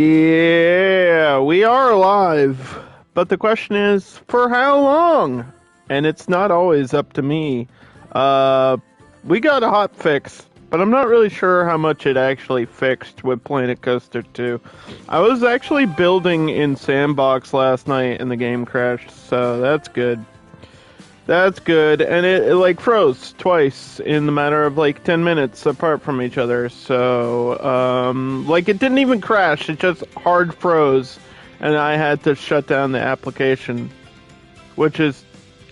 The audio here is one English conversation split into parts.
Yeah, we are live. But the question is, for how long? And it's not always up to me. Uh, we got a hot fix, but I'm not really sure how much it actually fixed with Planet Coaster 2. I was actually building in Sandbox last night and the game crashed, so that's good. That's good, and it like froze twice in the matter of like 10 minutes apart from each other. So, like it didn't even crash; it just hard froze, and I had to shut down the application, which is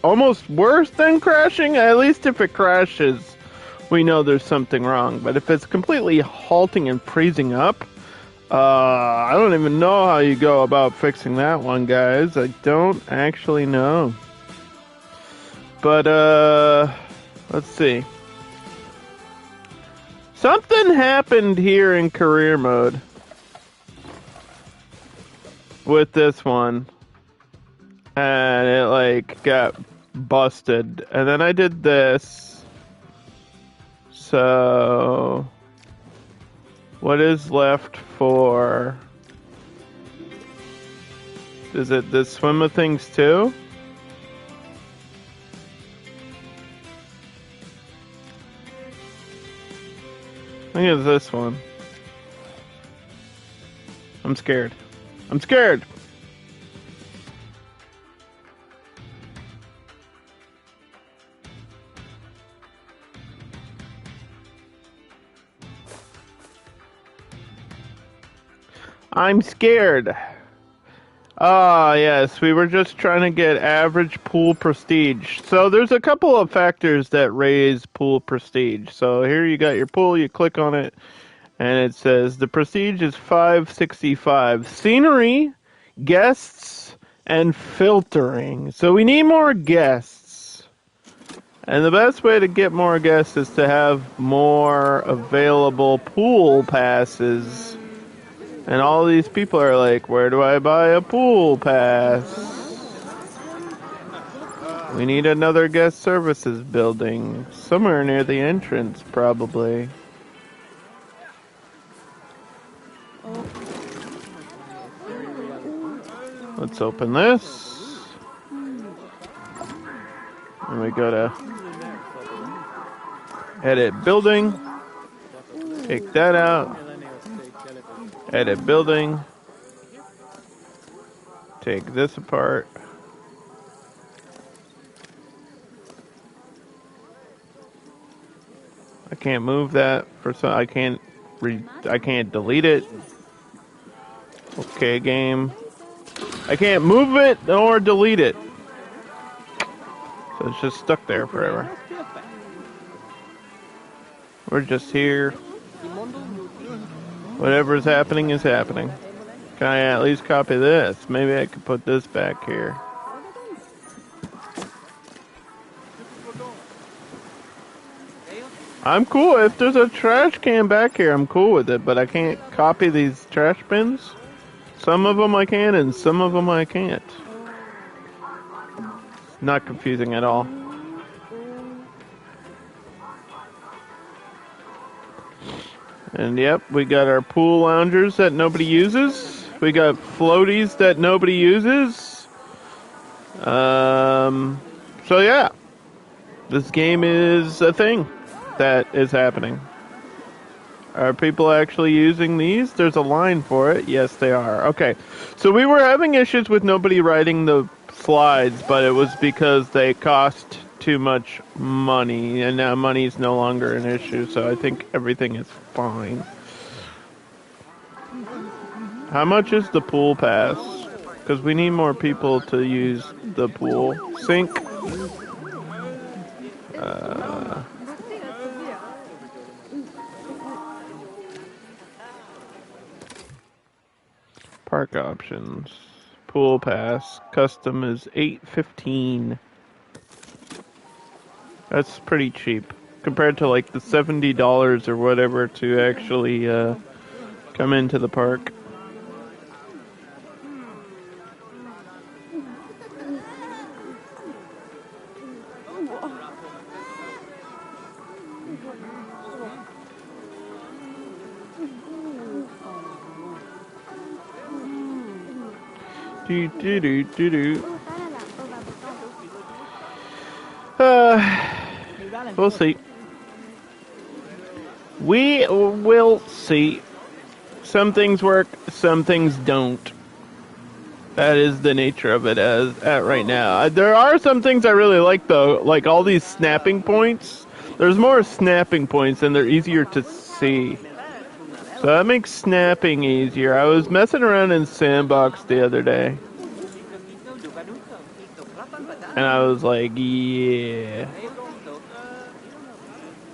almost worse than crashing. At least if it crashes, we know there's something wrong. But if it's completely halting and freezing up, I don't even know how you go about fixing that one, guys. I don't actually know. But, let's see. Something happened here in career mode with this one. And it, like, got busted. And then I did this. So, what is left for... Is it the swim of things too? I think it's this one. I'm scared. I'm scared! I'm scared. Ah, yes, we were just trying to get average pool prestige. So there's a couple of factors that raise pool prestige. So here you got your pool, you click on it, and it says the prestige is 565. Scenery, guests, and filtering. So we need more guests. And the best way to get more guests is to have more available pool passes. And all these people are like, where do I buy a pool pass? We need another guest services building. Somewhere near the entrance, probably. Let's open this. And we go to edit building. Take that out. Edit building. Take this apart. I can't move that for some. I can't delete it. Okay, game. I can't move it or delete it. So it's just stuck there forever. We're just here. Whatever's happening is happening. Can I at least copy this? Maybe I could put this back here. I'm cool. If there's a trash can back here, I'm cool with it. But I can't copy these trash bins. Some of them I can, and some of them I can't. It's not confusing at all. And yep, we got our pool loungers that nobody uses. We got floaties that nobody uses. So yeah, this game is a thing that is happening. Are people actually using these? There's a line for it. Yes, they are. Okay, so we were having issues with nobody riding the slides, but it was because they cost too much money, and now money is no longer an issue, so I think everything is fine. How much is the pool pass? Because we need more people to use the pool. Sink. Park options. Pool pass. Custom is $8.15. That's pretty cheap compared to like the $70 or whatever to actually come into the park. Do, do, do, do, do. We'll see. We will see. Some things work, some things don't. That is the nature of it as at right now. There are some things I really like though, like all these snapping points. There's more snapping points and they're easier to see. So that makes snapping easier. I was messing around in Sandbox the other day. And I was like, yeah.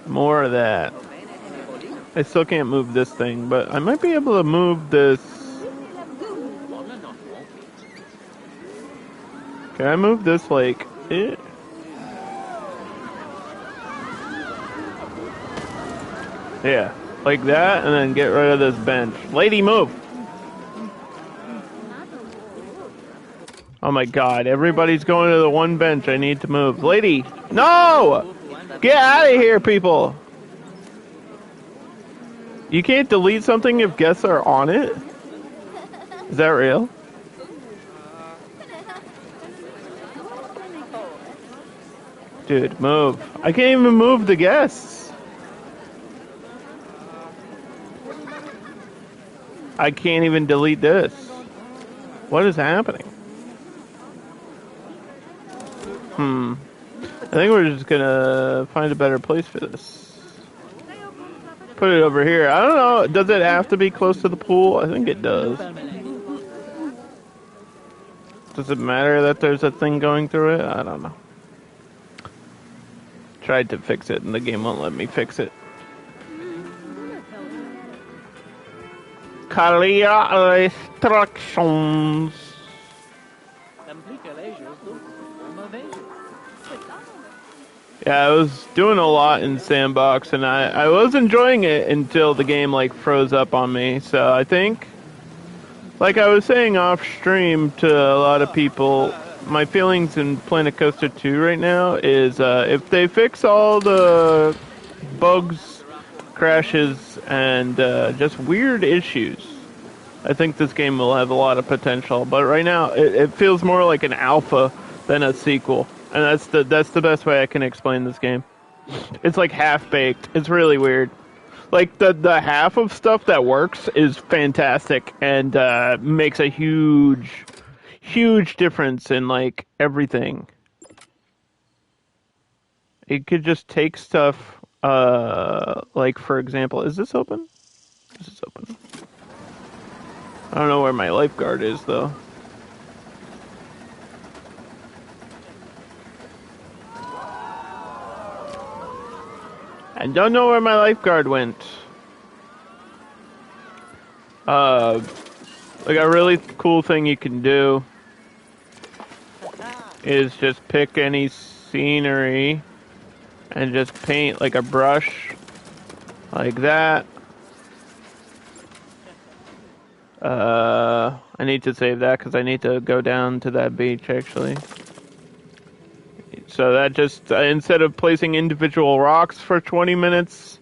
More of that. I still can't move this thing, but I might be able to move this. Can I move this like it? Yeah, like that, and then get rid of this bench. Lady, move! Oh my god, everybody's going to the one bench I need to move. Lady, no! Get out of here, people! You can't delete something if guests are on it? Is that real? Dude, move. I can't even move the guests. I can't even delete this. What is happening? I think we're just gonna find a better place for this. Put it over here. I don't know. Does it have to be close to the pool? I think it does. Does it matter that there's a thing going through it? I don't know. Tried to fix it and the game won't let me fix it. Clear restrictions. Yeah, I was doing a lot in Sandbox, and I was enjoying it until the game, like, froze up on me. So I think, like I was saying off stream to a lot of people, my feelings in Planet Coaster 2 right now is if they fix all the bugs, crashes, and just weird issues, I think this game will have a lot of potential. But right now, it feels more like an alpha than a sequel. And that's the best way I can explain this game. It's like half-baked. It's really weird. Like, the half of stuff that works is fantastic and makes a huge difference in, like, everything. It could just take stuff, like, for example, is this open? This is open. I don't know where my lifeguard is, though. I don't know where my lifeguard went. Like a really cool thing you can do is just pick any scenery and just paint like a brush like that. I need to save that because I need to go down to that beach actually. So that just, instead of placing individual rocks for 20 minutes,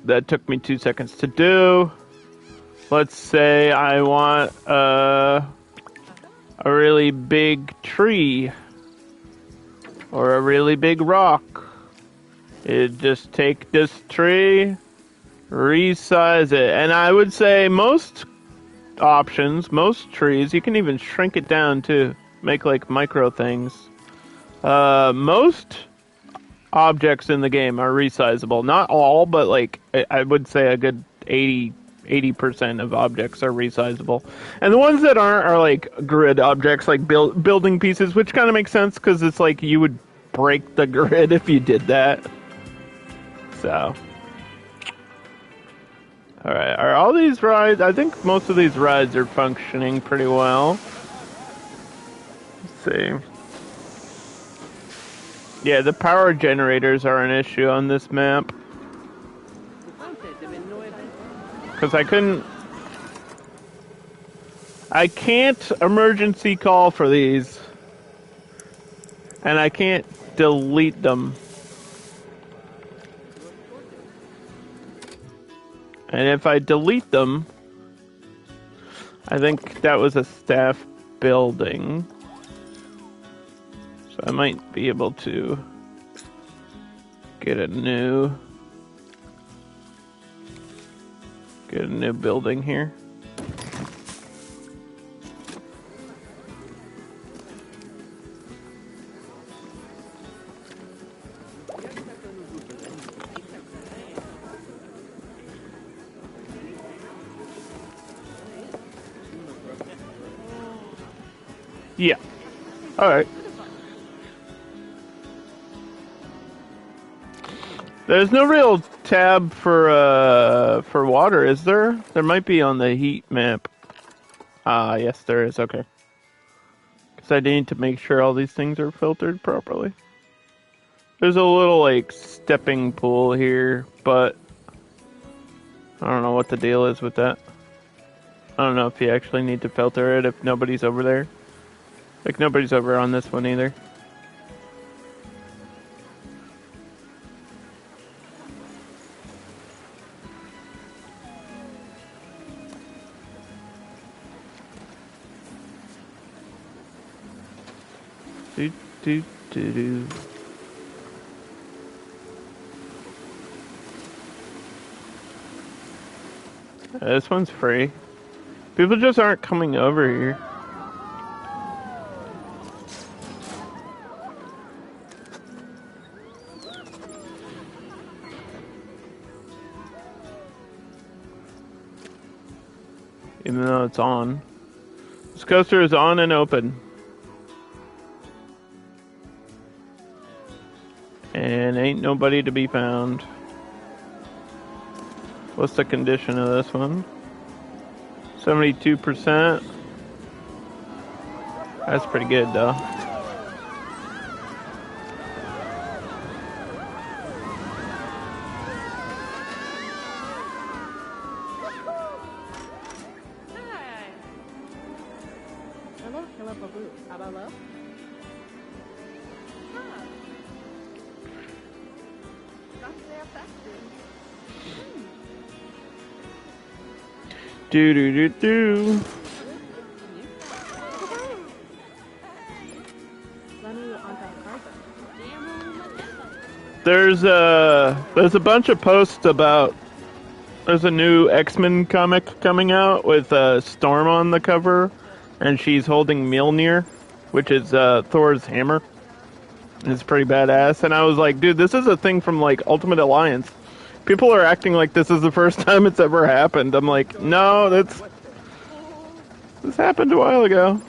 that took me 2 seconds to do. Let's say I want a really big tree or a really big rock. It just take this tree, resize it. And I would say most options, most trees, you can even shrink it down too. Make like micro things. Most objects in the game are resizable. Not all, but like I would say a good 80% of objects are resizable. And the ones that aren't are like grid objects, like building pieces, which kind of makes sense because it's like you would break the grid if you did that. So, alright, are all these rides, I think most of these rides are functioning pretty well. Let's see. Yeah, the power generators are an issue on this map. Because I can't emergency call for these. And I can't delete them. And if I delete them, I think that was a staff building. So I might be able to get a new building here. Yeah. All right. There's no real tab for water, is there? There might be on the heat map. Ah, yes, there is. Okay. Because I need to make sure all these things are filtered properly. There's a little like stepping pool here, but I don't know what the deal is with that. I don't know if you actually need to filter it if nobody's over there. Like nobody's over on this one either. Do, do, do, do. This one's free. People just aren't coming over here. Even though it's on. This coaster is on and open. And ain't nobody to be found. What's the condition of this one? 72%. That's pretty good though. Do do do do. There's a bunch of posts about there's a new X-Men comic coming out with Storm on the cover, and she's holding Mjolnir, which is Thor's hammer. It's pretty badass, and I was like, dude, this is a thing from like Ultimate Alliance. People are acting like this is the first time it's ever happened. I'm like, no, this happened a while ago.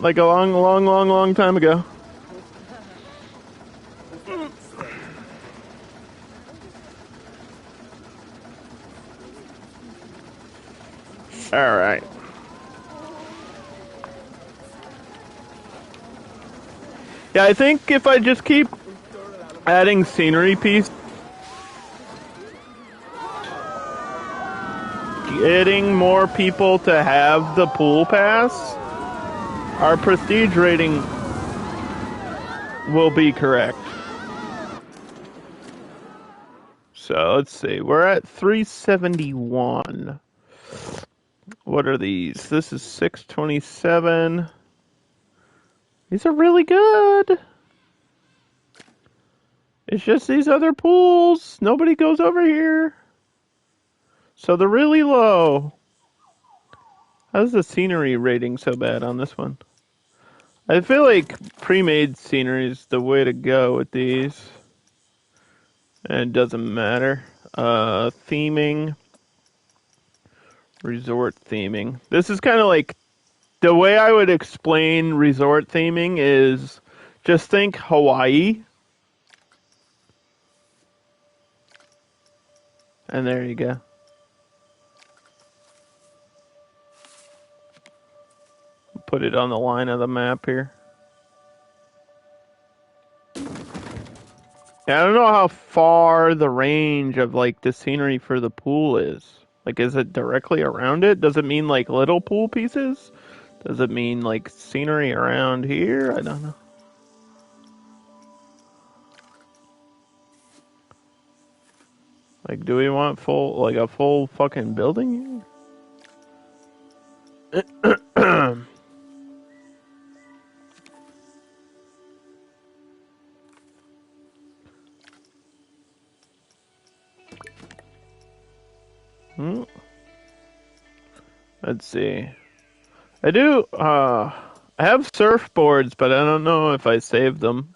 Like a long time ago. All right. Yeah, I think if I just keep adding scenery piece, getting more people to have the pool pass, our prestige rating will be correct. So let's see, we're at 371. What are these? This is 627. These are really good. It's just these other pools. Nobody goes over here. So they're really low. How's the scenery rating so bad on this one? I feel like pre-made scenery is the way to go with these. And it doesn't matter. Theming. Resort theming. This is kind of like the way I would explain resort theming is just think Hawaii. And there you go. Put it on the line of the map here. Yeah, I don't know how far the range of like the scenery for the pool is. Like, is it directly around it? Does it mean like little pool pieces? Does it mean like scenery around here? I don't know. Like, do we want a full fucking building here? Let's see. I have surfboards, but I don't know if I saved them.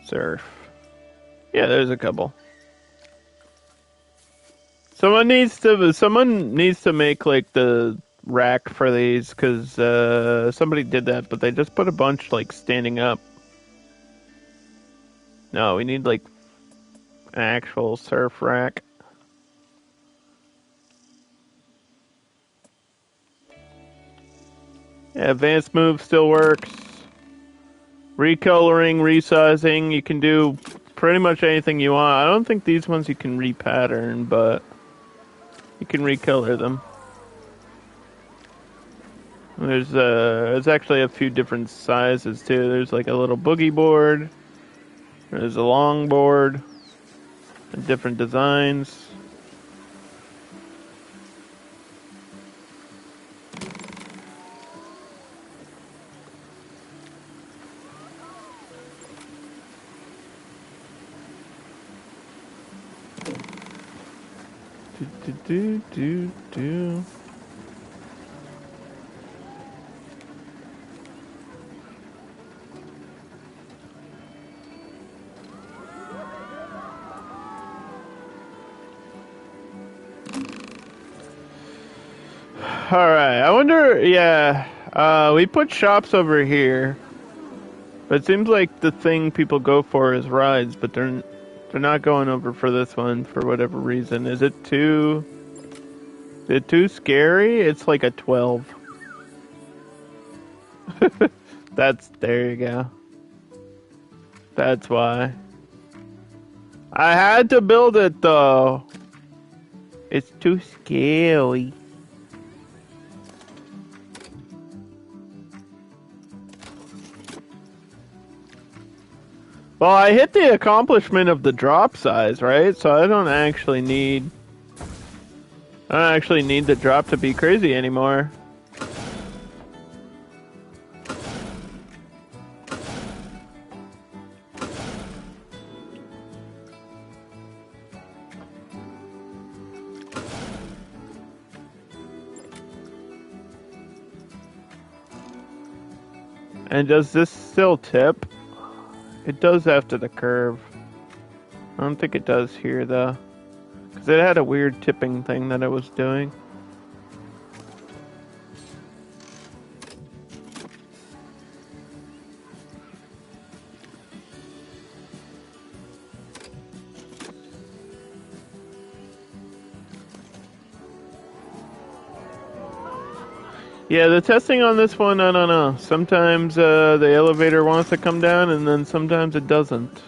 Surf. Yeah, there's a couple. Someone needs to make like the rack for these because somebody did that, but they just put a bunch like standing up. No, we need like an actual surf rack. Yeah, advanced move still works. Recoloring, resizing, you can do pretty much anything you want. I don't think these ones you can repattern, but you can recolor them. There's actually a few different sizes too. There's like a little boogie board. There's a long board. And different designs. Do. Alright, I wonder, yeah, we put shops over here. But it seems like the thing people go for is rides, but they're not going over for this one for whatever reason. Is it too scary? It's like a 12. There you go. That's why. I had to build it though. It's too scary. Well, I hit the accomplishment of the drop size, right? So I don't actually need the drop to be crazy anymore. And does this still tip? It does after the curve. I don't think it does here, though. Because it had a weird tipping thing that it was doing. Yeah, the testing on this one, I don't know. Sometimes the elevator wants to come down, and then sometimes it doesn't.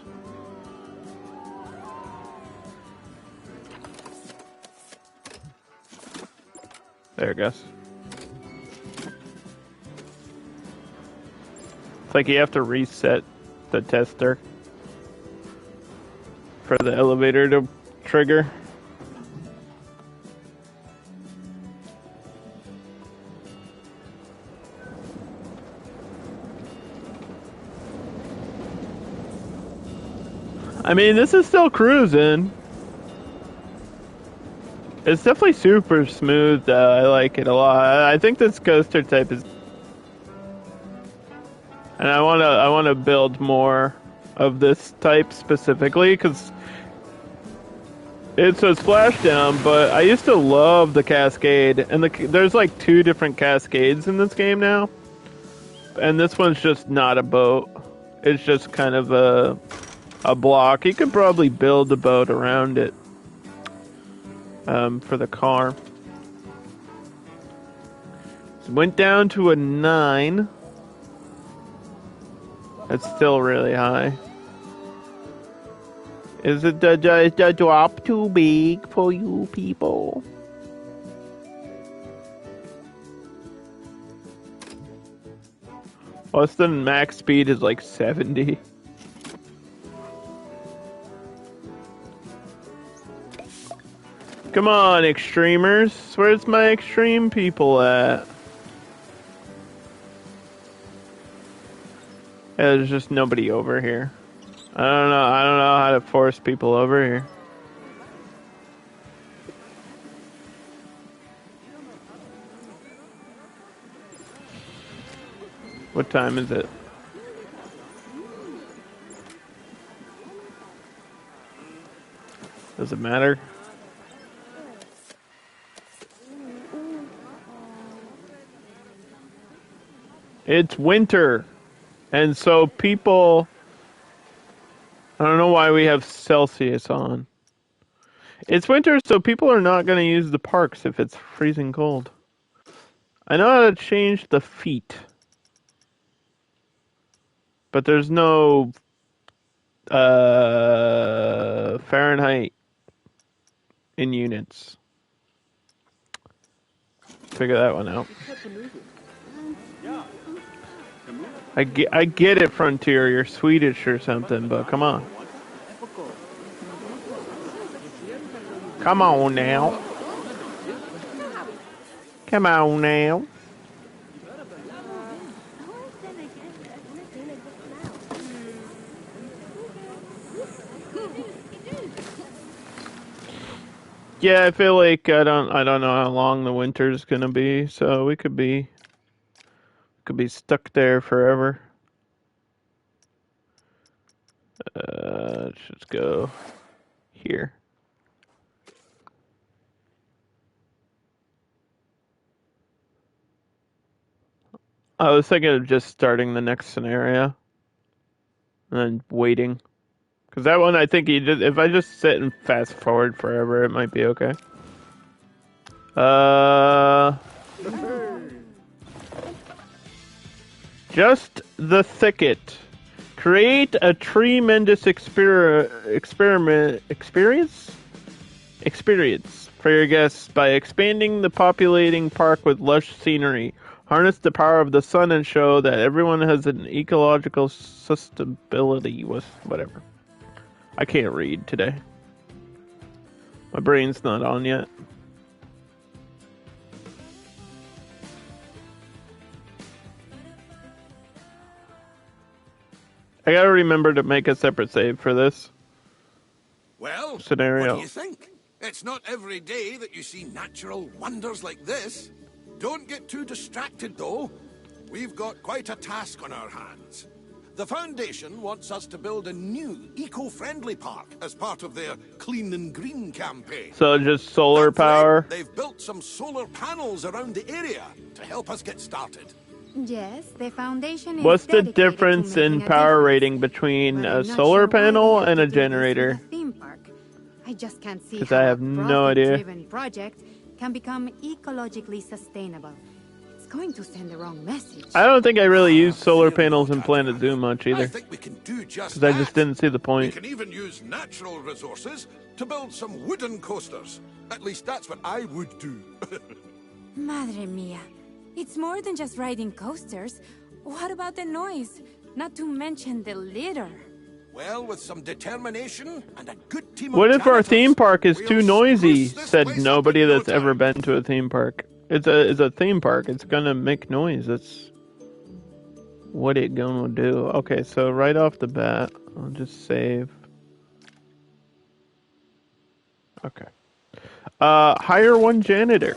There it goes. It's like you have to reset the tester for the elevator to trigger. I mean, this is still cruising. It's definitely super smooth, though. I like it a lot. I think this coaster type is... And I wanna build more of this type specifically, because it's a splashdown, but I used to love the Cascade. And there's like 2 different Cascades in this game now. And this one's just not a boat. It's just kind of a block. You could probably build a boat around it for the car. So went down to a 9. That's still really high. Is the drop too big for you people? Austin max speed is like 70. Come on, extremers. Where's my extreme people at? Yeah, there's just nobody over here. I don't know how to force people over here. What time is it? Does it matter? It's winter. And so people... I don't know why we have Celsius on. It's winter, so people are not going to use the parks if it's freezing cold. I know how to change the feet. But there's no... Fahrenheit in units. Figure that one out. I get it, Frontier. You're Swedish or something, but come on. Come on now. Come on now. Yeah, I feel like I don't know how long the winter's gonna be, so we could be stuck there forever. Let's just go here. I was thinking of just starting the next scenario and then waiting. Because that one, I think if I just sit and fast forward forever, it might be okay. Just the thicket. Create a tremendous experience for your guests by expanding the populating park with lush scenery. Harness the power of the sun and show that everyone has an ecological sustainability with whatever. I can't read today. My brain's not on yet. I gotta remember to make a separate save for this scenario. What do you think? It's not every day that you see natural wonders like this. Don't get too distracted, though. We've got quite a task on our hands. The Foundation wants us to build a new, eco-friendly park as part of their Clean and Green campaign. So just solar power? They've built some solar panels around the area to help us get started. Yes, the Foundation is What's the difference in power rating between a solar panel and a generator? Theme park. I just can't see how I have no idea. Driven project can become ecologically sustainable. It's going to send the wrong message. I don't think I really use solar panels in Planet Zoo much either. I think we can do just that. Because I just didn't see the point. We can even use natural resources to build some wooden coasters. At least that's what I would do. Madre mia. It's more than just riding coasters. What about the noise? Not to mention the litter. Well, with some determination and a good team what of if our janitors, theme park is too noisy? spruce this Said place up nobody in no that's ever time. been to a theme park. It's a theme park. It's gonna make noise. That's what it gonna do. Okay, so right off the bat, I'll just save. Okay. Hire one janitor.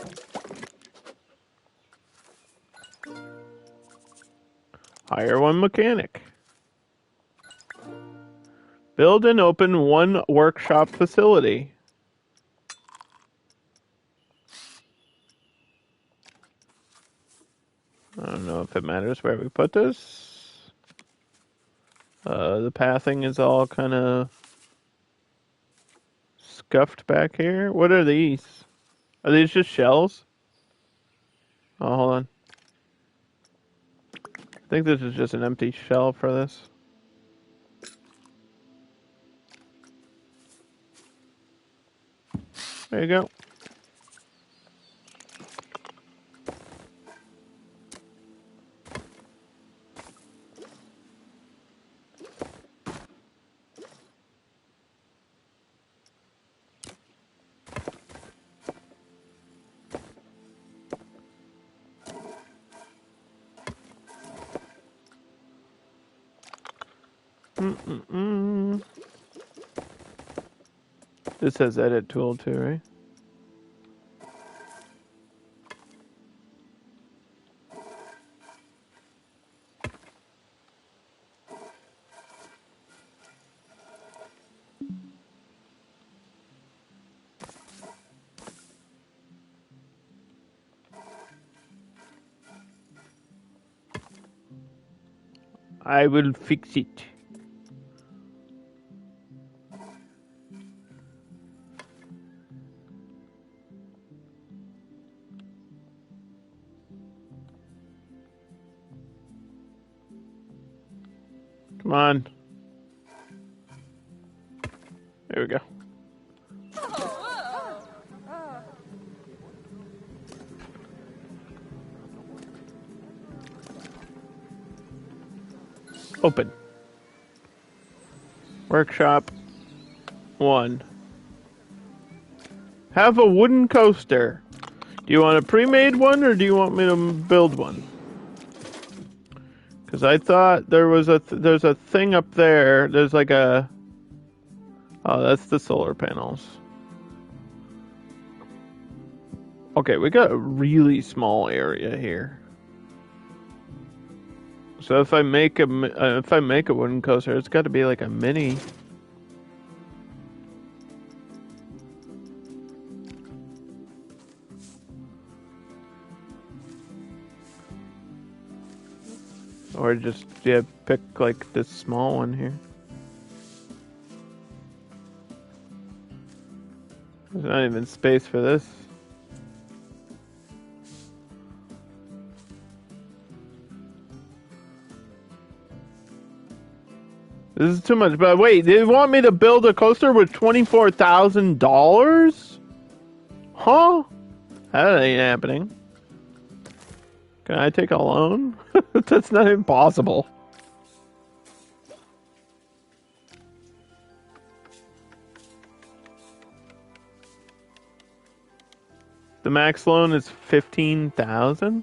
Hire one mechanic. Build and open one workshop facility. I don't know if it matters where we put this. The pathing is all kind of scuffed back here. What are these? Are these just shells? Oh, hold on. I think this is just an empty shell for this. There you go. This has edit tool too, right? I will fix it. Come on. There we go. Open. Workshop 1. Have a wooden coaster. Do you want a pre-made one or do you want me to build one? Because I thought there was there's a thing up there. There's like a... Oh, that's the solar panels. Okay, we got a really small area here. So if I make a wooden coaster, it's got to be like a mini. Or just pick like this small one here. There's not even space for this. This is too much. But wait, they want me to build a coaster with $24,000? Huh? That ain't happening. Can I take a loan? That's not impossible. The max loan is $15,000?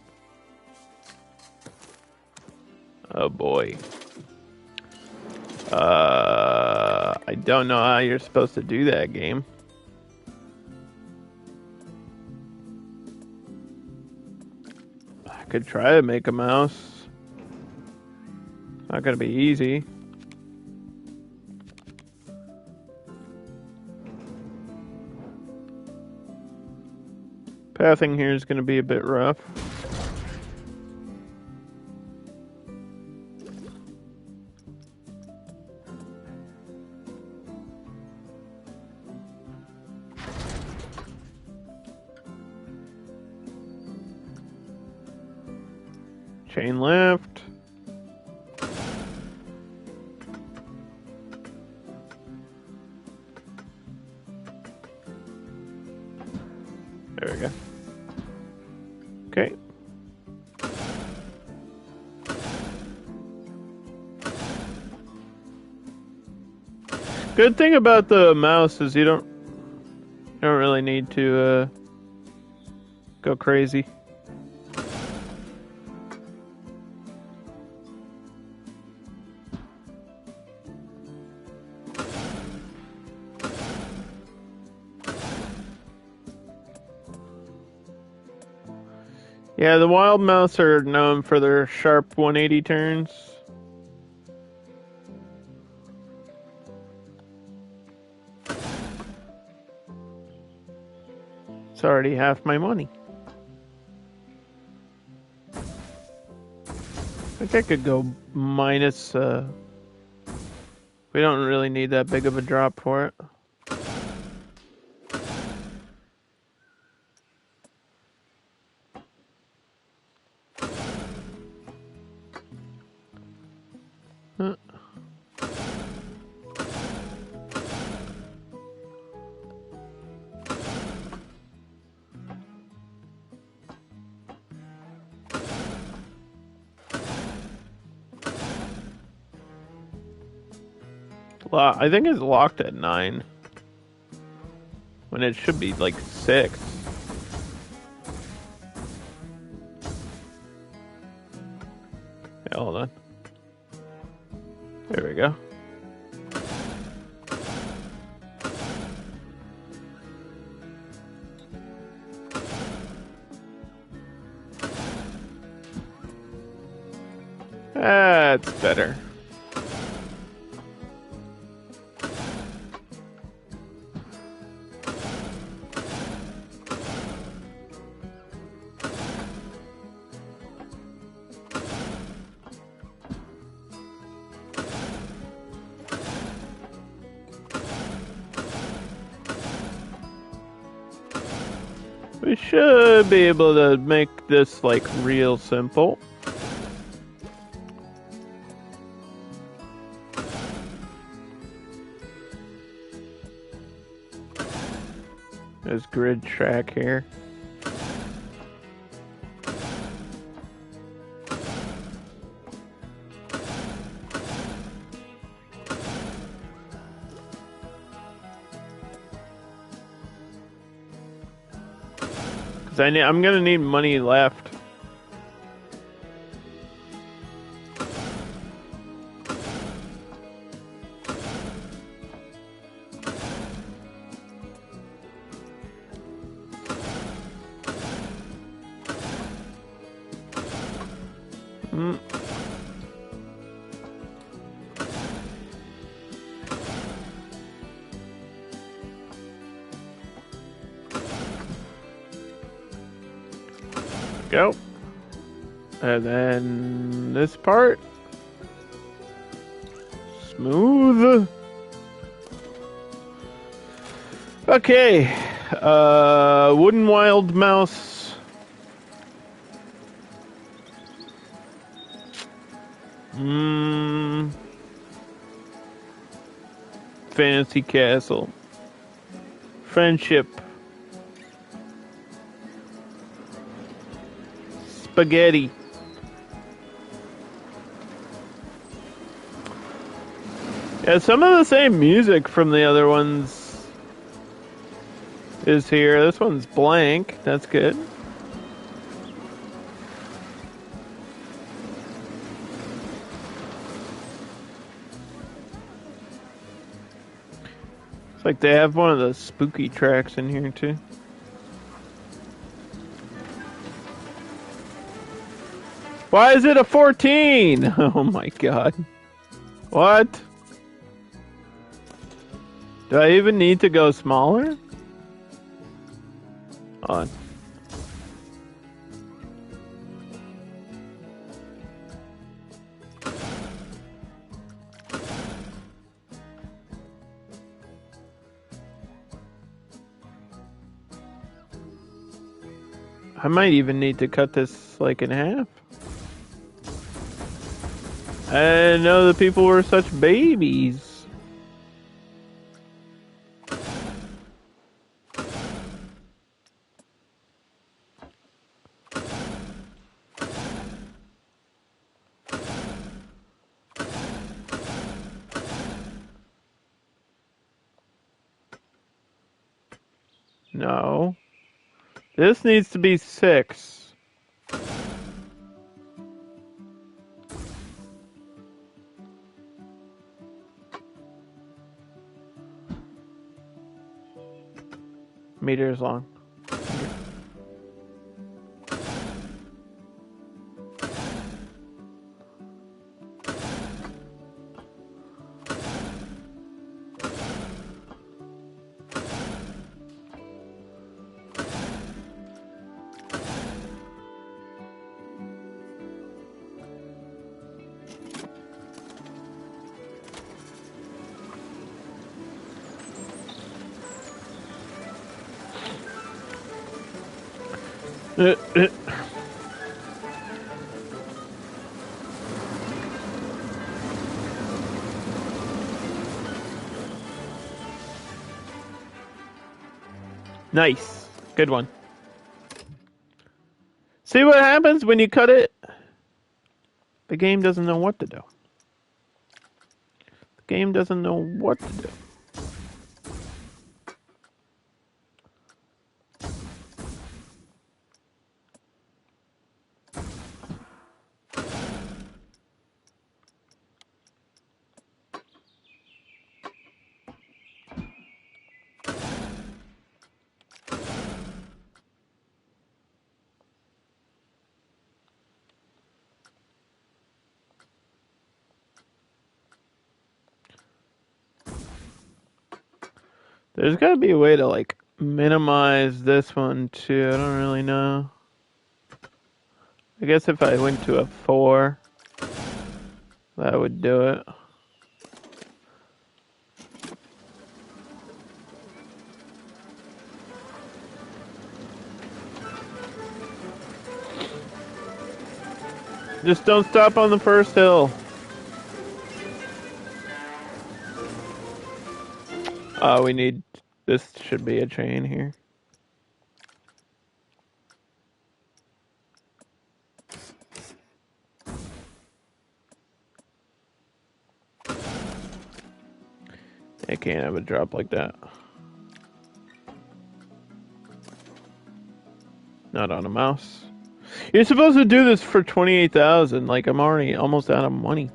Oh boy. I don't know how you're supposed to do that game. I could try to make a mouse. It's not gonna be easy. Pathing here is gonna be a bit rough. Chain left. There we go. Okay. Good thing about the mouse is you don't really need to go crazy. Yeah, the wild mouse are known for their sharp 180 turns. It's already half my money. I think I could go minus... we don't really need that big of a drop for it. I think it's locked at 9. When it should be like 6. Yeah, hold on. There we go. better. We should be able to make this like real simple. There's grid track here. I'm gonna need money left. Go. And then this part. Smooth. Okay. Wooden wild mouse. Fantasy castle. Friendship. Spaghetti. Yeah, some of the same music from the other ones is here. This one's blank. That's good. It's like they have one of the spooky tracks in here too. Why is it a 14? Oh my god. What? Do I even need to go smaller? Hold on. I might even need to cut this like in half. I didn't know the people were such babies. No. This needs to be 6. Meters long. Nice. Good one. See what happens when you cut it? The game doesn't know what to do. The game doesn't know what to do. There's gotta be a way to like minimize this one too. I don't really know. I guess if I went to a 4, that would do it. Just don't stop on the first hill. We need... This should be a chain here. I can't have a drop like that. Not on a mouse. You're supposed to do this for 28,000. Like, I'm already almost out of money.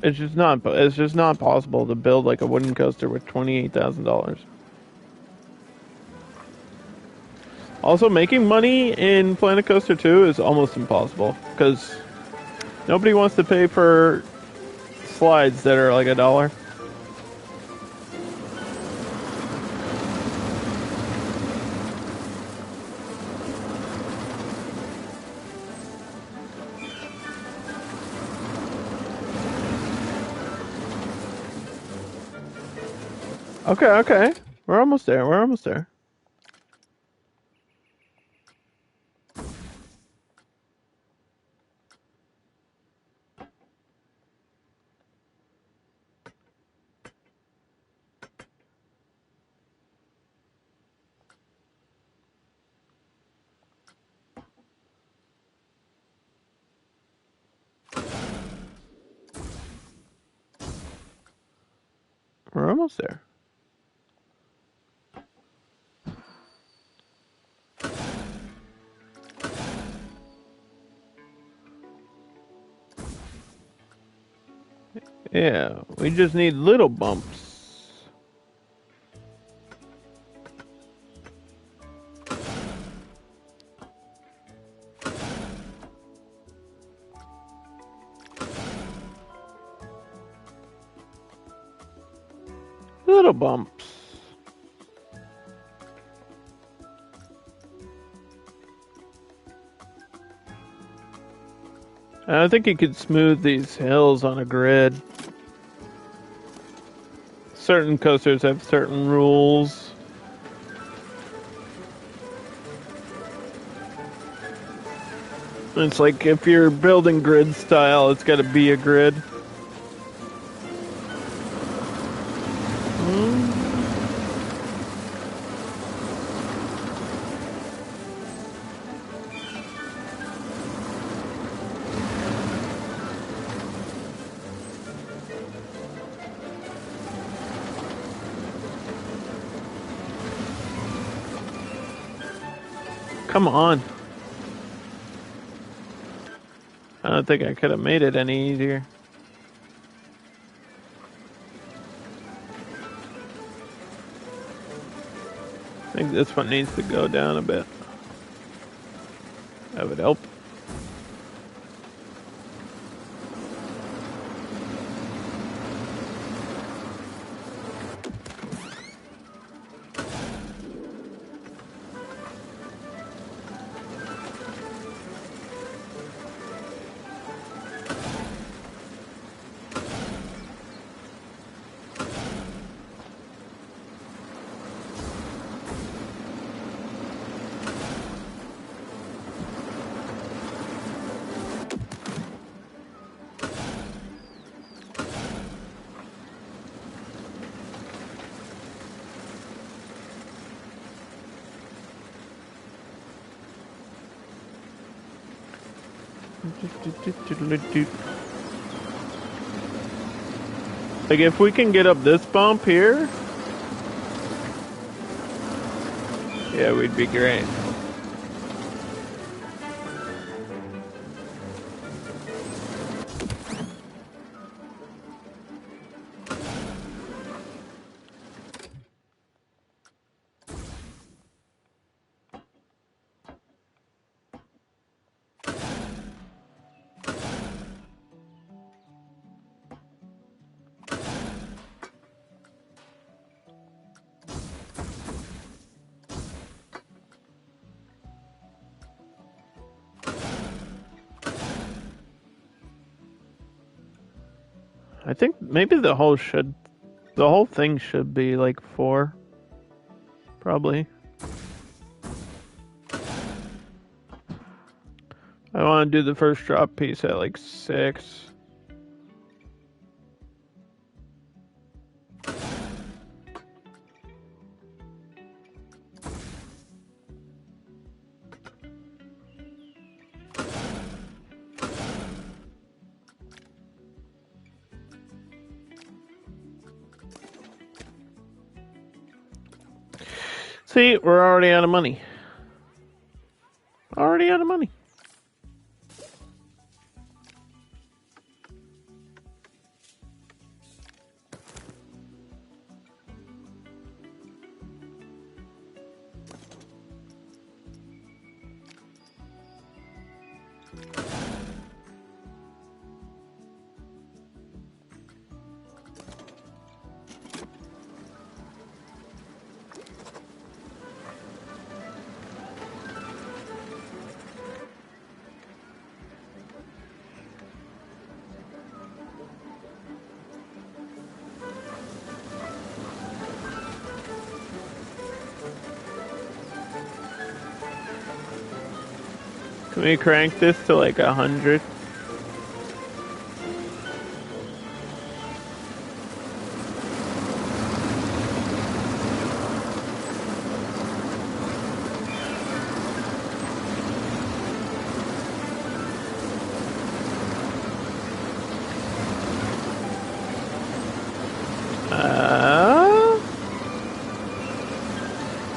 It's just not possible to build like a wooden coaster with $28,000. Also, making money in Planet Coaster 2 is almost impossible because nobody wants to pay for slides that are like $1. Okay. We're almost there. We're almost there. Yeah, we just need little bumps. Little bumps. I think you could smooth these hills on a grid. Certain coasters have certain rules. It's like if you're building grid style, it's got to be a grid. Come on. I don't think I could have made it any easier. I think this one needs to go down a bit. That would help. Like if we can get up this bump here, yeah, we'd be great. I think maybe the whole thing should be like 4. Probably. I want to do the first drop piece at like 6. See, we're already out of money. Already out of money. Can we crank this to like 100?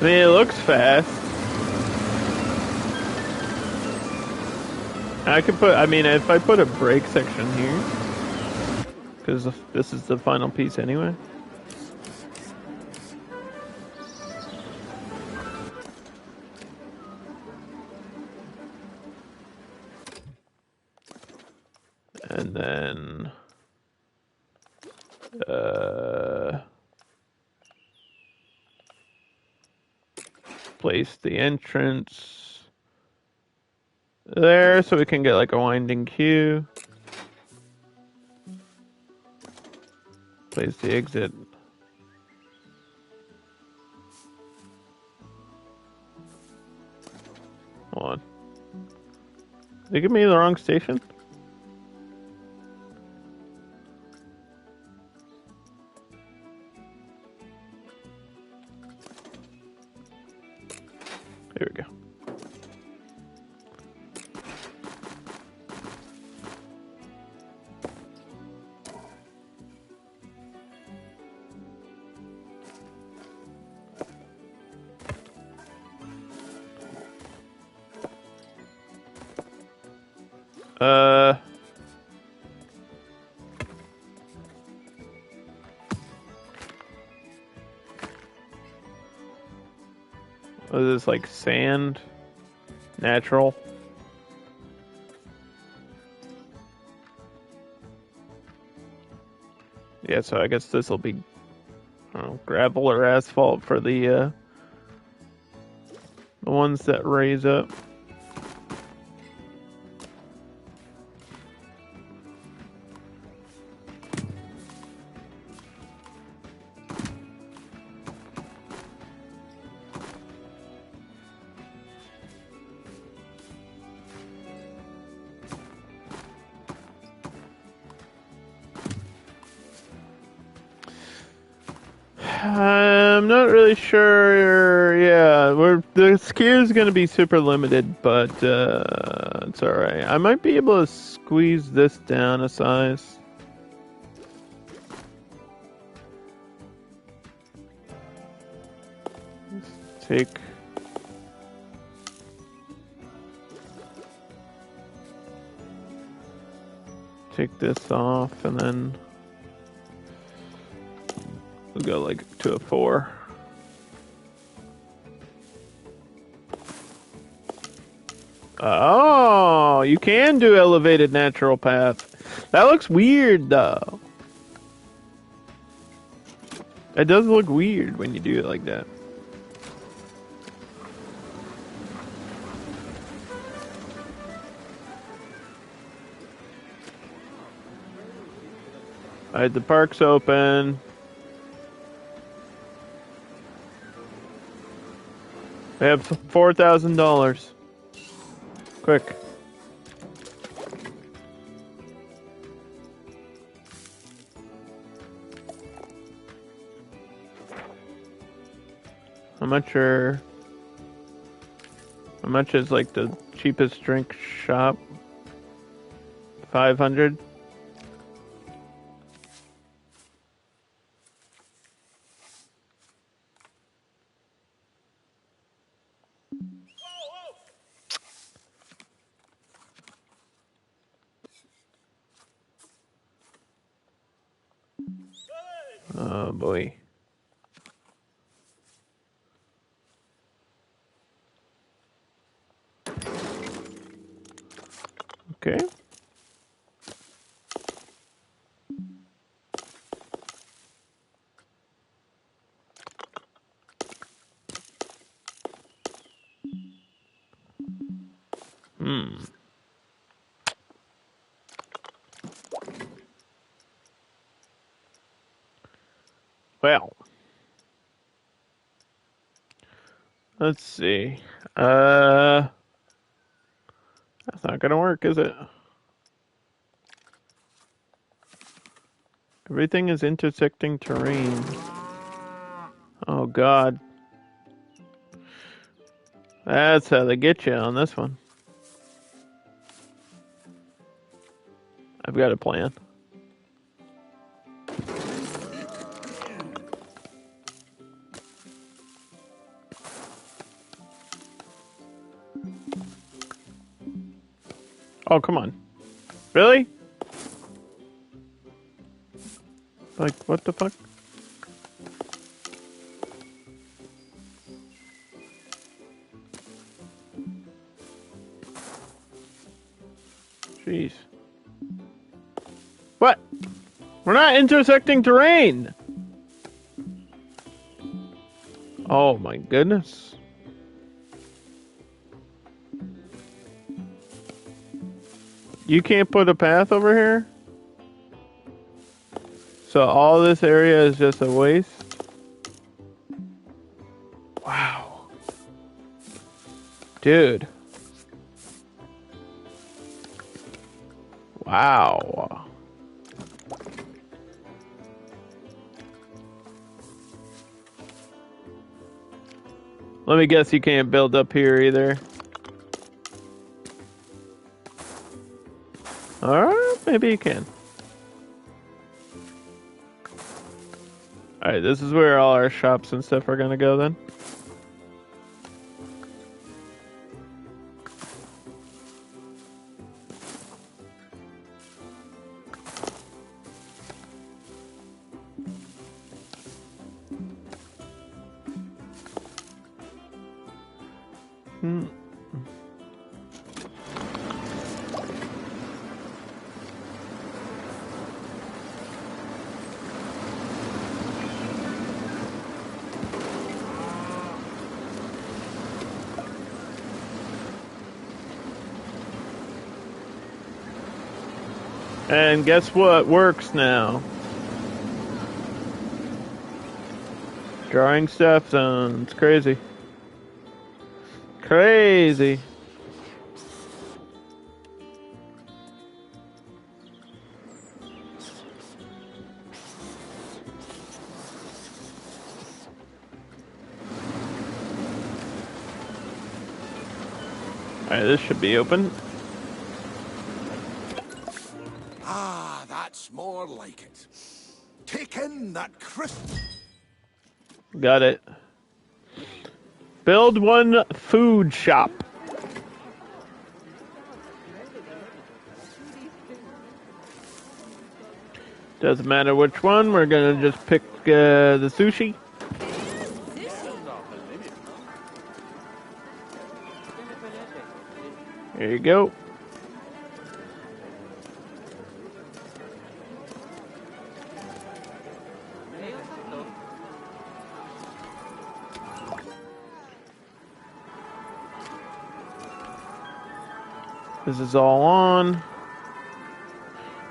I mean, it looks fast. I could put, I mean, if I put a brake section here, because this is the final piece anyway. And then, place the entrance there so we can get like a winding queue. Place the exit. Hold on. Did they give me the wrong station? Here we go. What is this, like sand? Natural? Yeah, so I guess this will be, I don't know, gravel or asphalt for the ones that raise up. I'm not really sure. Yeah, the SKU is going to be super limited, but it's all right. I might be able to squeeze this down a size. Let's take this off, and then we'll go like to a 4. Oh, you can do elevated natural path. That looks weird though. It does look weird when you do it like that. Alright, the park's open. We have $4,000. Quick. How much is like the cheapest drink shop? 500? Oh boy. Okay. Well. Let's see. That's not gonna work, is it? Everything is intersecting terrain. Oh god. That's how they get you on this one. I've got a plan. Oh, come on. Really? Like, what the fuck? Jeez. What? We're not intersecting terrain! Oh my goodness. You can't put a path over here? So all this area is just a waste? Wow. Dude. Wow. Let me guess you can't build up here either. Alright, maybe you can. Alright, this is where all our shops and stuff are gonna go then. And guess what works now? Drawing staff zones. Crazy. Crazy. Alright, this should be open. Ah, that's more like it. Take in that crisp. Got it. Build one food shop. Doesn't matter which one, we're gonna just pick the sushi. There you go. This is all on.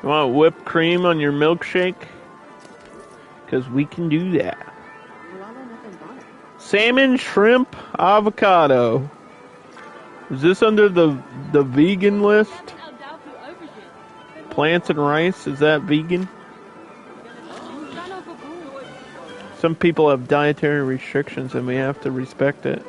Want whipped cream on your milkshake? Because we can do that. Salmon, shrimp, avocado. Is this under the vegan list? Plants and rice, is that vegan? Some people have dietary restrictions and we have to respect it.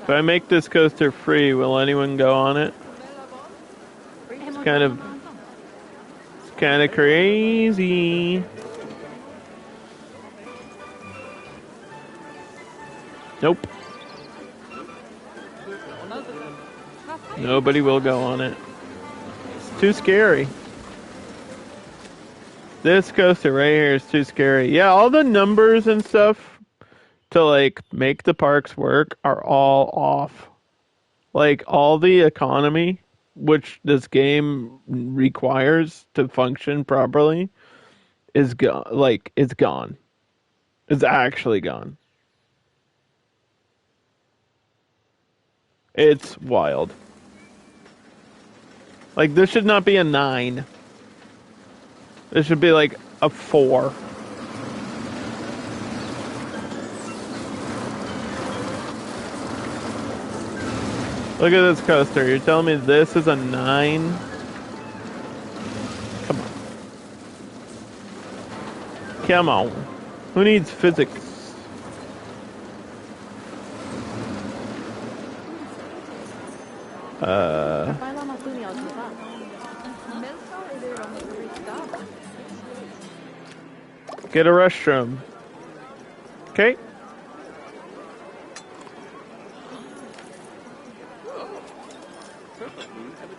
If I make this coaster free, will anyone go on it? It's kind of crazy. Nope. Nobody will go on it. It's too scary. This coaster right here is too scary. Yeah, all the numbers and stuff to like make the parks work are all off. Like all the economy, which this game requires to function properly, is gone. Like it's gone. It's actually gone. It's wild. Like this should not be a 9. This should be like a 4. Look at this coaster. You're telling me this is a 9? Come on. Come on. Who needs physics? Get a restroom. Okay.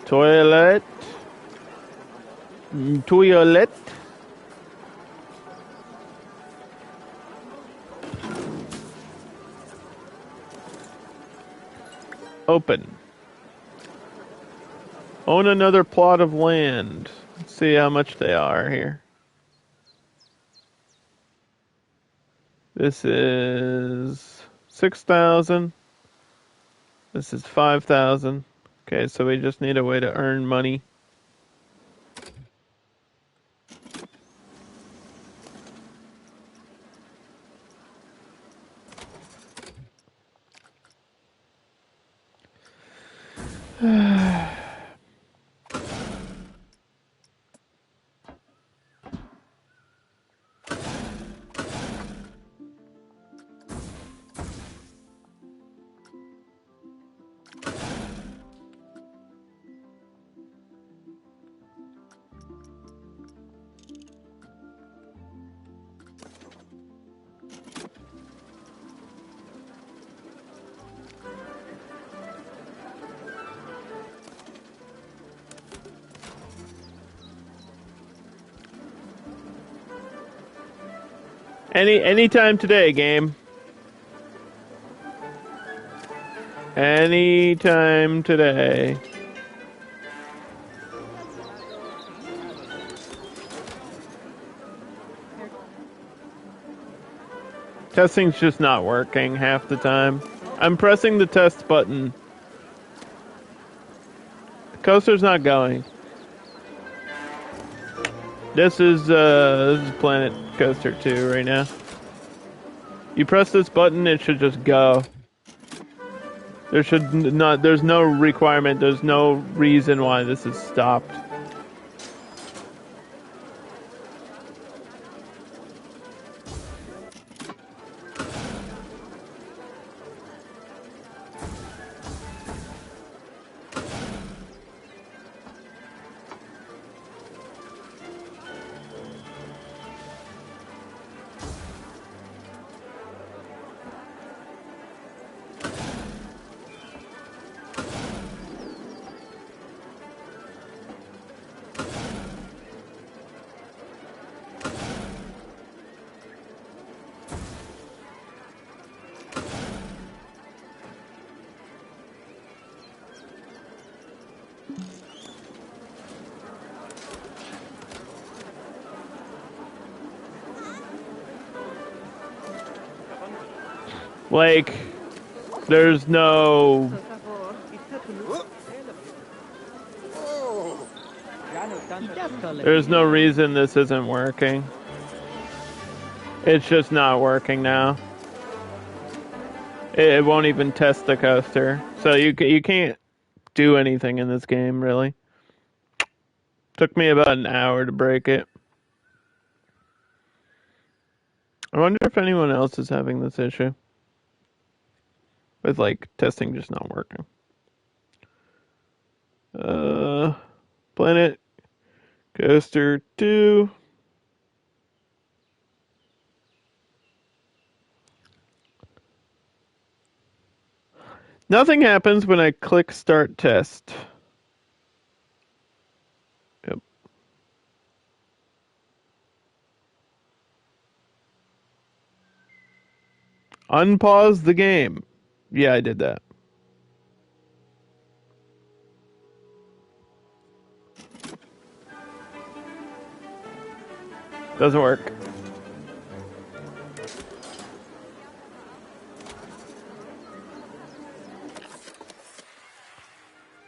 Toilet. Toilet. Open. Own another plot of land. Let's see how much they are here. This is 6,000. This is 5,000. Okay, so we just need a way to earn money. Anytime today, game. Anytime today. Testing's just not working half the time. I'm pressing the test button. The coaster's not going. This is Planet Coaster 2 right now. You press this button, it should just go. There's no requirement, there's no reason why this is stopped. Like, there's no... There's no reason this isn't working. It's just not working now. It won't even test the coaster. So you can't do anything in this game, really. Took me about an hour to break it. I wonder if anyone else is having this issue. With, like, testing just not working. Planet Coaster 2. Nothing happens when I click Start Test. Yep. Unpause the game. Yeah, I did that. Doesn't work.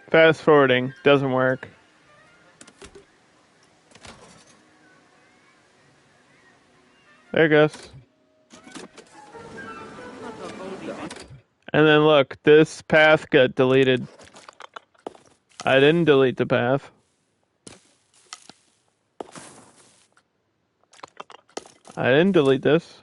Fast forwarding. Doesn't work. There it goes. And then look, this path got deleted. I didn't delete the path. I didn't delete this.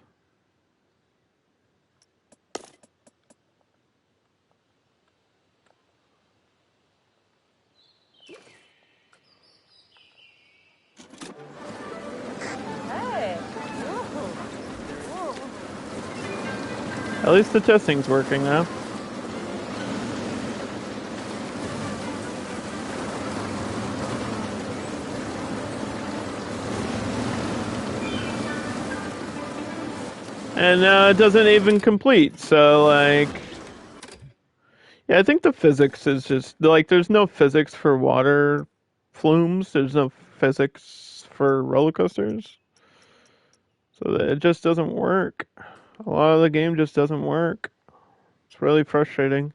At least the testing's working now. And it doesn't even complete, so, like... Yeah, I think the physics is just... Like, there's no physics for water flumes. There's no physics for roller coasters. So it just doesn't work. A lot of the game just doesn't work. It's really frustrating.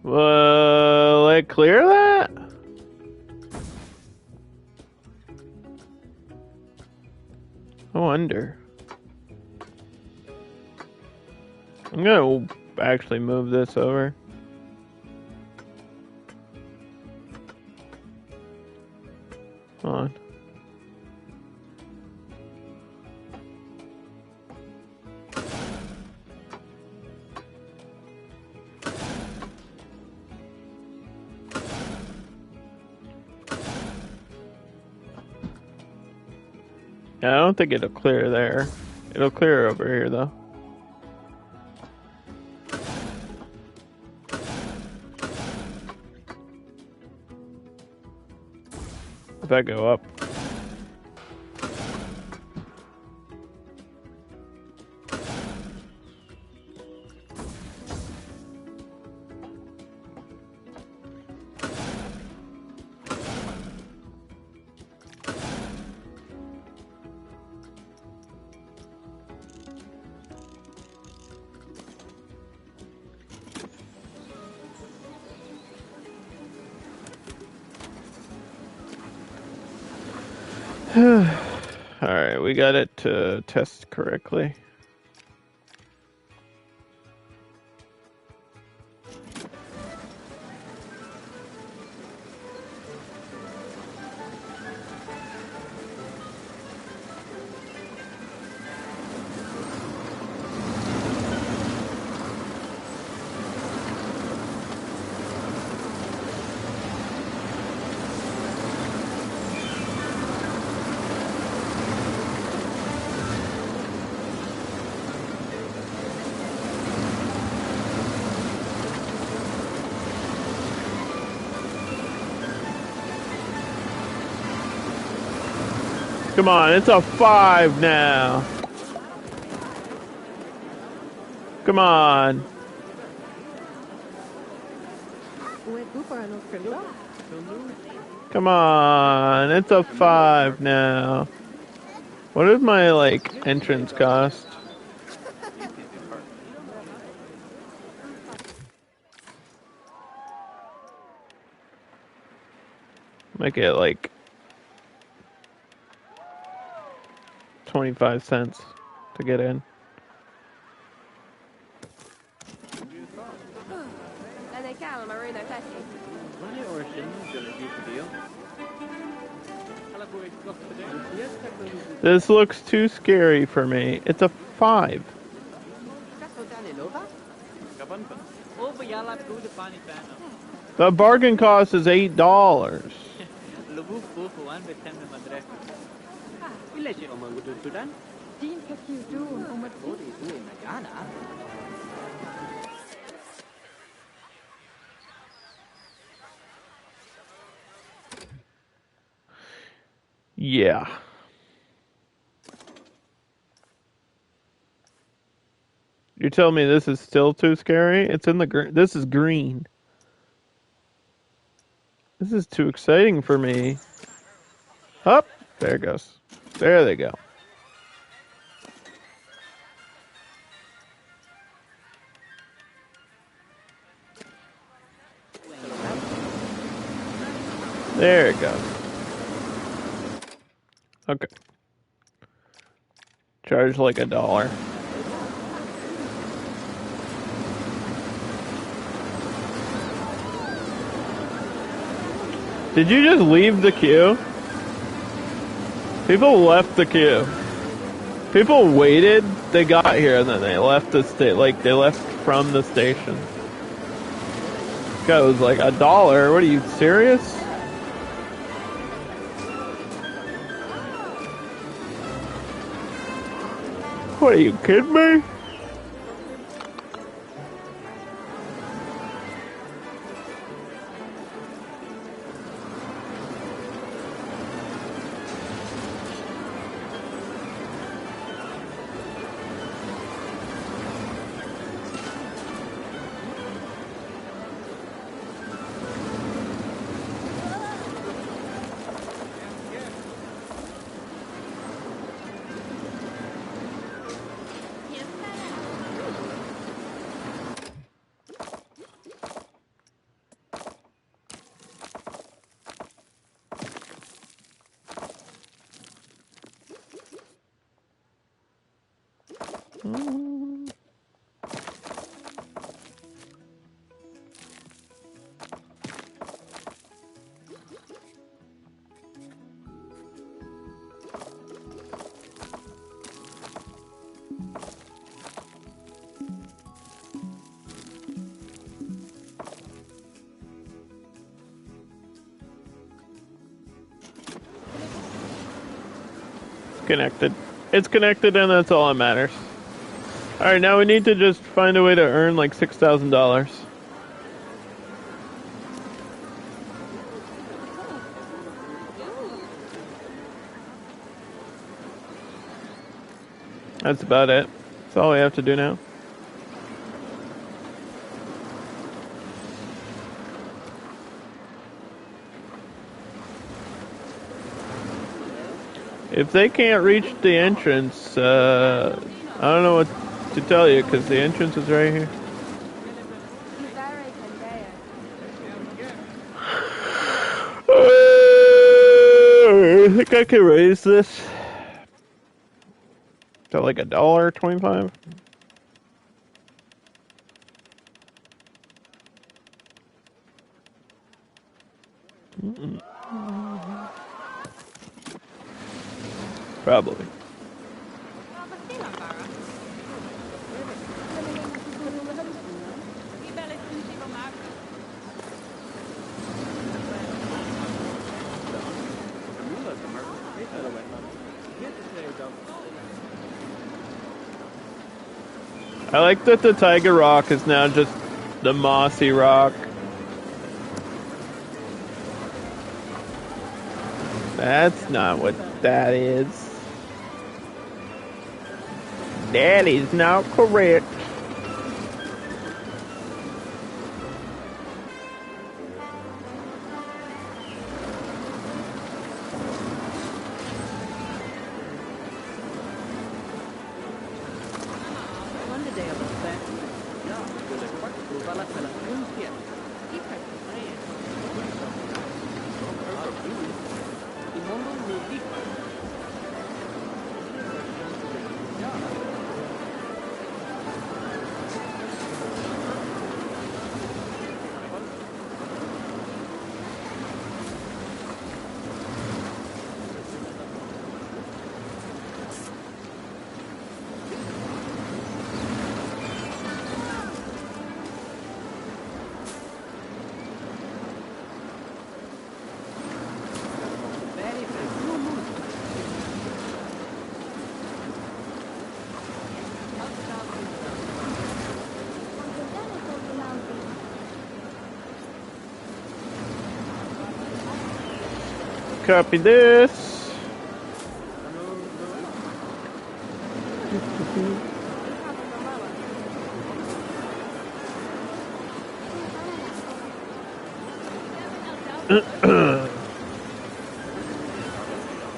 Will it clear that? I wonder. I'm gonna actually move this over. Hold on. Yeah, I don't think it'll clear there. It'll clear over here, though. If I go up. Alright, we got it to test correctly. Come on, it's a 5 now. Come on. Come on, it's a 5 now. What is my, like, entrance cost? Might get, like, 25 cents to get in. This looks too scary for me. It's a 5. The bargain cost is $8. Yeah. You're telling me this is still too scary? It's in the green. This is green. This is too exciting for me. Up. There it goes. There they go. There it goes. Okay. Charge like $1. Did you just leave the queue? People left the queue. People waited, they got here, and then they left the like, they left from the station. This guy was like, $1? What are you, serious? What, are you kidding me? Connected. It's connected, and that's all that matters. Alright, now we need to just find a way to earn like $6,000. That's about it. That's all we have to do now. If they can't reach the entrance, I don't know what to tell you, because the entrance is right here. I think think I could raise this to like $1.25? Probably. I like that the Tiger Rock is now just the mossy rock. That's not what that is. That is not correct. Copy this.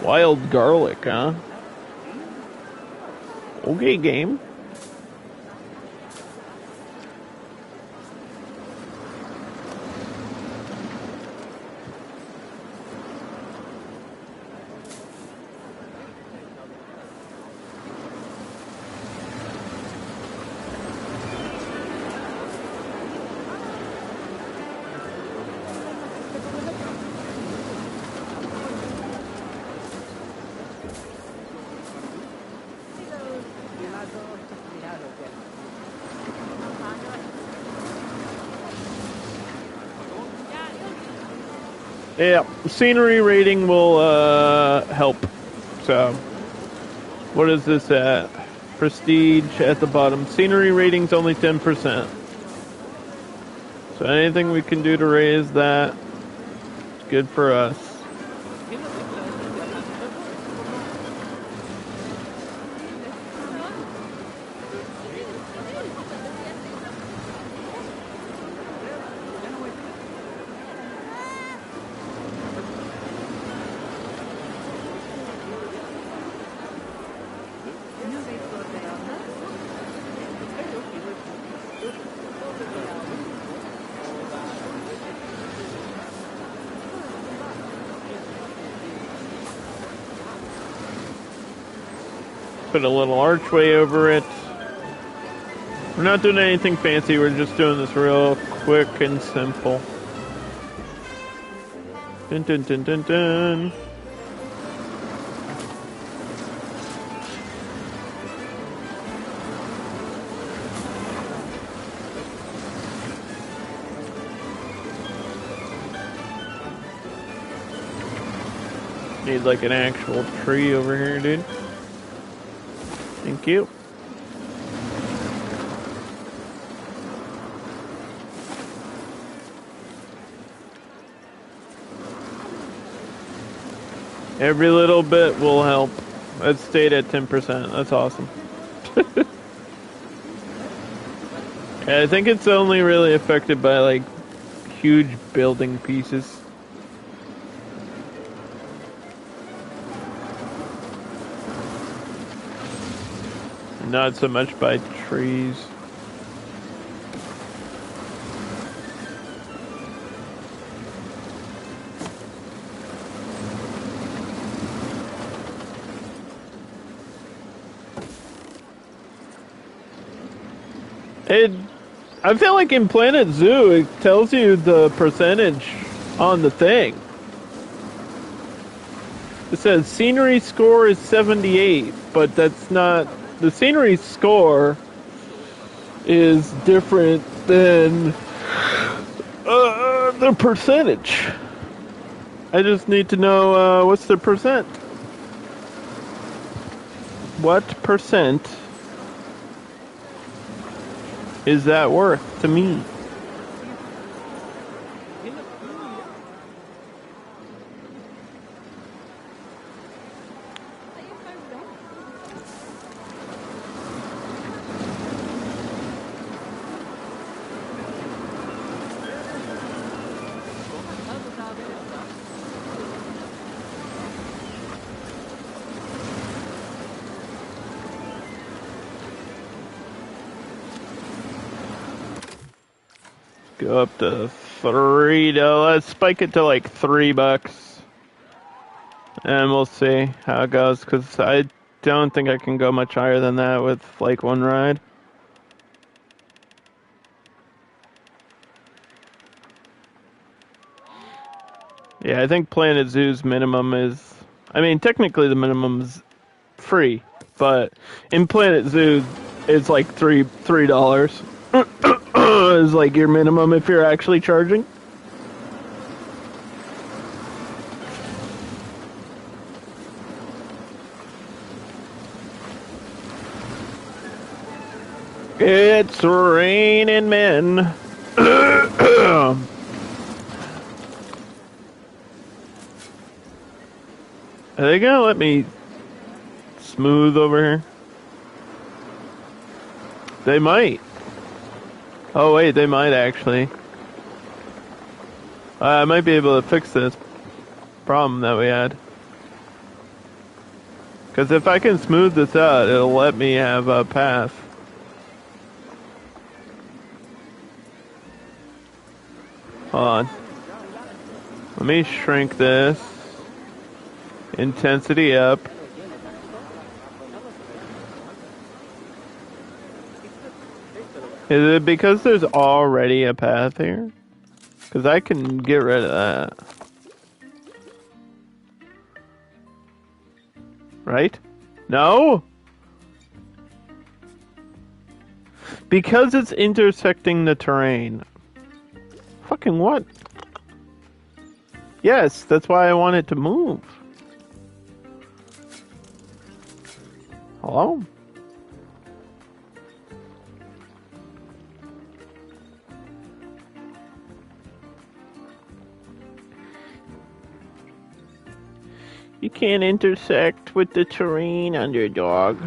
Wild garlic, huh? Okay, game. Yeah, scenery rating will help. So, what is this at? Prestige at the bottom. Scenery rating's only 10%. So anything we can do to raise that, it's good for us. Put a little archway over it. We're not doing anything fancy, we're just doing this real quick and simple. Dun dun dun dun dun. Need like an actual tree over here, dude. Thank you. Every little bit will help. It stayed at 10%. That's awesome. Yeah, I think it's only really affected by like huge building pieces. Not so much by trees. It. I feel like in Planet Zoo, it tells you the percentage on the thing. It says scenery score is 78, but that's not. The scenery score is different than the percentage. I just need to know what's the percent. What percent is that worth to me? Go up to $3. Let's spike it to like $3, and we'll see how it goes. Because I don't think I can go much higher than that with like one ride. Yeah, I think Planet Zoo's minimum is. I mean, technically the minimum's free, but in Planet Zoo, it's like $3 is like your minimum if you're actually charging. It's raining men. Are they gonna let me smooth over here? They might. Oh wait, they might actually. I might be able to fix this problem that we had. Because if I can smooth this out, it'll let me have a path. Hold on. Let me shrink this. Intensity up. Is it because there's already a path here? Because I can get rid of that. Right? No? Because it's intersecting the terrain. Fucking what? Yes, that's why I want it to move. Hello? You can't intersect with the terrain, Underdog.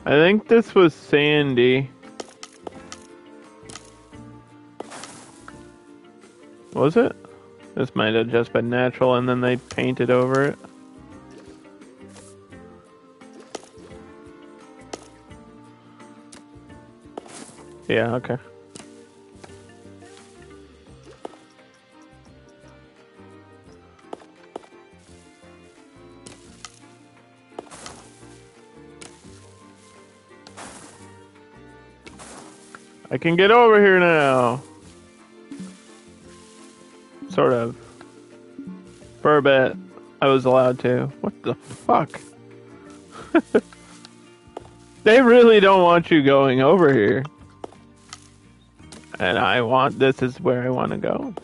I think this was sandy. Was it? This might have just been natural and then they painted over it. Yeah, okay. I can get over here now. Sort of. For a bit, I was allowed to. What the fuck? They really don't want you going over here. And this is where I want to go.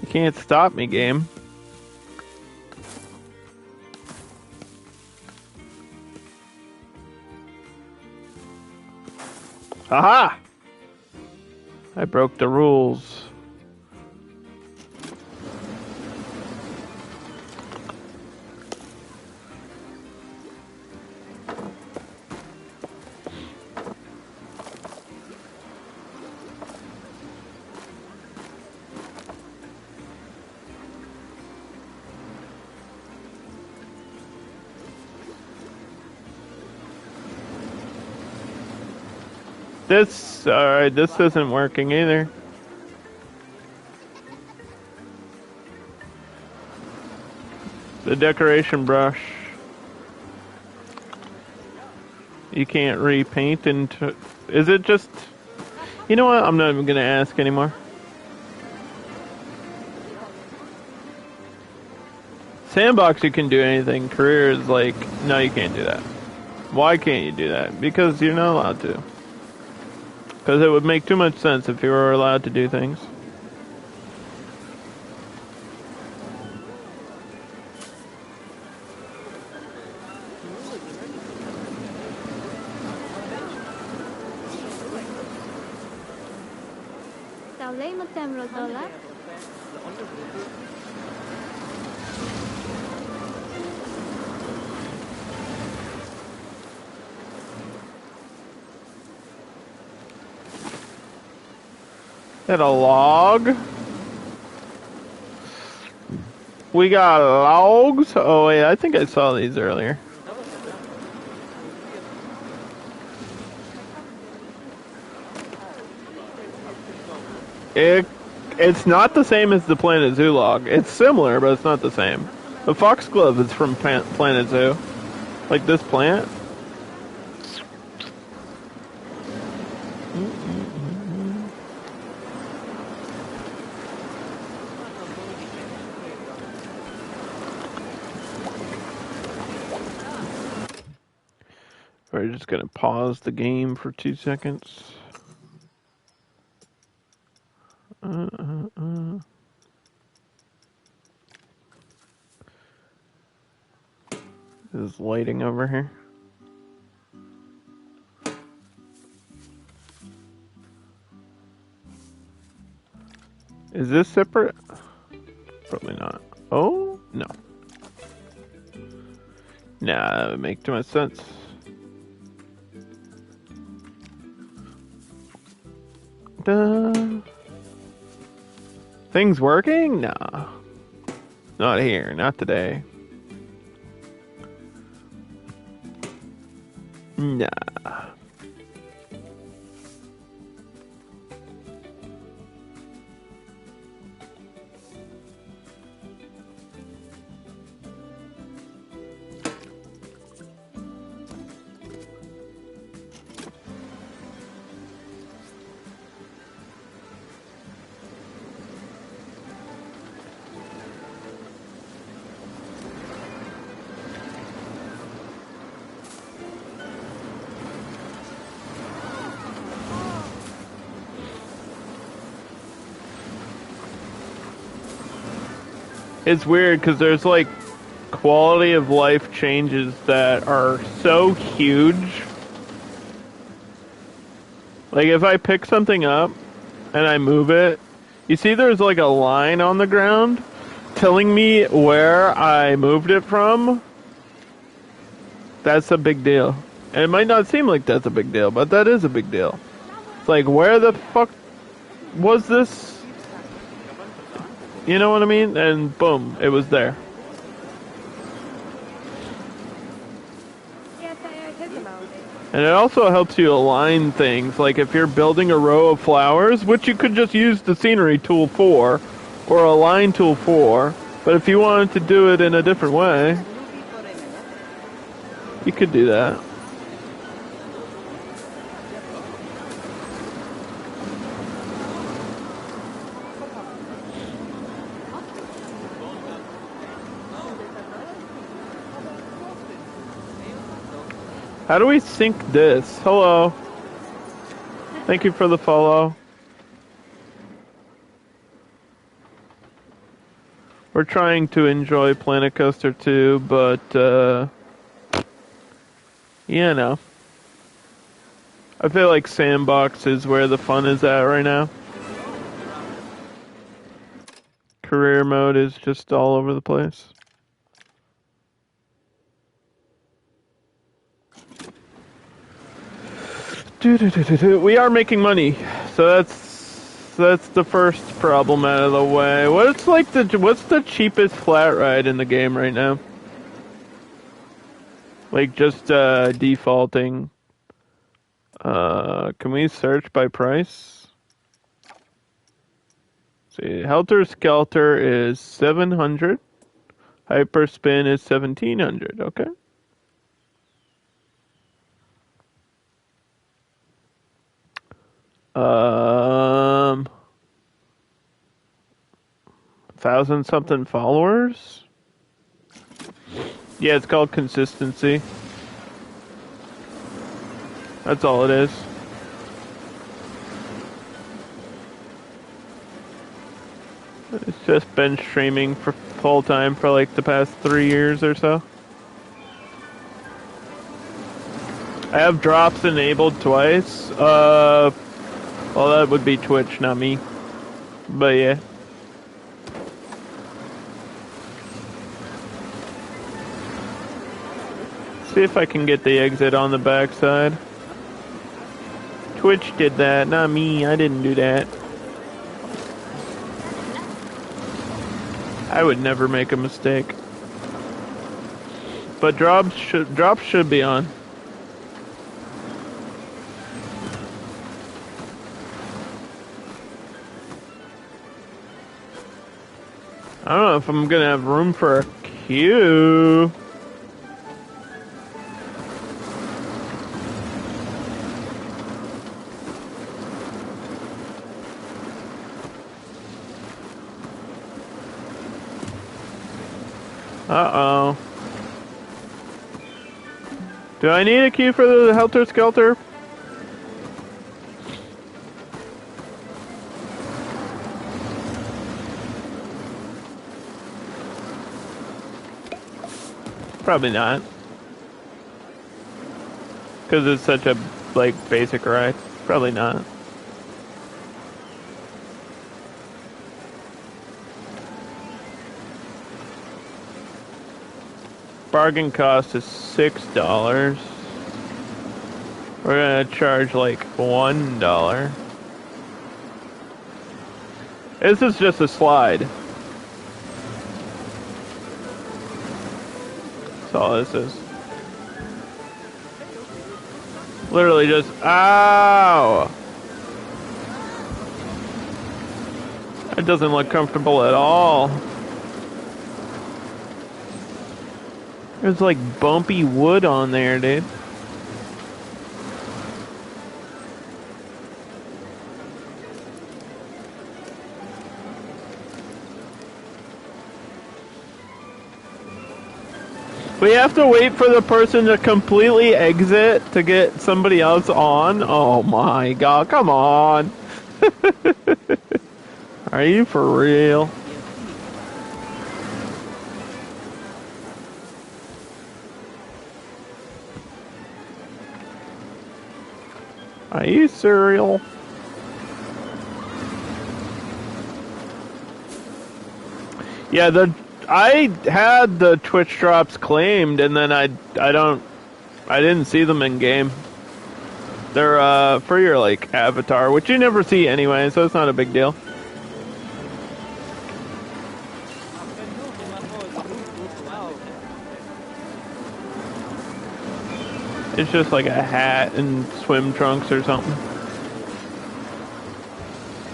You can't stop me, game. Aha! I broke the rules. Alright, this isn't working either. The decoration brush. You can't repaint into... Is it just... You know what? I'm not even gonna ask anymore. Sandbox, you can do anything. Career is like, no, you can't do that. Why can't you do that? Because you're not allowed to. Because it would make too much sense if you were allowed to do things. Tao lấy mất tem rồi tao lát. Got a log. We got logs. Oh wait, I think I saw these earlier. It's not the same as the Planet Zoo log. It's similar, but it's not the same. The foxglove is from Planet Zoo. Like this plant. We're just gonna pause the game for 2 seconds. There's lighting over here. Is this separate? Probably not. Oh, no. Nah, that would make too much sense. Things working? Nah. Not here, not today. Nah. It's weird because there's like quality of life changes that are so huge. Like if I pick something up and I move it, you see there's like a line on the ground telling me where I moved it from. That's a big deal. And it might not seem like that's a big deal, but that is a big deal. It's like, where the fuck was this? You know what I mean? And boom, it was there. And it also helps you align things, like if you're building a row of flowers, which you could just use the scenery tool for, or a line tool for, but if you wanted to do it in a different way, you could do that. How do we sync this? Hello. Thank you for the follow. We're trying to enjoy Planet Coaster 2, but, you know. I feel like Sandbox is where the fun is at right now. Career mode is just all over the place. We are making money, so that's the first problem out of the way. What's the cheapest flat ride in the game right now? Like just defaulting. Can we search by price? See, Helter Skelter is 700. Hyperspin is 1700. Okay. Um, 1,000 something followers. Yeah, it's called consistency. That's all it is. It's just been streaming for full time for like the past 3 years or so. I have drops enabled twice. Well, that would be Twitch, not me. But yeah. See if I can get the exit on the backside. Twitch did that, not me. I didn't do that. I would never make a mistake. But drops should be on. I don't know if I'm gonna have room for a queue. Uh-oh. Do I need a queue for the Helter Skelter? Probably not. Because it's such a, like, basic ride. Probably not. Bargain cost is $6. We're gonna charge like $1. This is just a slide. That's all this is. Literally just, ow! It doesn't look comfortable at all. There's like bumpy wood on there, dude. We have to wait for the person to completely exit to get somebody else on? Oh my god, come on. Are you for real? Are you cereal? Yeah, I had the Twitch drops claimed, and then I didn't see them in game. They're for your like avatar, which you never see anyway, so it's not a big deal. It's just like a hat and swim trunks or something.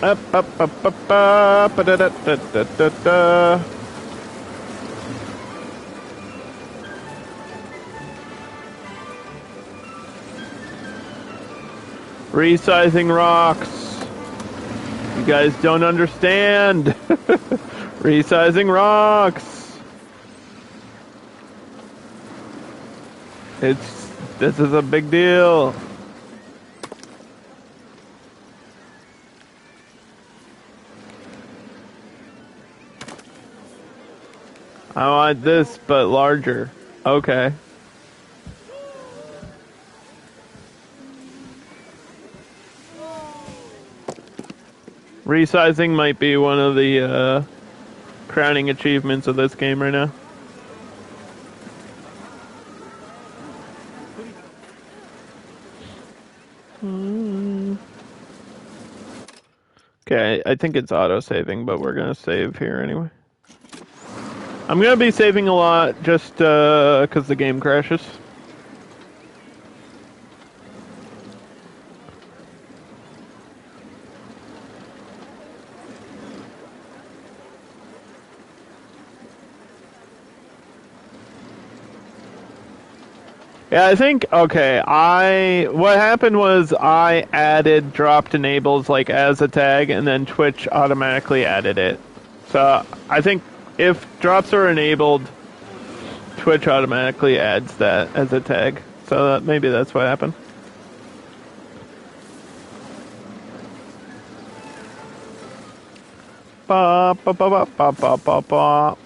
Up, up, up, up, up, da, da, da, da, da, da. Resizing rocks. You guys don't understand. Resizing rocks. This is a big deal. I want this, but larger. Okay. Resizing might be one of the crowning achievements of this game right now. Okay, I think it's auto-saving, but we're gonna save here anyway. I'm gonna be saving a lot just because the game crashes. Yeah, I think okay. What happened was I added dropped enables like as a tag, and then Twitch automatically added it. So I think if drops are enabled, Twitch automatically adds that as a tag. So maybe that's what happened. Ba ba ba ba ba ba ba ba.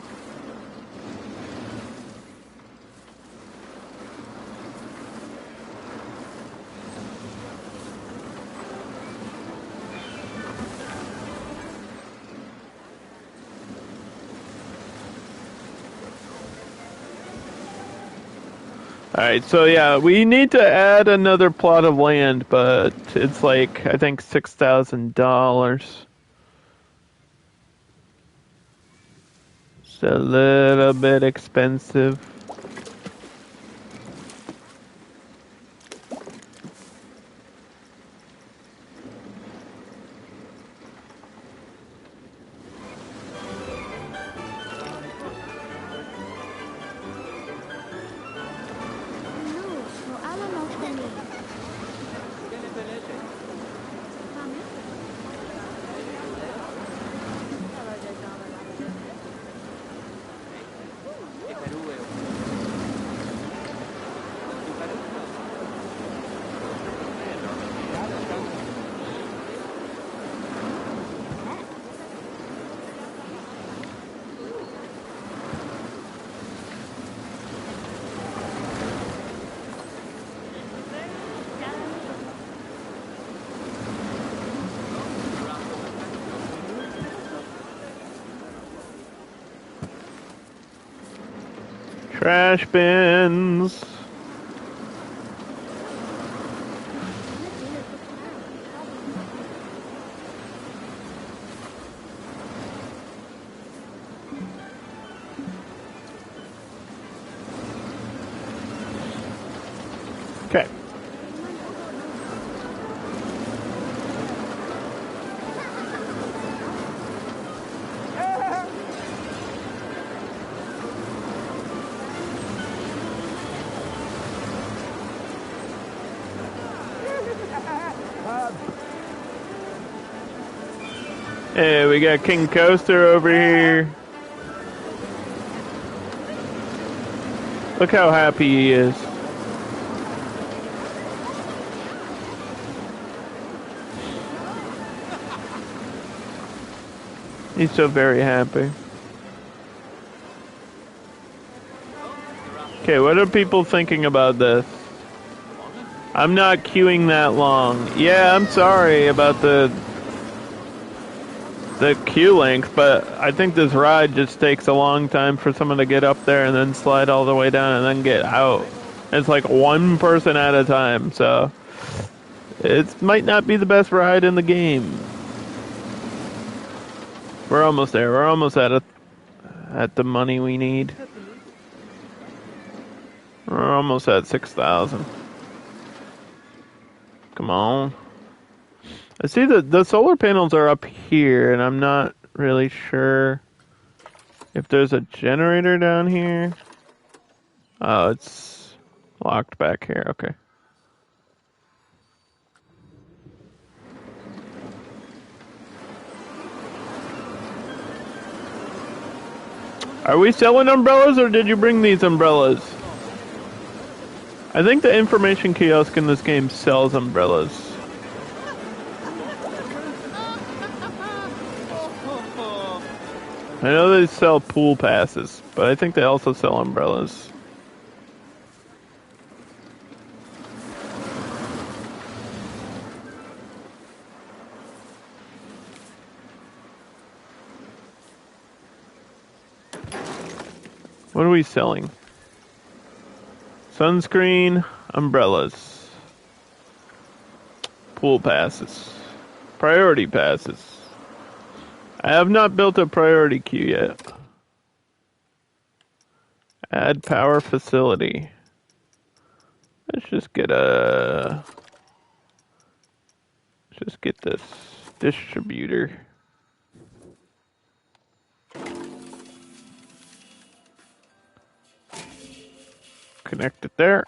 Alright, so yeah, we need to add another plot of land, but it's like, I think $6,000. It's a little bit expensive. No, alam mo kami. Kami? Trash bins. Okay. Hey, we got King Coaster over here. Look how happy he is. He's so very happy. Okay, what are people thinking about this? I'm not queuing that long. Yeah, I'm sorry about the queue length, but I think this ride just takes a long time for someone to get up there and then slide all the way down and then get out. It's like one person at a time, so it might not be the best ride in the game. We're almost there. We're almost at the money we need. We're almost at 6,000. Come on. I see the solar panels are up here, and I'm not really sure if there's a generator down here. Oh, it's locked back here. Okay. Are we selling umbrellas, or did you bring these umbrellas? I think the information kiosk in this game sells umbrellas. I know they sell pool passes, but I think they also sell umbrellas. What are we selling? Sunscreen, umbrellas, pool passes, priority passes. I have not built a priority queue yet. Add power facility. Let's just get this distributor. Connect it there.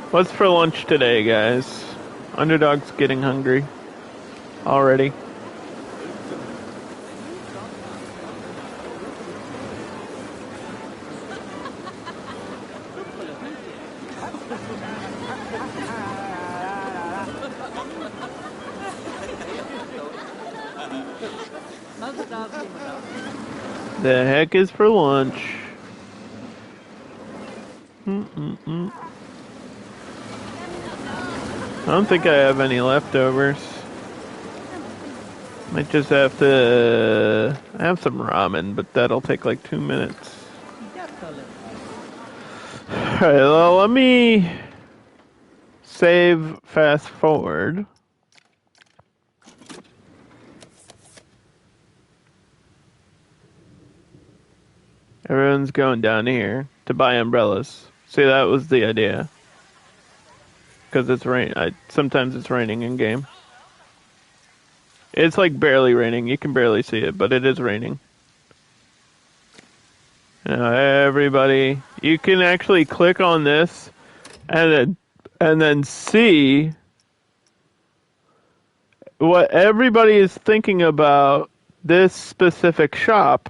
What's for lunch today, guys? Underdog's getting hungry already. The heck is for lunch? I don't think I have any leftovers. Might just have to... I have some ramen, but that'll take like 2 minutes. Alright, well, let me save fast forward. Everyone's going down here to buy umbrellas. See, that was the idea. Because it's rain. Sometimes it's raining in game. It's like barely raining. You can barely see it, but it is raining. Now, everybody, you can actually click on this and then see what everybody is thinking about this specific shop.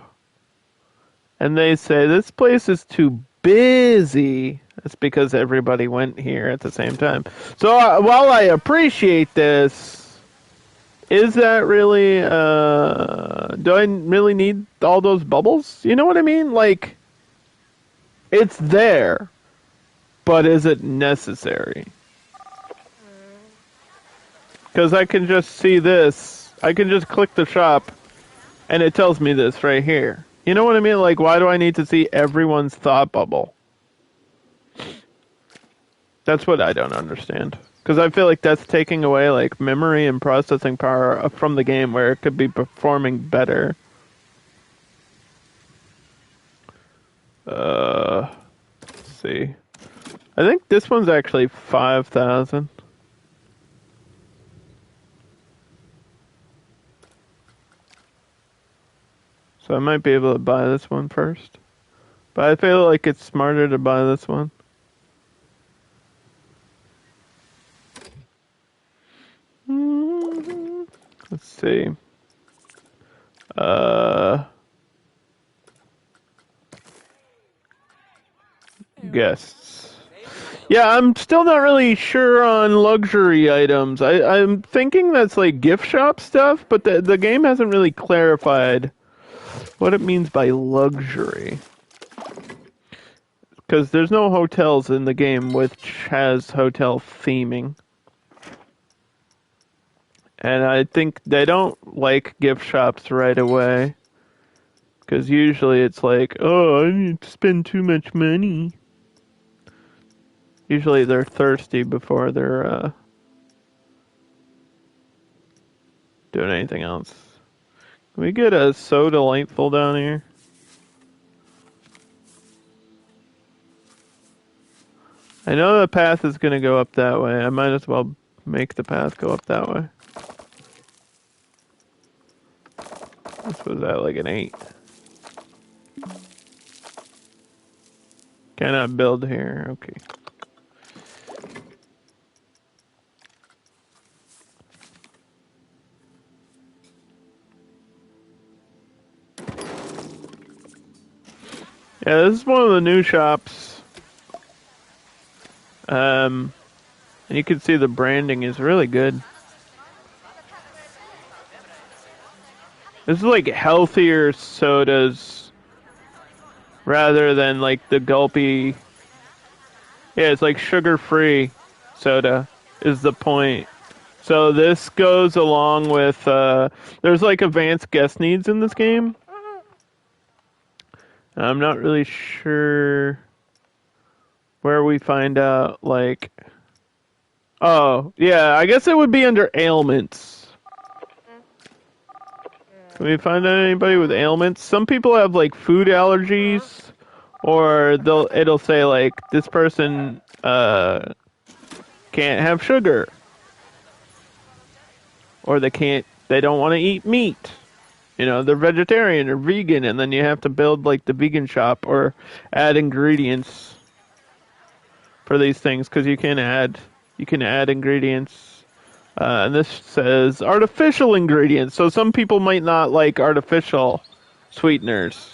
And they say, this place is too busy. That's because everybody went here at the same time. So while I appreciate this, is that really, do I really need all those bubbles? You know what I mean? Like, it's there, but is it necessary? Because I can just see this. I can just click the shop, and it tells me this right here. You know what I mean? Like, why do I need to see everyone's thought bubble? That's what I don't understand. Because I feel like that's taking away, like, memory and processing power from the game where it could be performing better. Let's see. I think this one's actually 5,000. So I might be able to buy this one first. But I feel like it's smarter to buy this one. Let's see. Guests. Yeah, I'm still not really sure on luxury items. I'm thinking that's like gift shop stuff, but the game hasn't really clarified what it means by luxury. Because there's no hotels in the game which has hotel theming. And I think they don't like gift shops right away. Because usually it's like, oh, I need to spend too much money. Usually they're thirsty before they're doing anything else. Can we get a So Delightful down here? I know the path is going to go up that way. I might as well make the path go up that way. This was at like an 8. Cannot build here. Okay. Yeah, this is one of the new shops. And you can see the branding is really good. This is like healthier sodas rather than like the gulpy. Yeah, it's like sugar-free soda is the point. So this goes along with, there's like advanced guest needs in this game. I'm not really sure where we find out, like... Oh, yeah, I guess it would be under ailments. Can we find out anybody with ailments? Some people have, like, food allergies, or it'll say, like, this person can't have sugar. Or they don't want to eat meat. You know, they're vegetarian or vegan, and then you have to build, like, the vegan shop or add ingredients. for these things because you can add ingredients. And this says artificial ingredients. So some people might not like artificial sweeteners.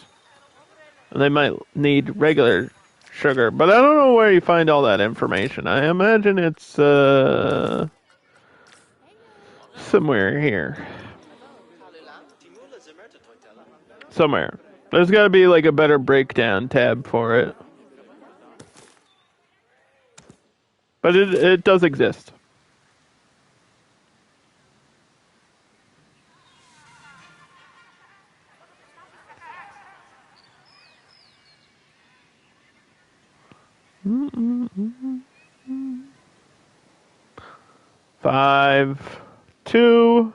They might need regular sugar, but I don't know where you find all that information. I imagine it's somewhere here. Somewhere. There's got to be like a better breakdown tab for it. But it does exist. Five, 2,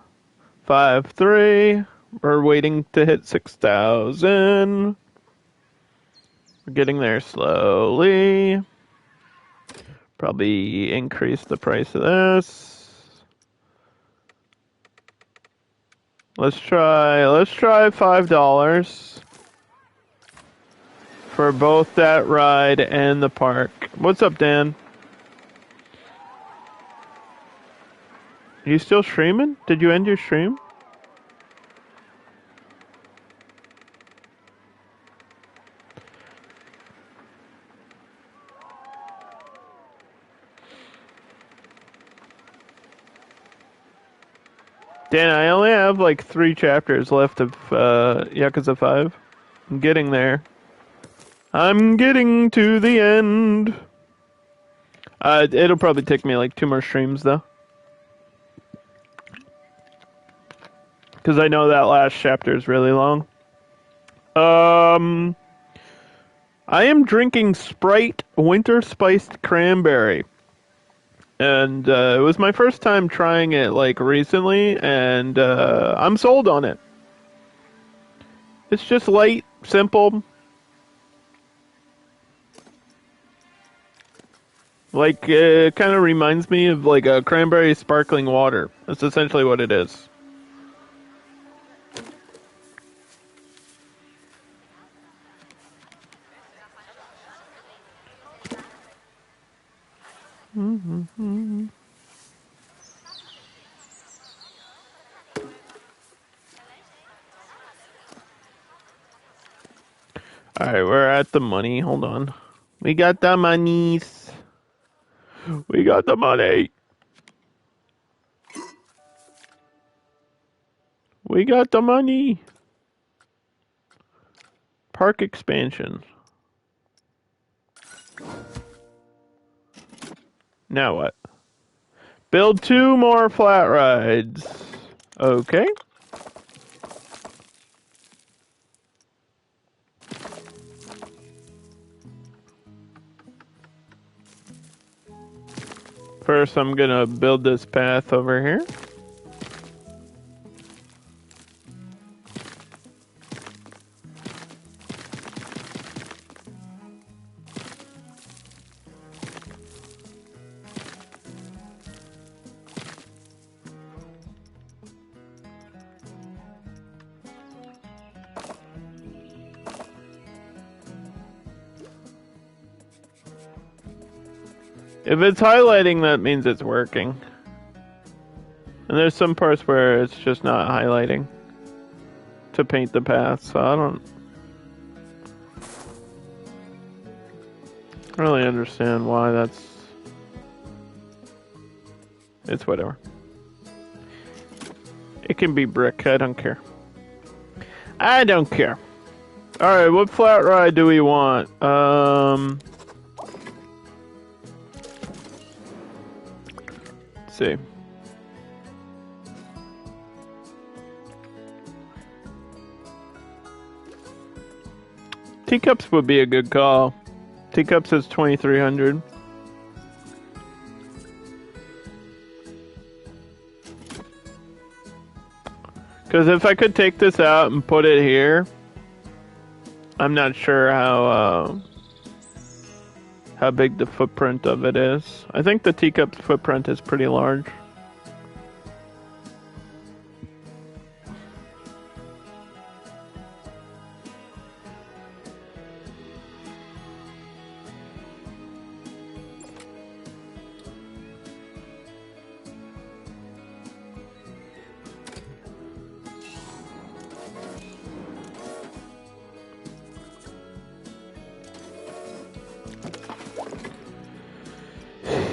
5, 3. We're waiting to hit 6,000. We're getting there slowly. Probably increase the price of this. Let's try $5 for both that ride and the park. What's up, Dan? Are you still streaming? Did you end your stream? Dan, I only have like 3 chapters left of Yakuza 5. I'm getting there. I'm getting to the end. It'll probably take me like 2 more streams though. Because I know that last chapter is really long. I am drinking Sprite Winter Spiced Cranberry. And it was my first time trying it like recently, and I'm sold on it. It's just light, simple. Like, it kind of reminds me of like a cranberry sparkling water. That's essentially what it is. Alright, we're at the money. Hold on. We got the monies. We got the money. We got the money. Park expansion. Now what? Build 2 more flat rides. Okay. First, I'm gonna build this path over here. If it's highlighting, that means it's working. And there's some parts where it's just not highlighting to paint the path, so I don't really understand why that's... It's whatever. It can be brick, I don't care. I don't care. Alright, what flat ride do we want? Let's see. Teacups would be a good call. Teacups is 2,300. Because if I could take this out and put it here, I'm not sure how big the footprint of it is. I think the teacup's footprint is pretty large.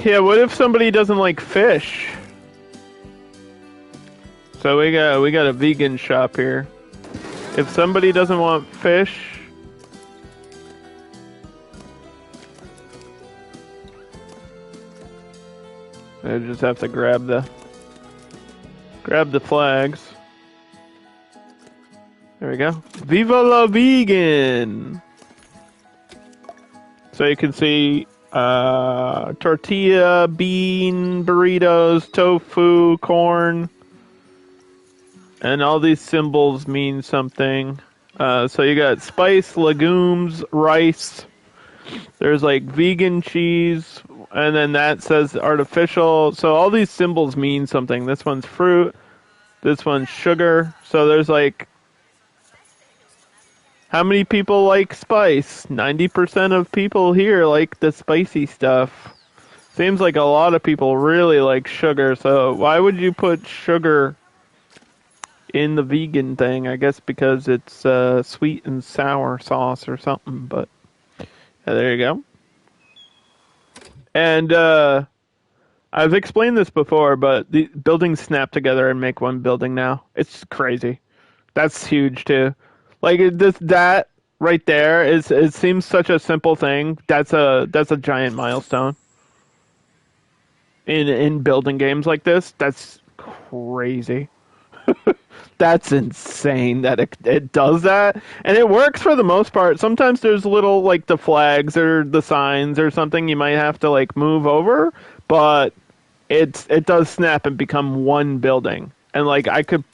Yeah, what if somebody doesn't like fish? So we got a vegan shop here. If somebody doesn't want fish, I just have to grab the flags. There we go. Viva la vegan! So you can see tortilla, bean, burritos, tofu, corn, and all these symbols mean something. So you got spice, legumes, rice. There's like vegan cheese, and then that says artificial. So all these symbols mean something. This one's fruit. This one's sugar. So there's like, how many people like spice? 90% of people here like the spicy stuff. Seems like a lot of people really like sugar, so why would you put sugar in the vegan thing? I guess because it's sweet and sour sauce or something, but yeah, there you go. And I've explained this before, but the buildings snap together and make one building now. It's crazy. That's huge too. Like that right there it seems such a simple thing. That's a giant milestone in building games like this. That's crazy. That's insane that it does that, and it works for the most part. Sometimes there's little like the flags or the signs or something you might have to like move over, but it does snap and become one building. And like I could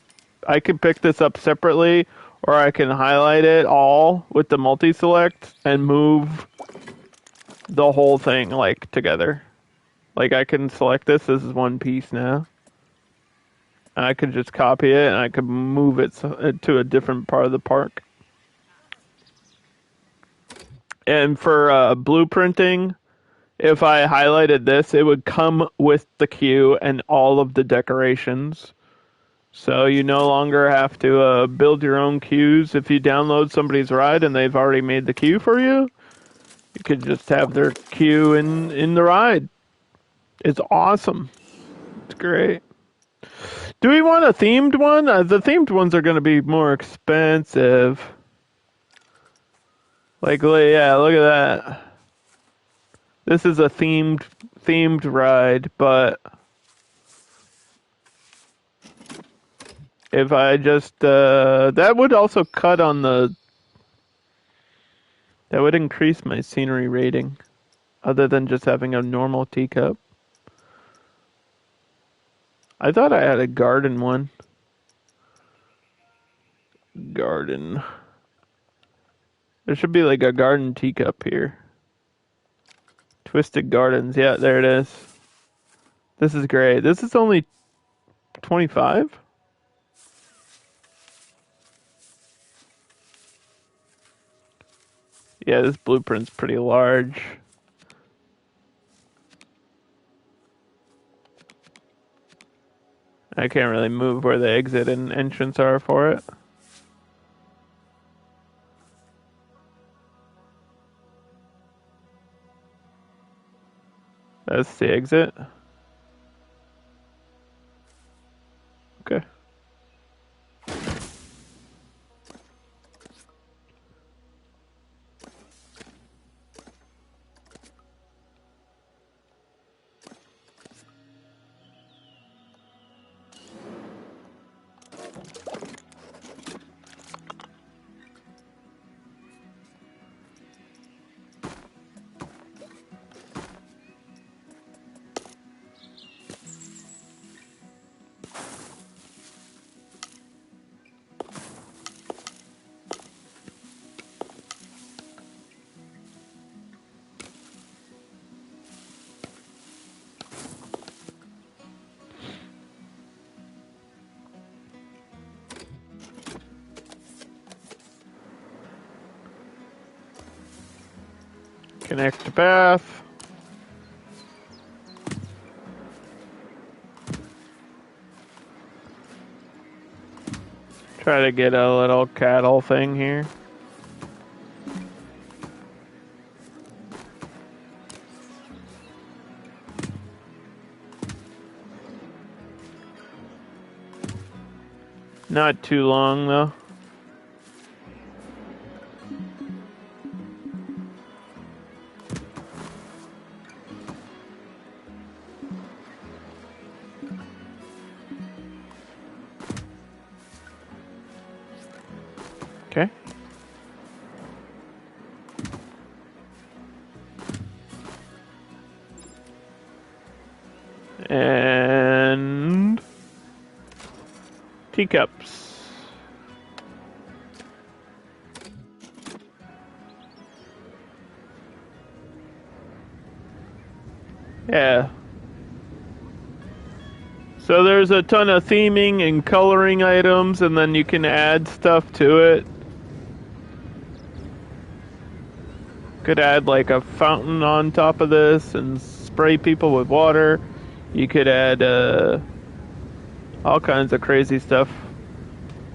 pick this up separately, or I can highlight it all with the multi-select and move the whole thing like together. Like I can select this as one piece now. I could just copy it and I could move it to a different part of the park. And for blueprinting, if I highlighted this, it would come with the queue and all of the decorations. So you no longer have to build your own queues. If you download somebody's ride and they've already made the queue for you, you could just have their queue in the ride. It's awesome. It's great. Do we want a themed one? The themed ones are going to be more expensive. Like, yeah, look at that. This is a themed ride, but if I just that would also cut on the that would increase my scenery rating, other than just having a normal teacup. I thought I had a garden one. Garden. There should be like a garden teacup here. Twisted Gardens. Yeah, there it is. This is great. This is only 25? Yeah, this blueprint's pretty large. I can't really move where the exit and entrance are for it. That's the exit. Okay. Connect to path. Try to get a little cattle thing here. Not too long, though. Okay. And teacups. Yeah. So there's a ton of theming and coloring items, and then you can add stuff to it. Could add like a fountain on top of this and spray people with water. You could add all kinds of crazy stuff.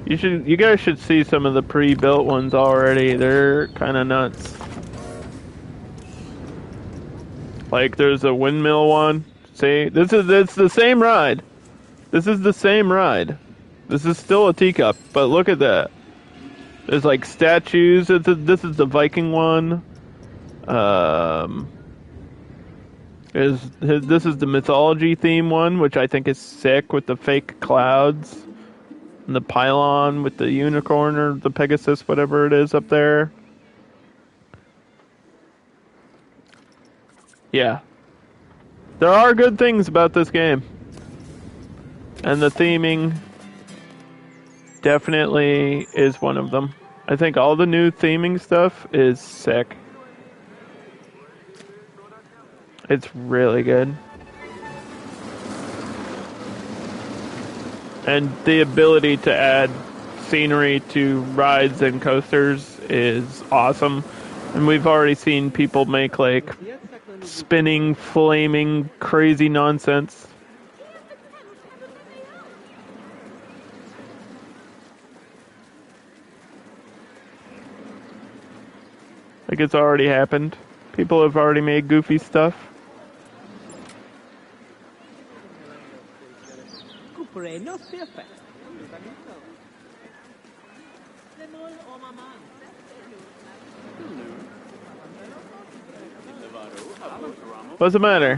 You guys should see some of the pre-built ones already. They're kind of nuts. Like there's a windmill one. See, it's the same ride. This is the same ride. This is still a teacup, but look at that. There's like statues. This is the Viking one. This is the mythology theme one, which I think is sick with the fake clouds and the pylon with the unicorn or the Pegasus, whatever it is up there. Yeah. There are good things about this game. And the theming definitely is one of them. I think all the new theming stuff is sick. It's really good. And the ability to add scenery to rides and coasters is awesome. And we've already seen people make like spinning, flaming, crazy nonsense. Like it's already happened. People have already made goofy stuff. What's the matter?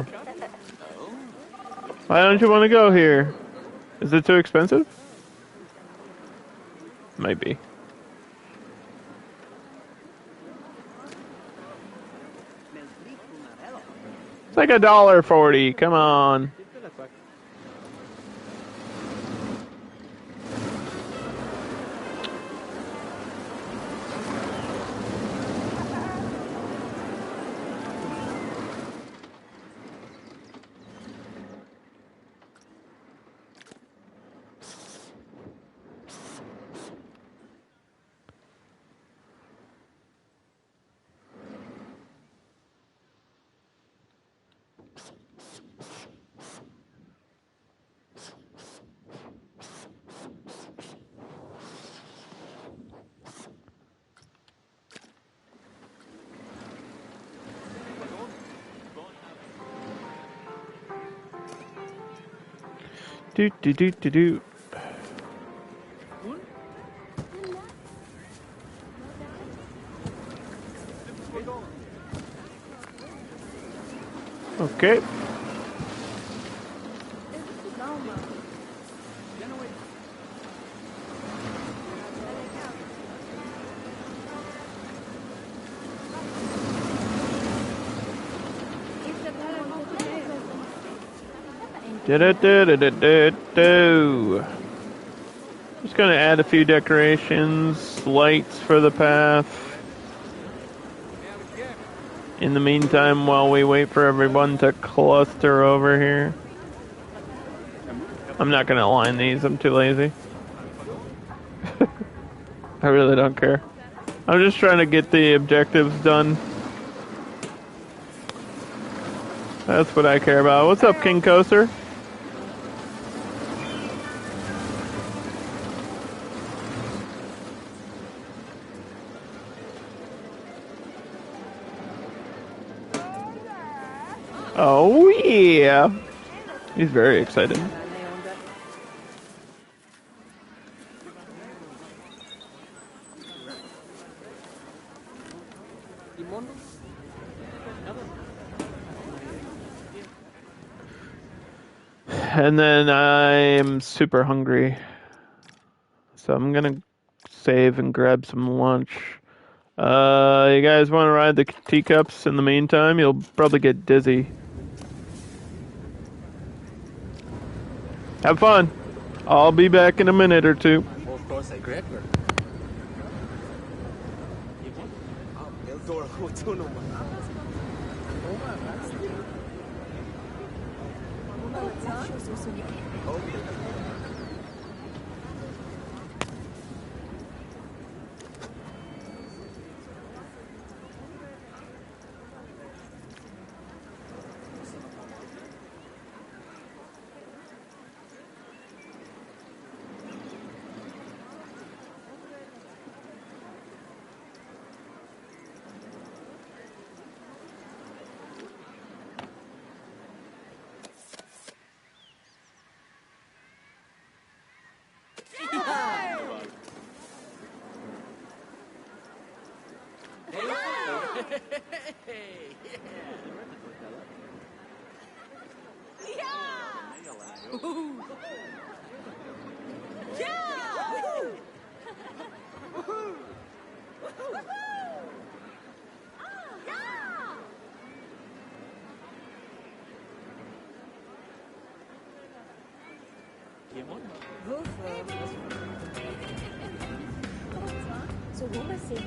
Why don't you want to go here? Is it too expensive? Might be. It's like $1.40. Come on. Do. Okay. Just gonna add a few decorations, lights for the path. In the meantime, while we wait for everyone to cluster over here. I'm not gonna line these, I'm too lazy. I really don't care. I'm just trying to get the objectives done. That's what I care about. What's up, King Coaster? Oh yeah. He's very excited. And then I'm super hungry. So I'm gonna save and grab some lunch. You guys want to ride the teacups in the meantime? You'll probably get dizzy. Have fun. I'll be back in a minute or two. So Roma said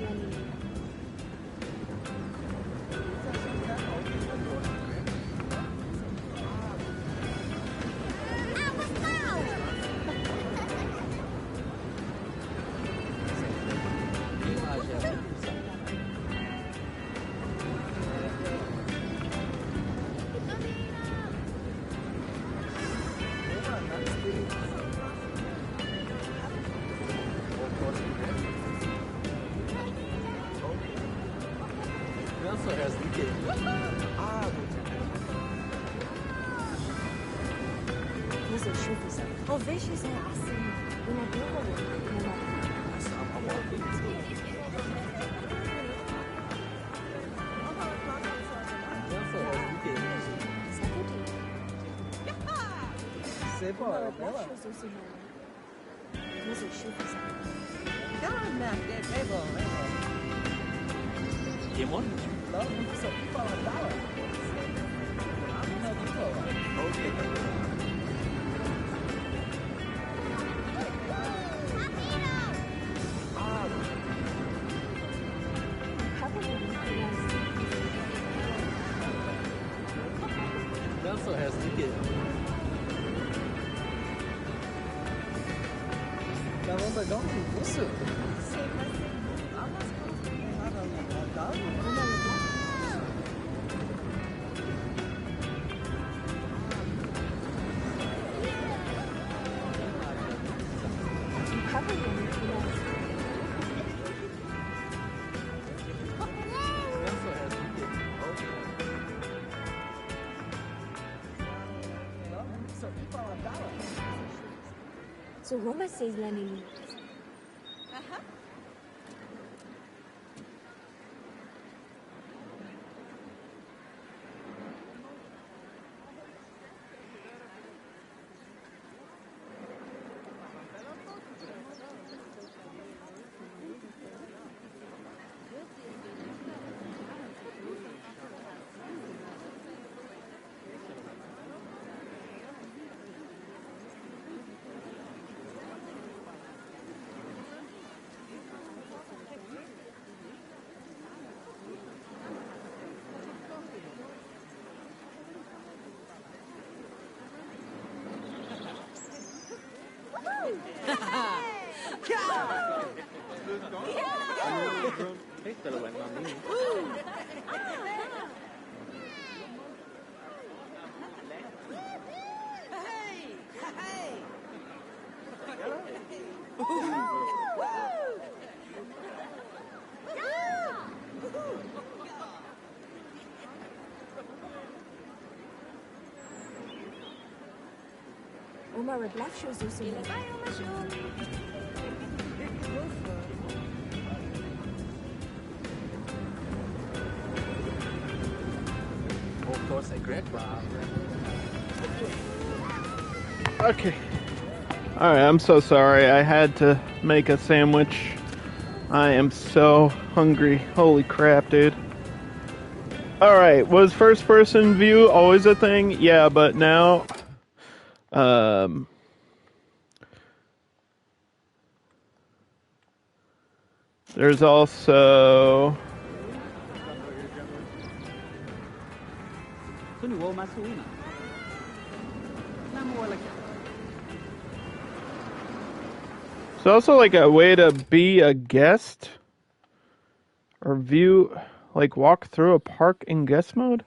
talvez assim, uma So Roma says Lenny. Oma Reblack shows you some. Okay. Alright, I'm so sorry. I had to make a sandwich. I am so hungry. Holy crap, dude. Alright, was first person view always a thing? Yeah, but now there's also it's also like a way to be a guest or view, like walk through a park in guest mode.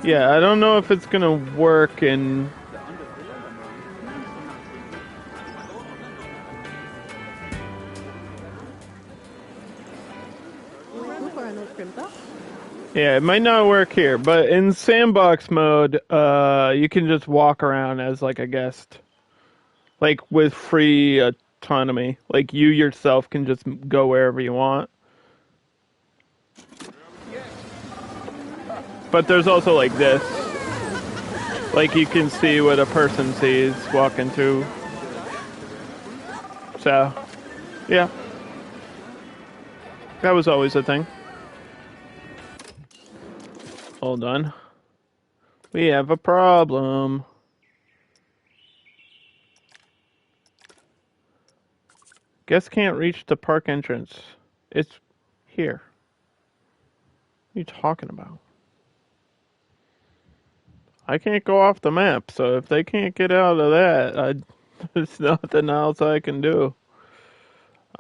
Yeah, I don't know if it's gonna work in. Yeah, it might not work here, but in sandbox mode, you can just walk around as like a guest, like with free autonomy. Like you yourself can just go wherever you want. But there's also like this, like you can see what a person sees walking through. So, yeah, that was always a thing. Hold on. We have a problem. Guests can't reach the park entrance. It's here. What are you talking about? I can't go off the map, so if they can't get out of that, there's nothing else I can do.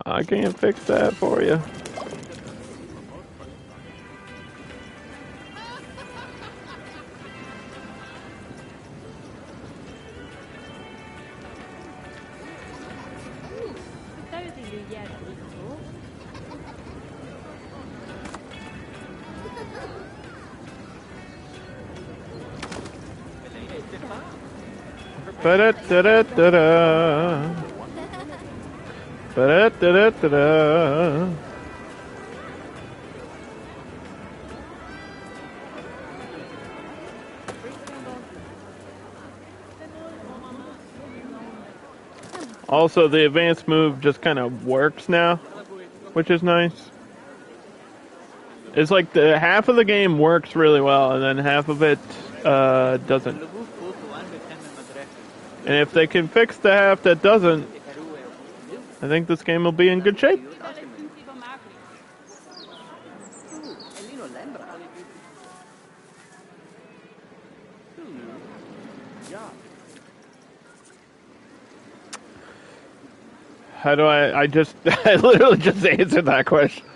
I can't fix that for you. Ba-da-da-da-da-da. Ba-da-da-da-da-da. Also, the advanced move just kind of works now, which is nice. It's like the half of the game works really well, and then half of it doesn't. And if they can fix the half that doesn't, I think this game will be in good shape. How do I I literally just answered that question.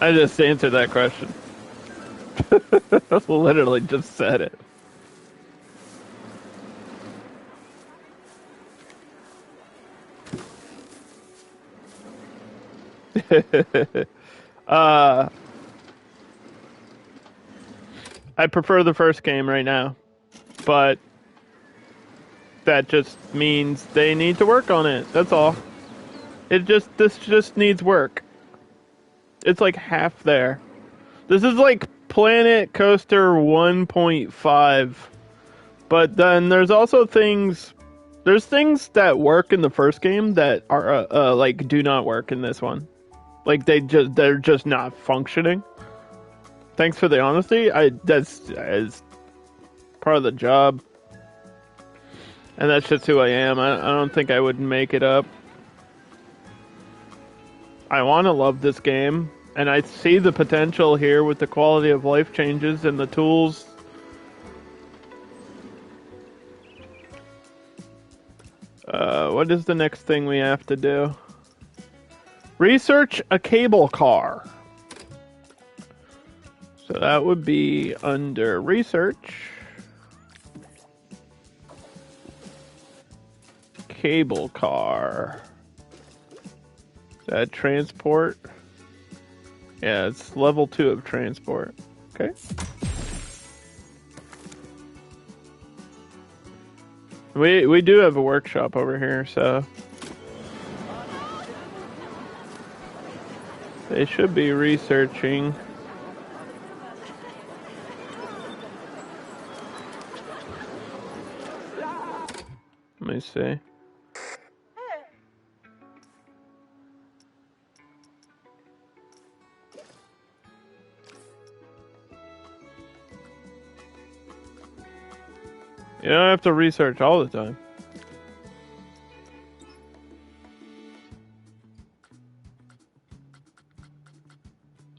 I just answered that question. I literally just said it. I prefer the first game right now, but that just means they need to work on it. That's all. This just needs work. It's like half there. This is like Planet Coaster 1.5, but then there's also things. There's things that work in the first game that are like do not work in this one. Like they're just not functioning. Thanks for the honesty. That's part of the job, and that's just who I am. I don't think I would make it up. I want to love this game, and I see the potential here with the quality of life changes and the tools. What is the next thing we have to do? Research a cable car. So that would be under research. Cable car. Is that transport? Yeah, it's level 2 of transport. Okay. We do have a workshop over here, so They should be researching. Let me see. You don't have to research all the time.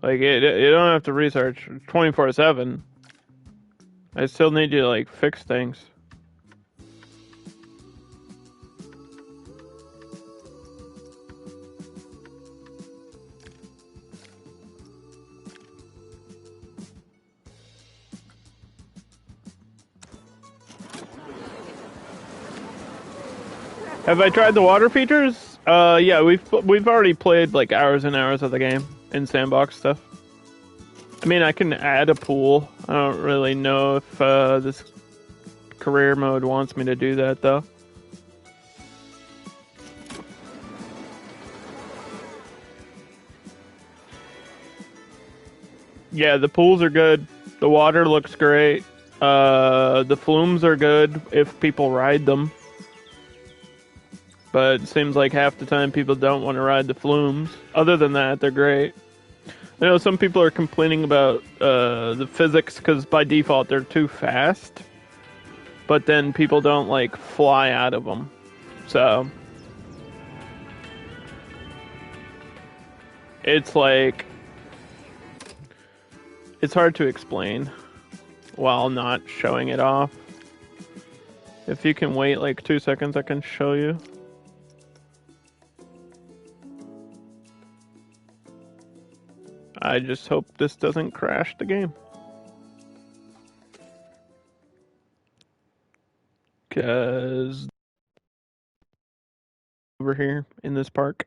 Like, you don't have to research 24/7. I still need you to, like, fix things. Have I tried the water features? Yeah, we've already played like hours and hours of the game in sandbox stuff. I mean, I can add a pool. I don't really know if this career mode wants me to do that though. Yeah, the pools are good. The water looks great. The flumes are good if people ride them. But it seems like half the time people don't want to ride the flumes. Other than that, they're great. I know some people are complaining about the physics because by default they're too fast. But then people don't like fly out of them. So it's like it's hard to explain while not showing it off. If you can wait like 2 seconds, I can show you. I just hope this doesn't crash the game. Because over here in this park.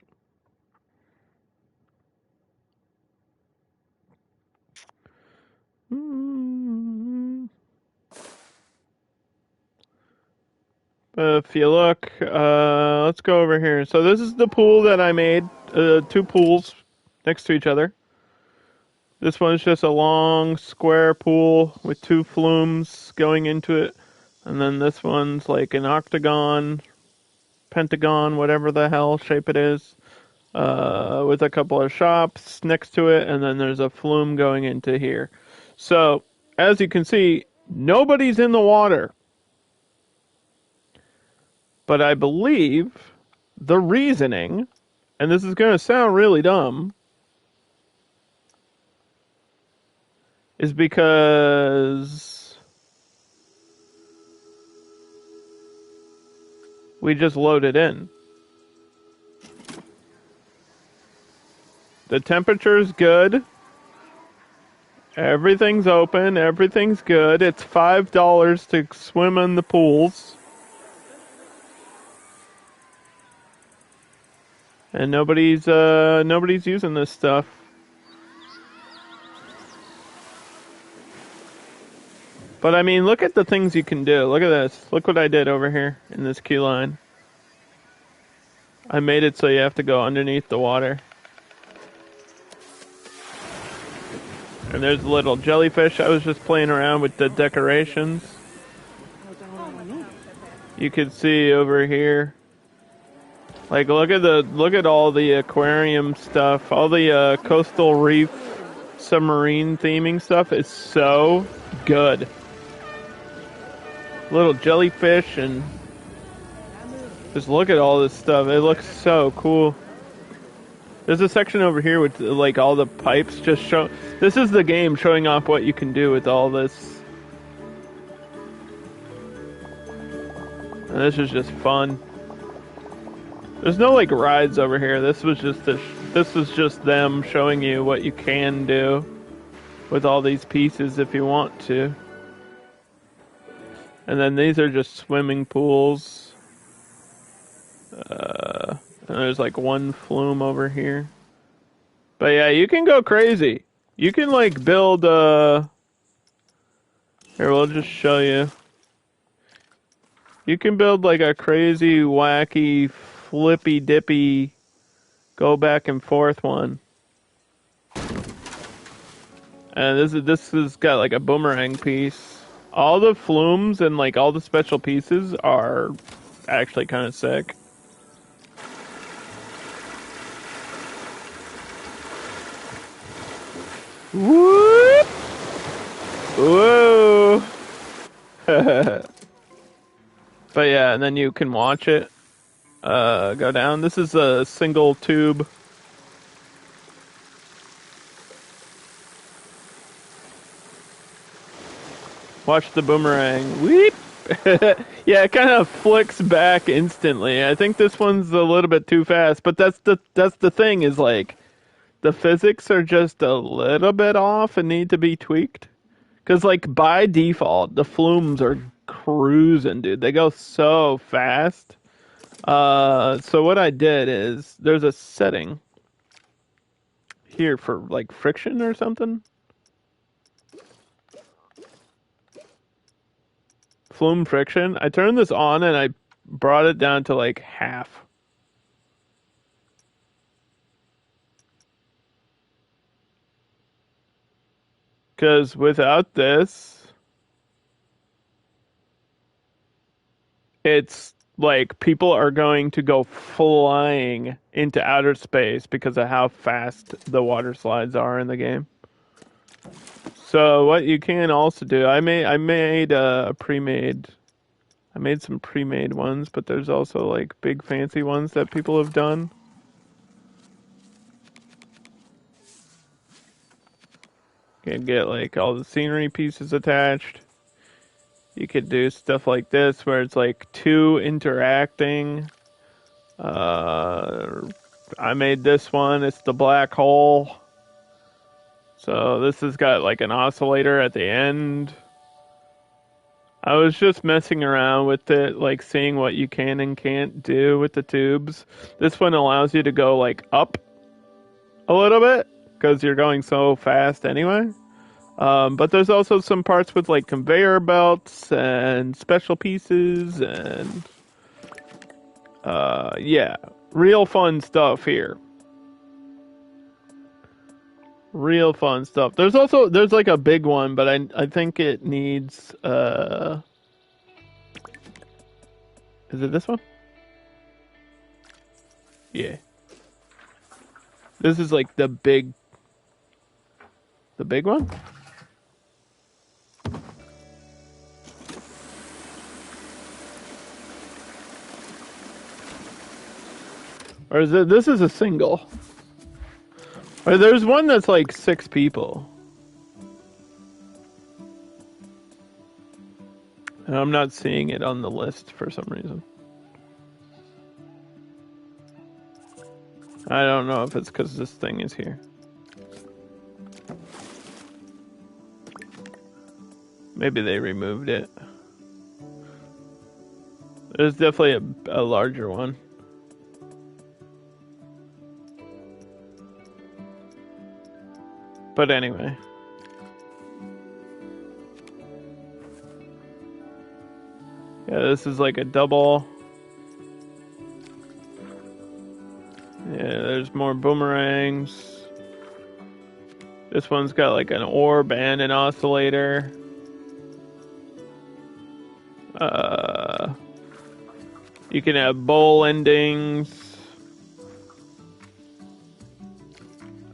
If you look, let's go over here. So this is the pool that I made. 2 pools next to each other. This one's just a long square pool with 2 flumes going into it. And then this one's like an octagon, pentagon, whatever the hell shape it is, with a couple of shops next to it. And then there's a flume going into here. So, as you can see, nobody's in the water. But I believe the reasoning, and this is going to sound really dumb, is because we just loaded in. The temperature's good. Everything's open. Everything's good. It's $5 to swim in the pools. And nobody's using this stuff. But I mean, look at the things you can do. Look at this. Look what I did over here in this queue line. I made it so you have to go underneath the water. And there's a little jellyfish. I was just playing around with the decorations. You can see over here. Like, look at all the aquarium stuff. All the coastal reef submarine theming stuff is so good. Little jellyfish and just look at all this stuff. It looks so cool. There's a section over here with like all the pipes just show. This is the game showing off what you can do with all this. And this is just fun. There's no like rides over here. This was just them showing you what you can do with all these pieces if you want to. And then these are just swimming pools. And there's like one flume over here. But yeah, you can go crazy. You can like build here, we'll just show you. You can build like a crazy, wacky, flippy dippy, go back and forth one. And this has got like a boomerang piece. All the flumes and like all the special pieces are actually kind of sick. Whoop! Whoa! But yeah, and then you can watch it go down. This is a single tube. Watch the boomerang. Weep! Yeah, it kind of flicks back instantly. I think this one's a little bit too fast, but that's the thing is like the physics are just a little bit off and need to be tweaked. Cause like by default, the flumes are cruising, dude. They go so fast. So what I did is there's a setting here for like friction or something. Flume friction. I turned this on and I brought it down to like half. Because without this, it's like people are going to go flying into outer space because of how fast the water slides are in the game. So what you can also do, I made a pre-made. I made some pre-made ones, but there's also like big fancy ones that people have done. You can get like all the scenery pieces attached. You could do stuff like this where it's like two interacting. I made this one. It's the black hole. So this has got like an oscillator at the end. I was just messing around with it, like seeing what you can and can't do with the tubes. This one allows you to go like up a little bit because you're going so fast anyway. But there's also some parts with like conveyor belts and special pieces and yeah, real fun stuff here. Real fun stuff. There's like a big one, but I think it needs is it this one? Yeah. This is like the big one? Or is it this is a single? Or there's one that's like 6 people. And I'm not seeing it on the list for some reason. I don't know if it's because this thing is here. Maybe they removed it. There's definitely a larger one. But anyway. Yeah, this is like a double. Yeah, there's more boomerangs. This one's got like an orb and an oscillator. You can have bowl endings.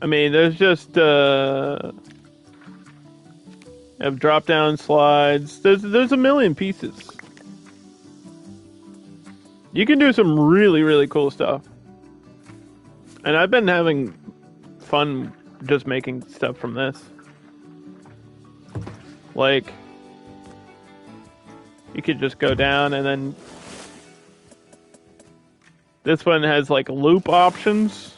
I mean, there's just have drop down slides. There's a million pieces. You can do some really, really cool stuff. And I've been having fun just making stuff from this. Like, you could just go down and then this one has like loop options.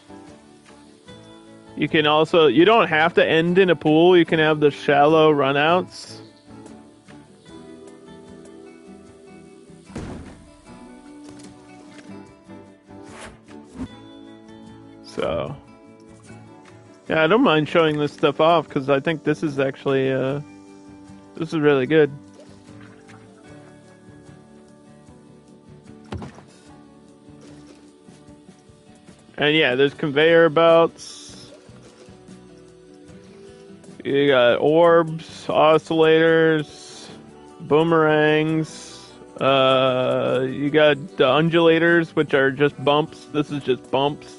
You can also, you don't have to end in a pool. You can have the shallow runouts. So, yeah, I don't mind showing this stuff off because I think this is actually, this is really good. And yeah, there's conveyor belts. You got orbs, oscillators, boomerangs. You got the undulators, which are just bumps. This is just bumps.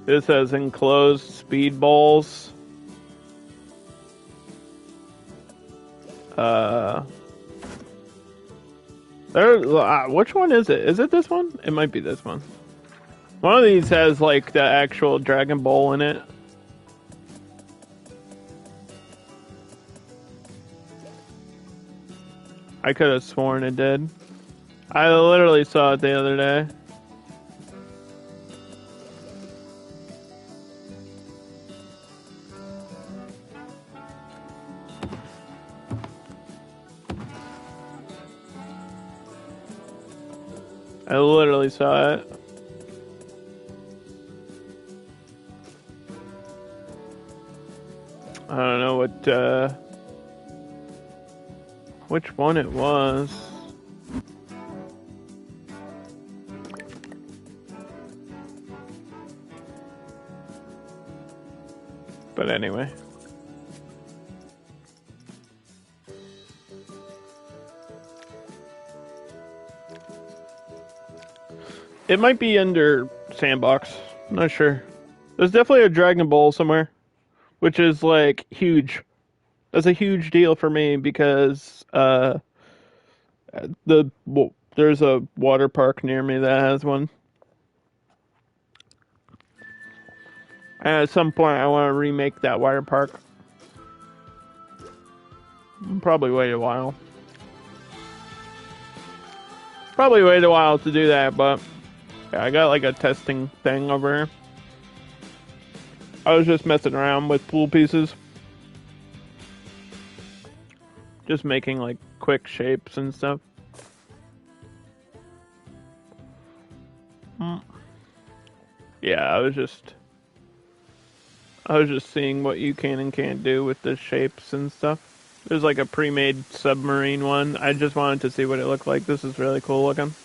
This has enclosed speed balls. Which one is it? Is it this one? It might be this one. One of these has like the actual Dragon Ball in it. I could have sworn it did. I literally saw it the other day. I literally saw it. I don't know which one it was. But anyway. It might be under Sandbox. I'm not sure. There's definitely a Dragon Ball somewhere, which is like huge. That's a huge deal for me because there's a water park near me that has one. And at some point, I want to remake that water park. Probably wait a while. Probably wait a while to do that, but yeah, I got like a testing thing over here. I was just messing around with pool pieces. Just making like quick shapes and stuff. Yeah, I was just seeing what you can and can't do with the shapes and stuff. There's like a pre-made submarine one. I just wanted to see what it looked like. This is really cool looking.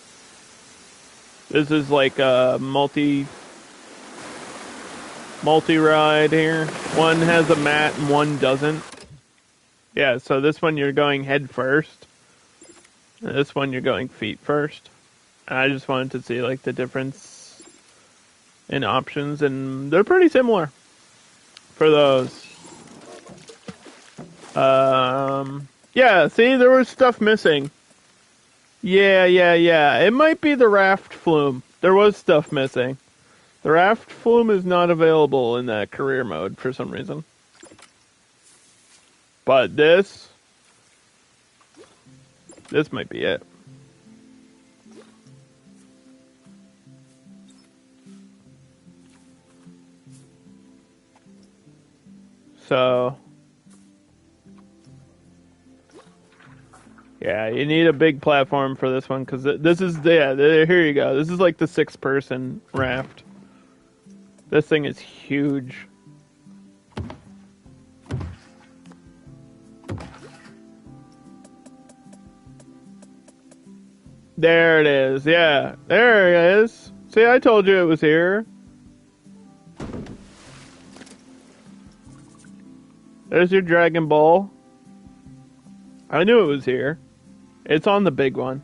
This is like a multi-ride here. One has a mat and one doesn't. Yeah, so this one you're going head first. And this one you're going feet first. And I just wanted to see like the difference in options, and they're pretty similar for those. Yeah, see, there was stuff missing. Yeah. It might be the raft flume. There was stuff missing. The raft flume is not available in that career mode for some reason. But this might be it. So, yeah, you need a big platform for this one, because this is, here you go. This is like the 6-person raft. This thing is huge. There it is, yeah. There it is. See, I told you it was here. There's your Dragon Ball. I knew it was here. It's on the big one,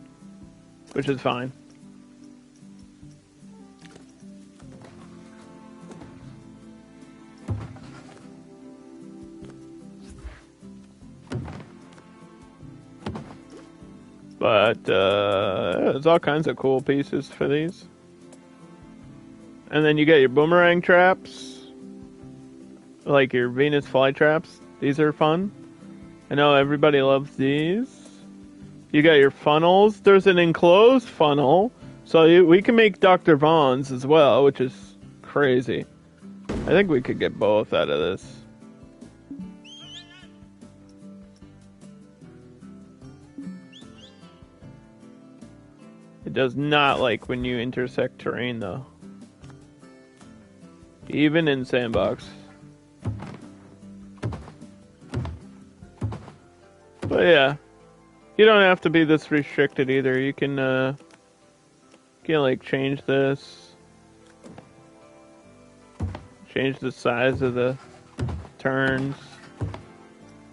which is fine. But there's all kinds of cool pieces for these. And then you get your boomerang traps, like your Venus flytraps. These are fun. I know everybody loves these. You got your funnels. There's an enclosed funnel, so we can make Dr. Vaughn's as well, which is crazy. I think we could get both out of this. It does not like when you intersect terrain, though. Even in Sandbox. But yeah, you don't have to be this restricted either. You can You can like change this. Change the size of the turns.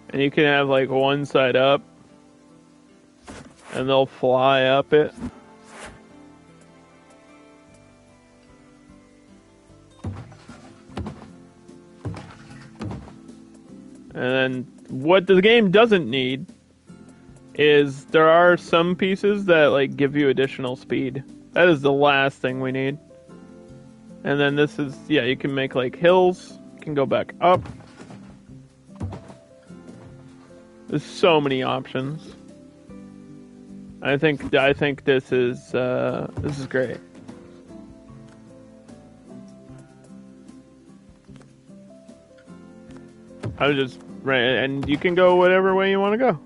And you can have like one side up. And they'll fly up it. And then what the game doesn't need is there are some pieces that like give you additional speed. That is the last thing we need. And then this is, yeah, you can make like hills. You can go back up. There's so many options. I think this is great. And you can go whatever way you want to go.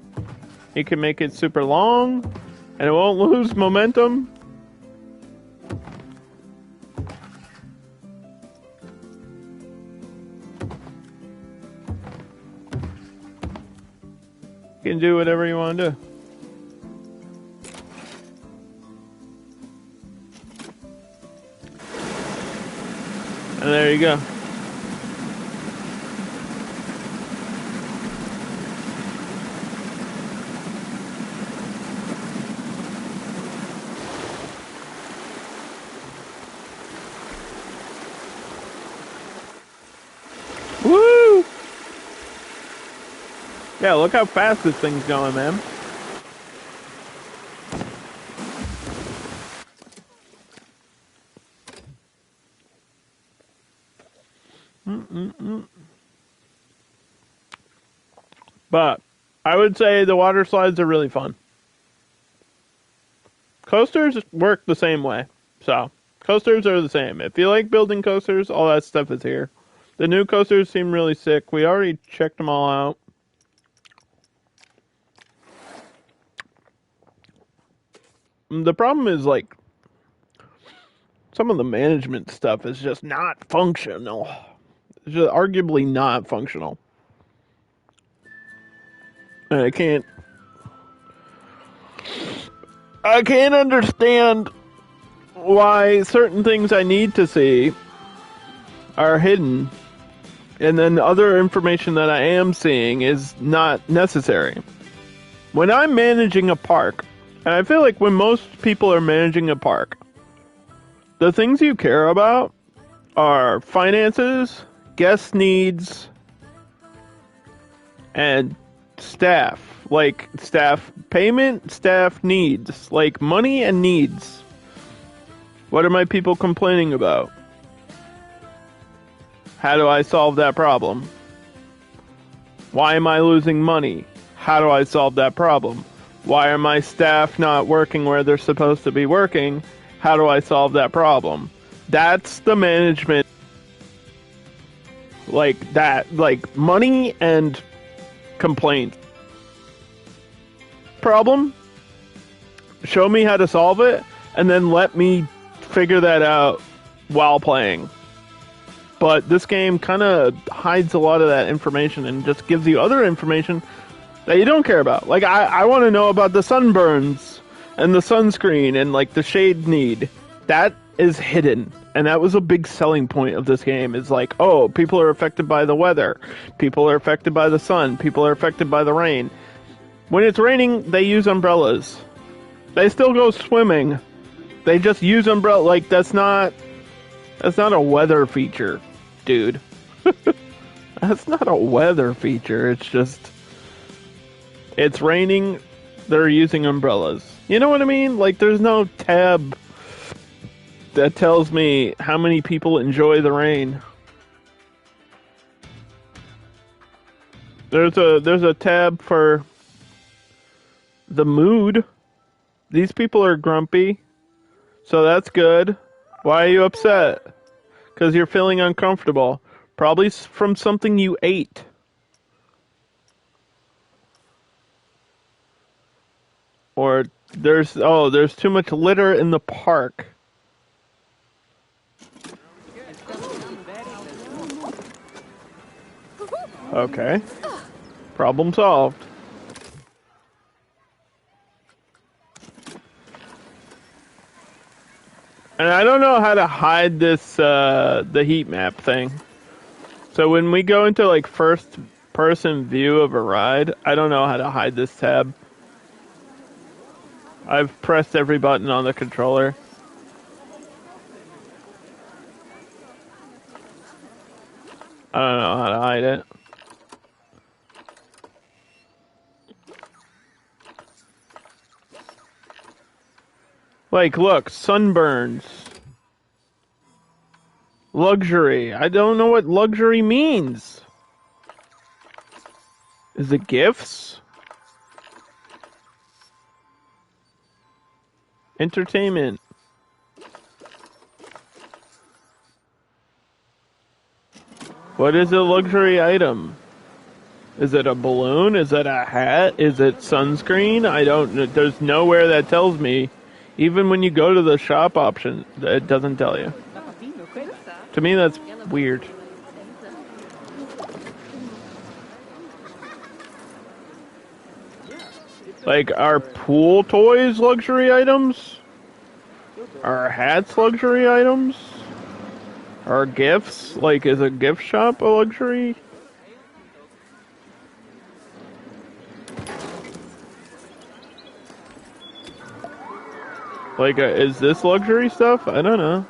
You can make it super long, and it won't lose momentum. You can do whatever you want to do. And there you go. Woo! Yeah, look how fast this thing's going, man. But I would say the water slides are really fun. Coasters work the same way. So, coasters are the same. If you like building coasters, all that stuff is here. The new coasters seem really sick. We already checked them all out. The problem is, like, some of the management stuff is just not functional. It's just arguably not functional. And I can't understand why certain things I need to see are hidden, and then other information that I am seeing is not necessary. When I'm managing a park, and I feel like when most people are managing a park, the things you care about are finances, guest needs, and staff. Like, staff payment, staff needs. Like, money and needs. What are my people complaining about? How do I solve that problem? Why am I losing money? How do I solve that problem? Why are my staff not working where they're supposed to be working? How do I solve that problem? That's the management. Like that. Like, money and complaints. Problem? Show me how to solve it, and then let me figure that out while playing. But this game kind of hides a lot of that information and just gives you other information that you don't care about. Like, I want to know about the sunburns and the sunscreen and, like, the shade need. That is hidden. And that was a big selling point of this game. Is like, oh, people are affected by the weather. People are affected by the sun. People are affected by the rain. When it's raining, they use umbrellas. They still go swimming. They just use umbrella. Like, that's not a weather feature, dude. That's not a weather feature. It's just, it's raining, they're using umbrellas. You know what I mean? Like, there's no tab that tells me how many people enjoy the rain. There's a tab for the mood. These people are grumpy, so that's good. Why are you upset? Because you're feeling uncomfortable. Probably from something you ate. Or there's too much litter in the park. Okay. Problem solved. And I don't know how to hide this, the heat map thing. So when we go into, like, first person view of a ride, I don't know how to hide this tab. I've pressed every button on the controller. I don't know how to hide it. Like, look, sunburns. Luxury. I don't know what luxury means. Is it gifts? Entertainment. What is a luxury item? Is it a balloon? Is it a hat? Is it sunscreen? I don't know. There's nowhere that tells me. Even when you go to the shop option, it doesn't tell you. To me, that's weird. Like, are pool toys luxury items? Are hats luxury items? Are gifts? Like, is a gift shop a luxury? Like, is this luxury stuff? I don't know.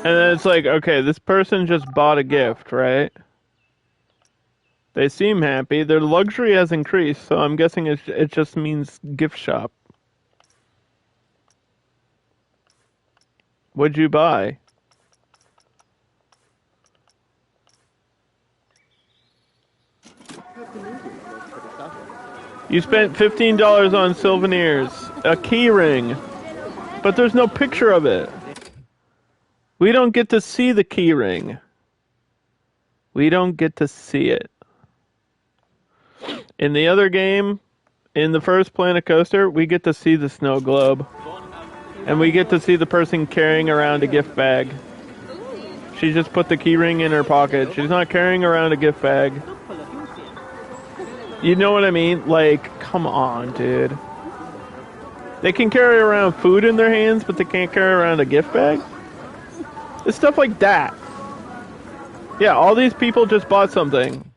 And then it's like, okay, this person just bought a gift, right? They seem happy. Their luxury has increased, so I'm guessing it just means gift shop. What'd you buy? You spent $15 on souvenirs. A key ring. But there's no picture of it. We don't get to see the key ring. We don't get to see it. In the other game, in the first Planet Coaster, we get to see the snow globe. And we get to see the person carrying around a gift bag. She just put the key ring in her pocket. She's not carrying around a gift bag. You know what I mean? Like, come on, dude. They can carry around food in their hands, but they can't carry around a gift bag? It's stuff like that. Yeah, all these people just bought something,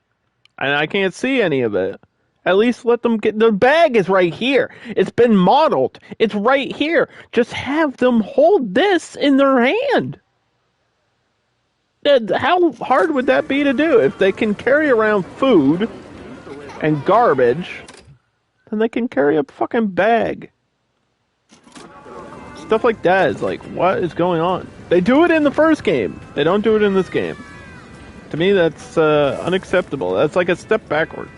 and I can't see any of it. At least let them get... The bag is right here. It's been modeled. It's right here. Just have them hold this in their hand. How hard would that be to do? If they can carry around food and garbage, then they can carry a fucking bag. Stuff like that is like, what is going on? They do it in the first game. They don't do it in this game. To me, that's unacceptable. That's like a step backwards.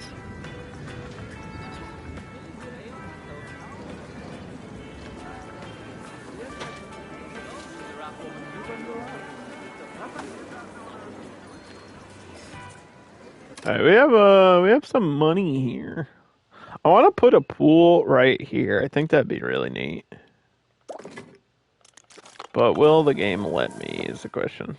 Alright, we have some money here. I want to put a pool right here. I think that'd be really neat. But will the game let me is the question.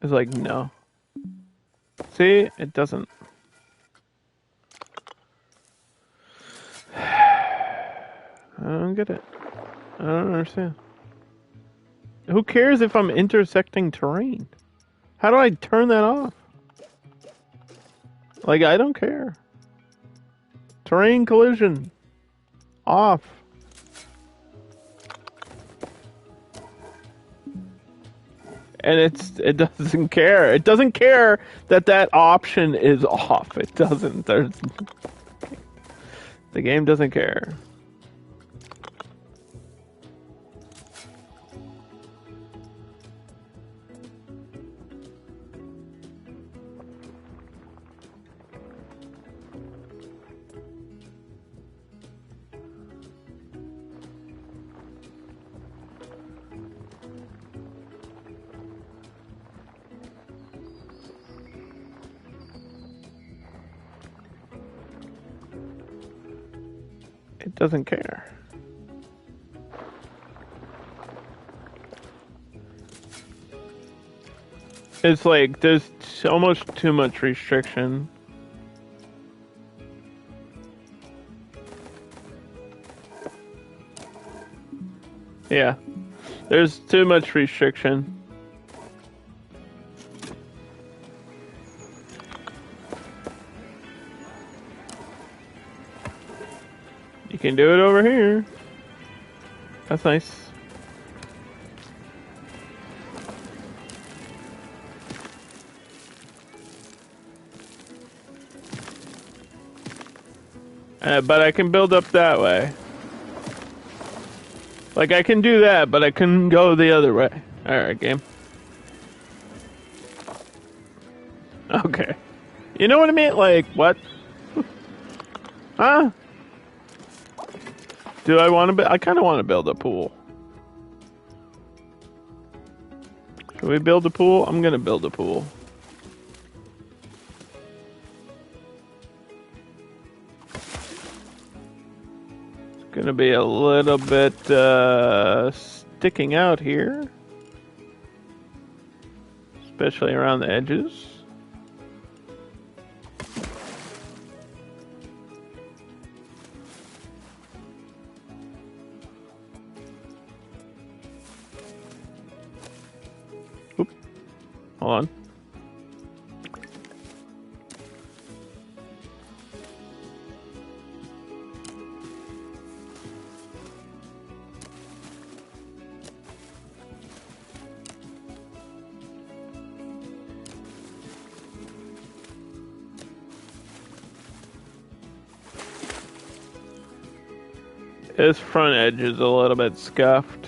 It's like, no. See? It doesn't. I don't get it. I don't understand. Who cares if I'm intersecting terrain? How do I turn that off? Like, I don't care. Terrain collision. Off. And it doesn't care. It doesn't care that option is off. It doesn't. The game doesn't care. it doesn't care. It's like there's almost too much restriction. Yeah, there's too much restriction. You can do it over here. That's nice. But I can build up that way. Like, I can do that, but I couldn't go the other way. Alright, game. Okay. You know what I mean? Like, what? Huh? Do I want to I kind of want to build a pool. Should we build a pool? I'm gonna build a pool. Gonna be a little bit sticking out here, especially around the edges. Oop. Hold on. This front edge is a little bit scuffed.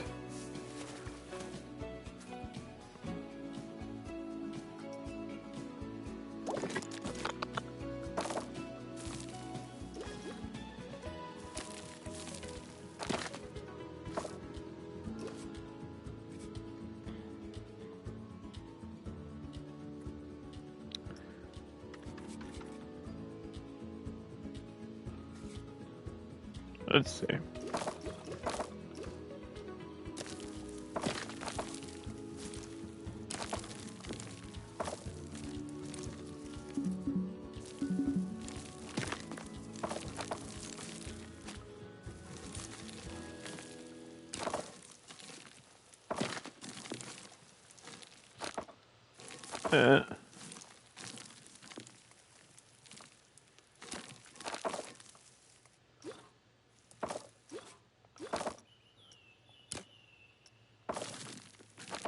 Let's see.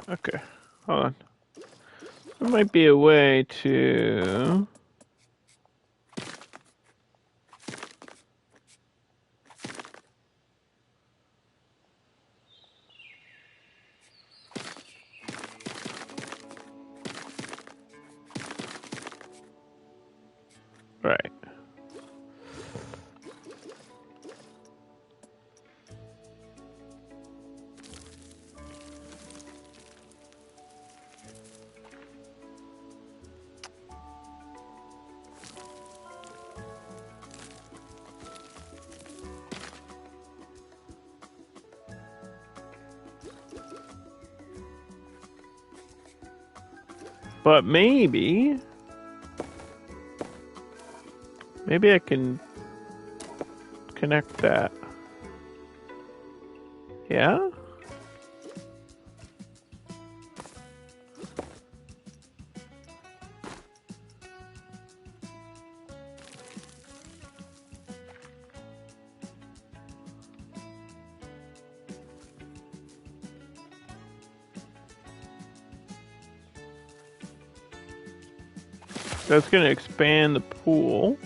Okay, hold on. There might be a way to... Right. But maybe I can connect that. Yeah? That's going to expand the pool.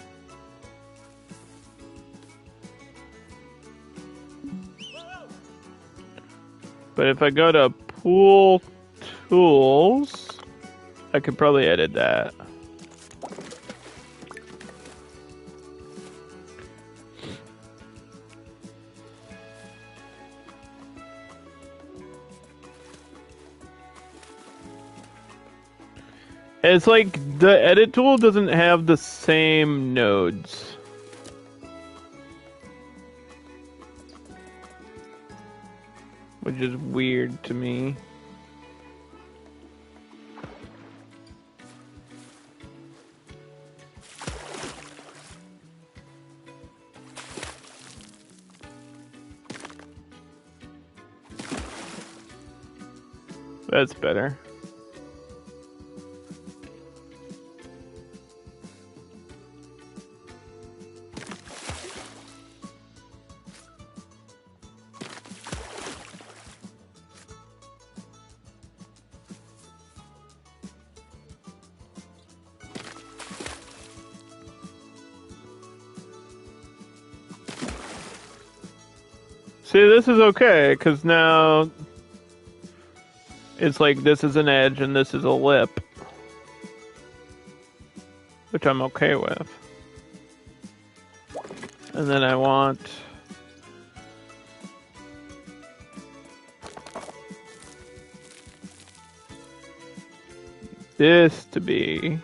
But if I go to pool tools, I could probably edit that. It's like the edit tool doesn't have the same nodes. which is weird to me. That's better. See, this is okay, because now it's like this is an edge and this is a lip, which I'm okay with. And then I want this to be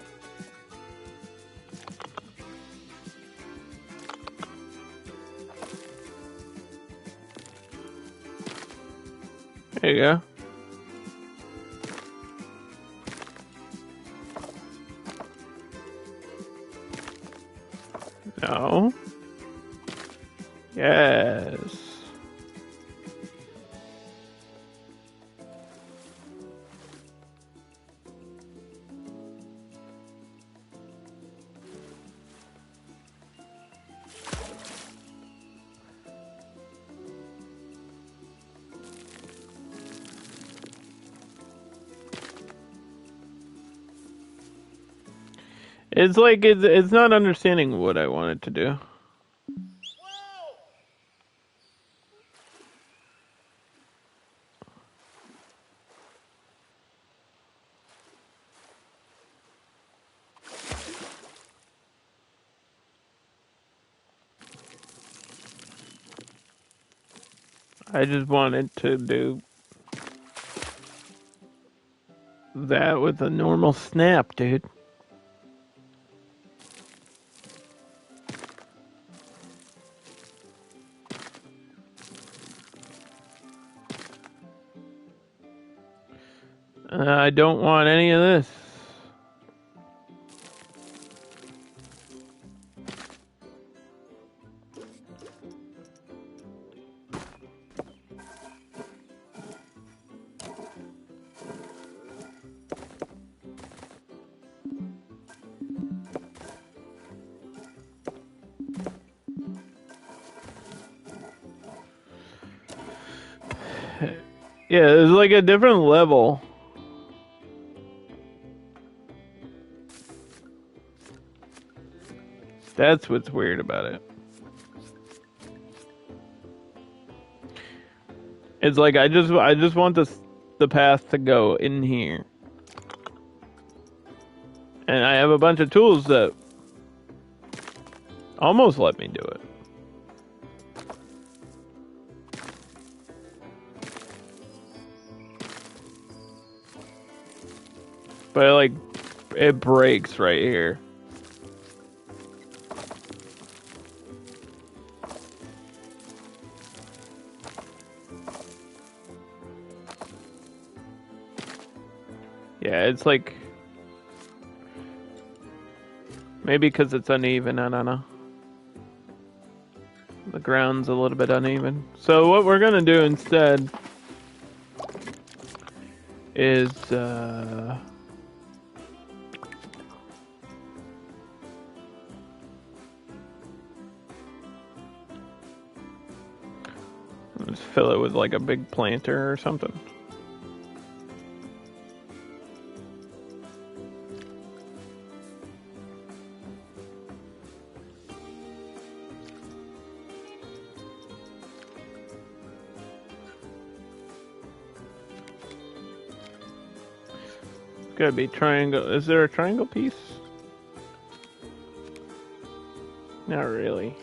there you go. No. Yes. It's like it's not understanding what I wanted to do. I just wanted to do that with a normal snap, dude. I don't want any of this. Yeah, there's like a different level. That's what's weird about it. It's like I just want the path to go in here. And I have a bunch of tools that almost let me do it. But like it breaks right here. Yeah, it's like maybe because it's uneven, I don't know. The ground's a little bit uneven. So what we're gonna do instead is just fill it with like a big planter or something. Gotta be triangle. Is there a triangle piece? Not really.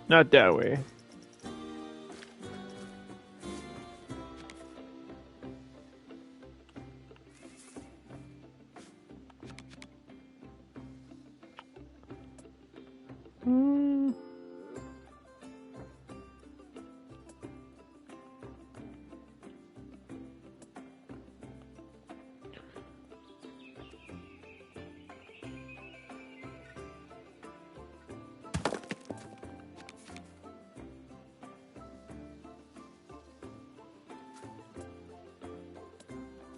Not that way.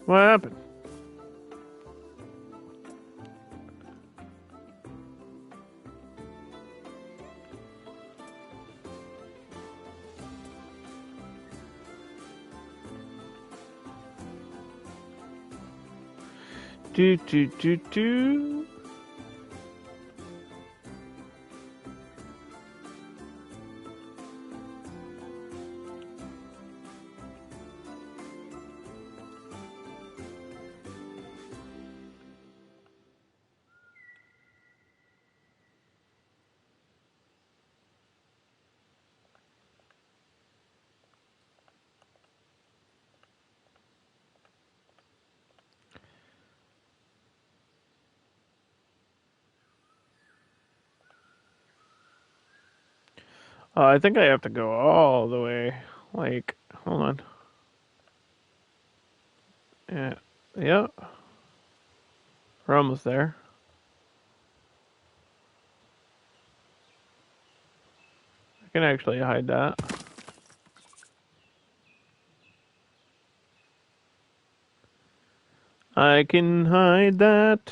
What happened? Do. I think I have to go all the way. Like, hold on. Yeah. Yeah. We're almost there. I can actually hide that. I can hide that.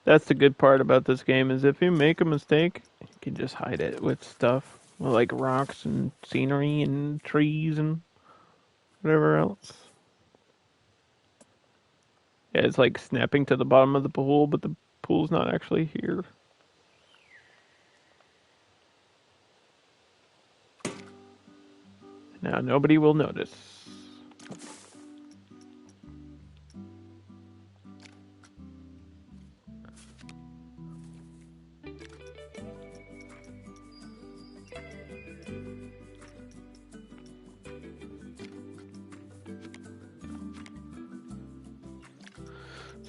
That's the good part about this game is if you make a mistake, you can just hide it with stuff. Well, like rocks and scenery and trees and whatever else. Yeah, it's like snapping to the bottom of the pool, but the pool's not actually here. Now nobody will notice.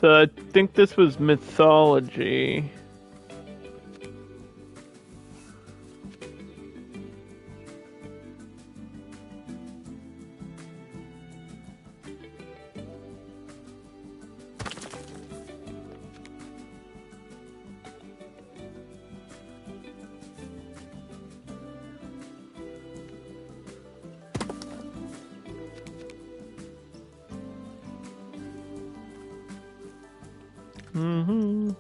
So I think this was mythology. Mm-hmm.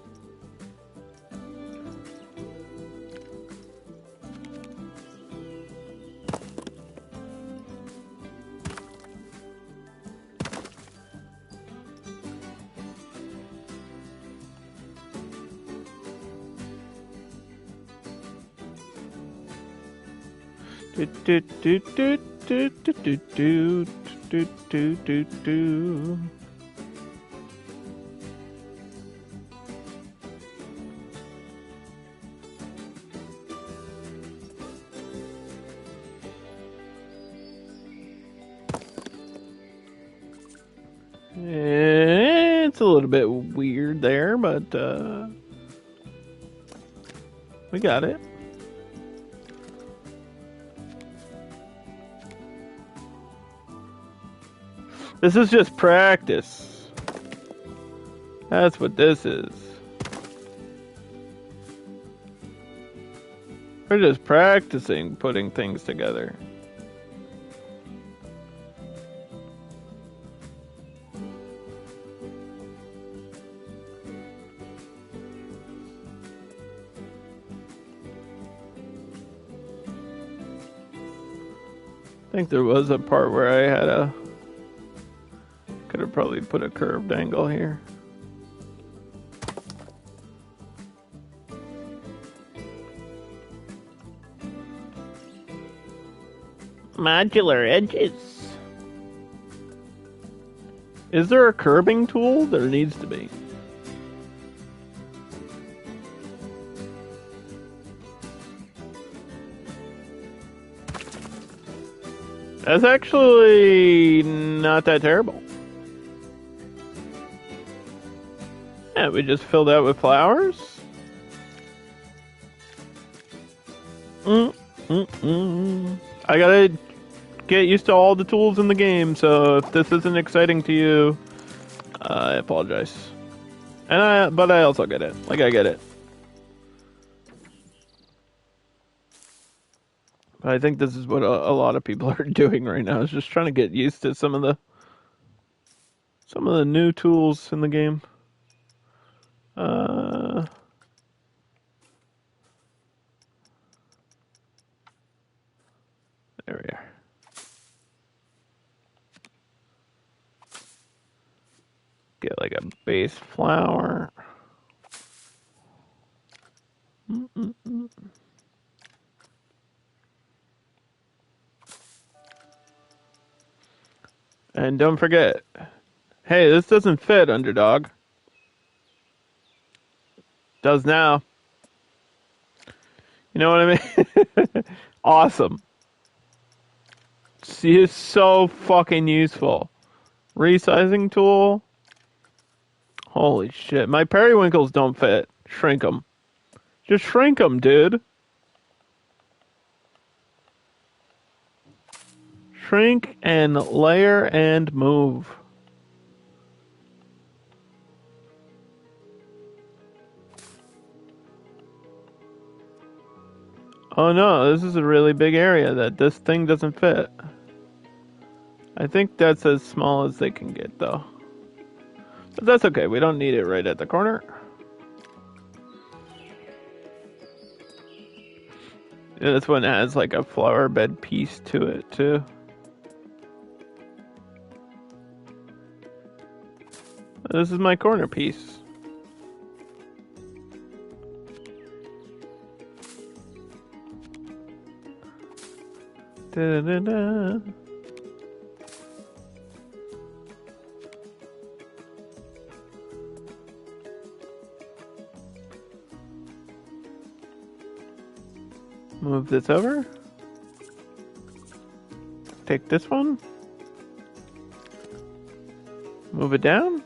Do do do do do do do do do do do do. It's a little bit weird there, but we got it. This is just practice. That's what this is. We're just practicing putting things together. I think there was a part where I had could have probably put a curved angle here. Modular edges. Is there a curbing tool? There needs to be. That's actually not that terrible. Yeah, we just filled out with flowers. I gotta get used to all the tools in the game, so if this isn't exciting to you, I apologize. But I also get it. Like, I get it. But I think this is what a lot of people are doing right now, is just trying to get used to some of the some of the new tools in the game. There we are. Get like a base flower. And don't forget, hey, this doesn't fit, Underdog. Does now. You know what I mean? Awesome. She is so fucking useful. Resizing tool. Holy shit. My periwinkles don't fit. Shrink them. Just shrink them, dude. Shrink and layer and move. Oh no, this is a really big area that this thing doesn't fit. I think that's as small as they can get though. But that's okay, we don't need it right at the corner. Yeah, this one has like a flower bed piece to it too. This is my corner piece. Da-da-da. Move this over. Take this one. Move it down.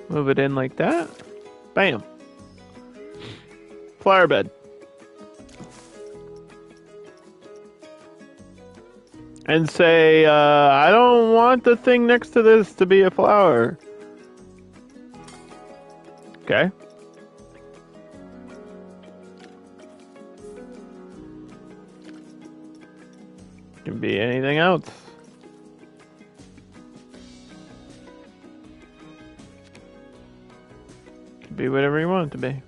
Move it in like that. Bam. Flower bed. And say, I don't want the thing next to this to be a flower. Okay. Can be anything else. Can be whatever you want it to be.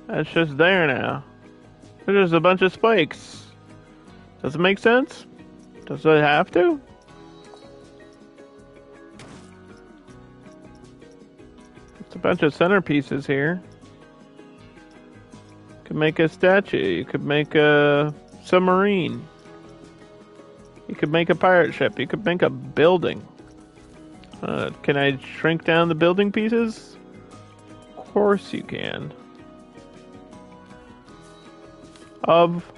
That's just there now. There's a bunch of spikes. Does it make sense? Does it have to? It's a bunch of centerpieces here. You could make a statue. You could make a submarine. You could make a pirate ship. You could make a building. Can I shrink down the building pieces? Of course you can. Of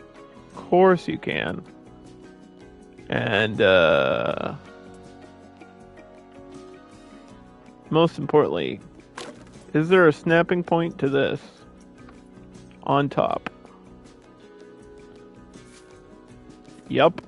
course you can. And, most importantly, is there a snapping point to this? On top. Yup.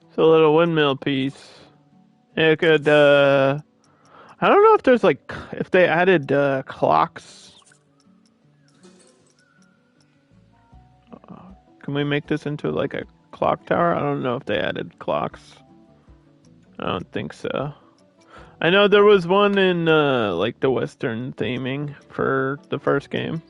It's a little windmill piece. It could, I don't know if there's like, if they added, clocks. Can we make this into like a clock tower? I don't know if they added clocks. I don't think so. I know there was one in like the Western theming for the first game.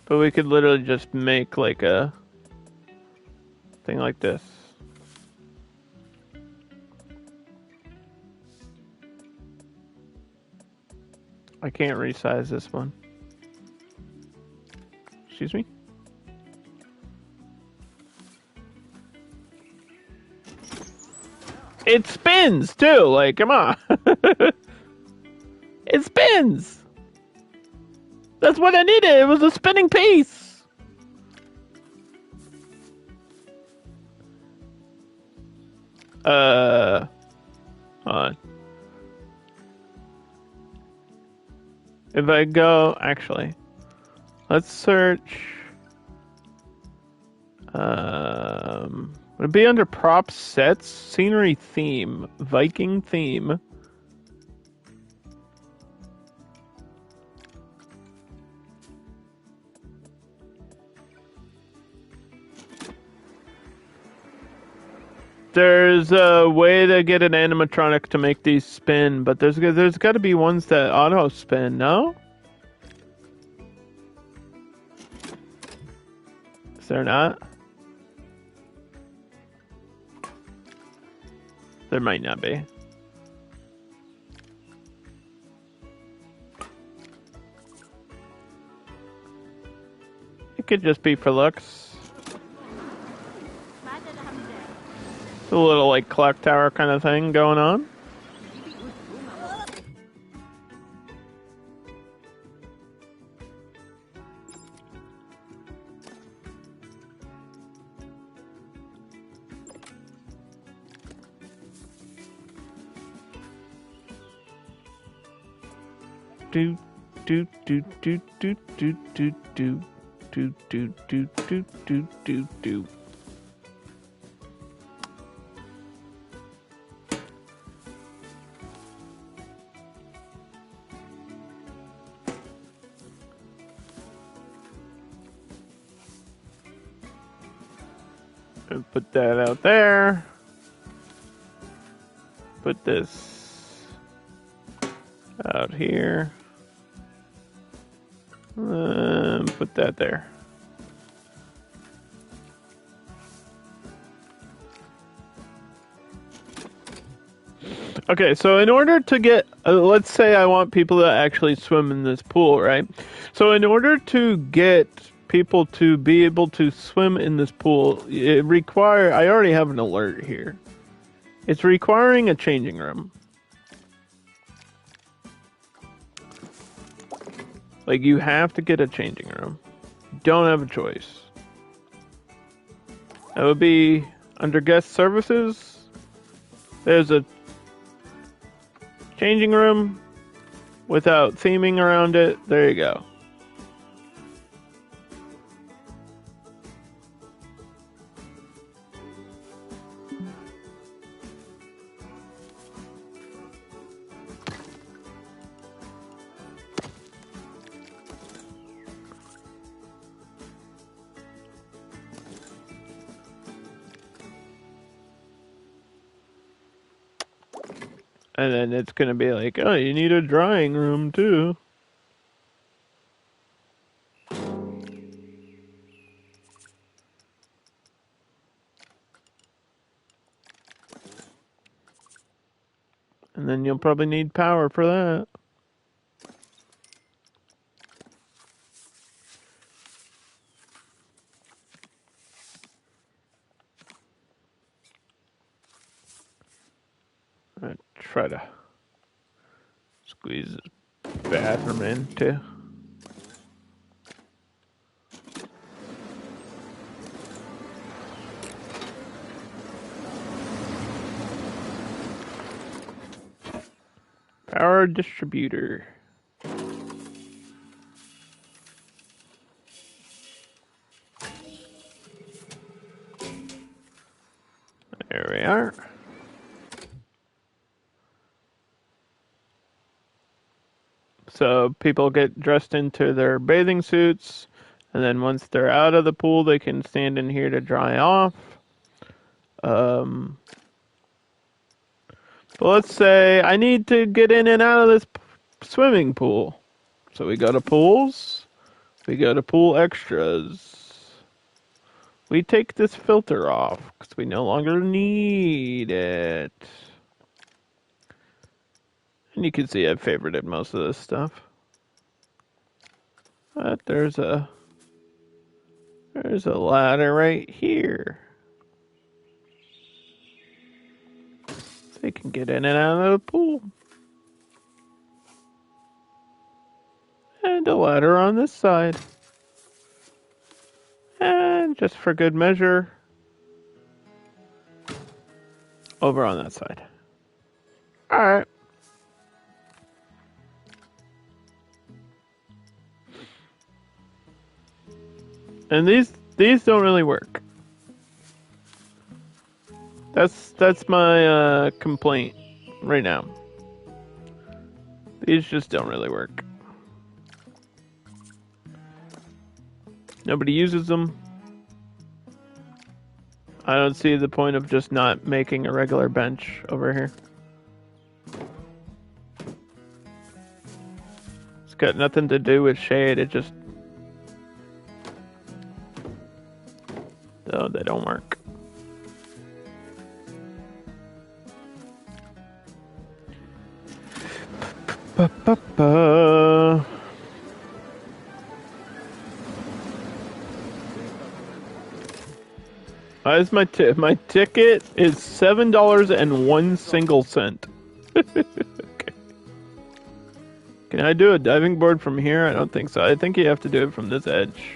But we could literally just make like a thing like this. I can't resize this one. Excuse me? It spins too, like, come on. It spins! That's what I needed, it was a spinning piece! Hold on. If I go, actually, let's search, would it be under prop sets, scenery theme, Viking theme? There's a way to get an animatronic to make these spin, but there's got to be ones that auto spin, no? Is there not? There might not be. It could just be for looks. A little like clock tower kind of thing going on. Do do do do do do do do do do do do do do do. And put that out there. Put this out here. Put that there. Okay, so in order to get, let's say I want people to actually swim in this pool, right? So in order to get people to be able to swim in this pool, I already have an alert here. It's requiring a changing room. Like, you have to get a changing room. You don't have a choice. That would be under guest services. There's a changing room without theming around it. There you go. And then it's going to be like, oh, you need a drying room too. And then you'll probably need power for that. I try to squeeze this bathroom in too. Power distributor. There we are. So people get dressed into their bathing suits, and then once they're out of the pool, they can stand in here to dry off. But let's say I need to get in and out of this swimming pool. So we go to pools, we go to pool extras. We take this filter off because we no longer need it. And you can see I've favorited most of this stuff. But there's a ladder right here. So you can get in and out of the pool. And a ladder on this side. And just for good measure, over on that side. Alright. And these don't really work. That's my complaint right now. These just don't really work. Nobody uses them. I don't see the point of just not making a regular bench over here. It's got nothing to do with shade, it just... No, they don't work. Ba-ba-ba. Is my ticket is $7.01. Okay. Can I do a diving board from here? I don't think so. I think you have to do it from this edge.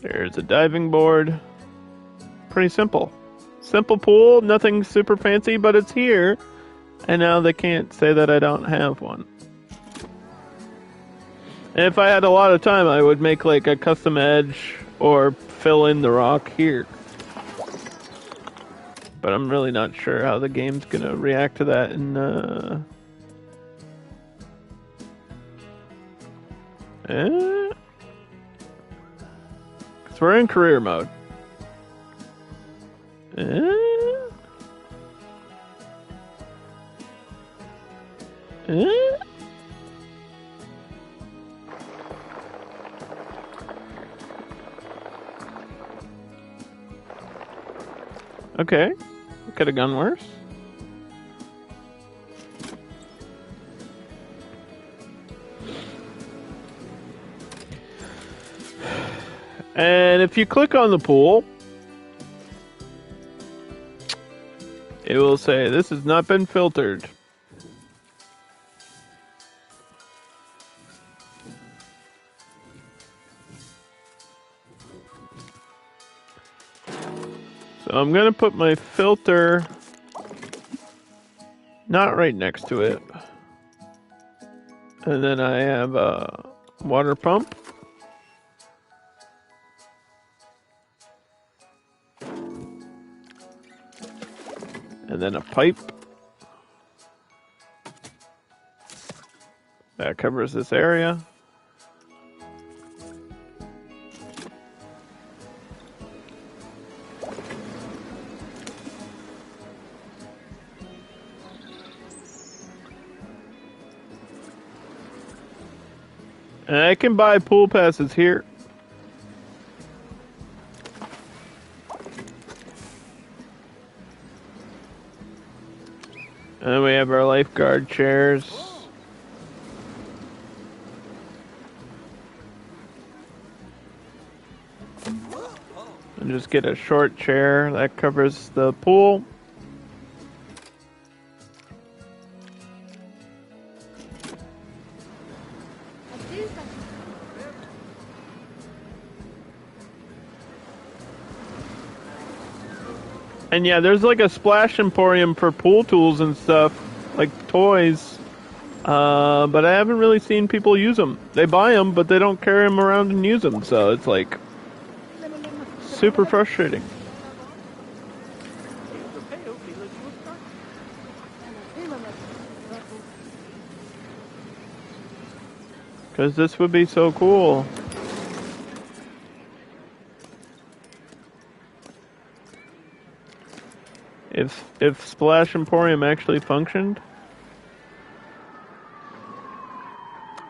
There's a diving board. Pretty simple. Simple pool, nothing super fancy, but it's here. And now they can't say that I don't have one. And if I had a lot of time, I would make like a custom edge or fill in the rock here. But I'm really not sure how the game's gonna react to that in Because we're in career mode. Okay, could have gone worse. And if you click on the pool, it will say this has not been filtered. So I'm going to put my filter not right next to it. And then I have a water pump. And then a pipe. That covers this area. And I can buy pool passes here. And then we have our lifeguard chairs. And just get a short chair that covers the pool. And yeah, there's like a splash emporium for pool tools and stuff, like toys. But I haven't really seen people use them. They buy them, but they don't carry them around and use them. So it's like super frustrating. Because this would be so cool. If Splash Emporium actually functioned.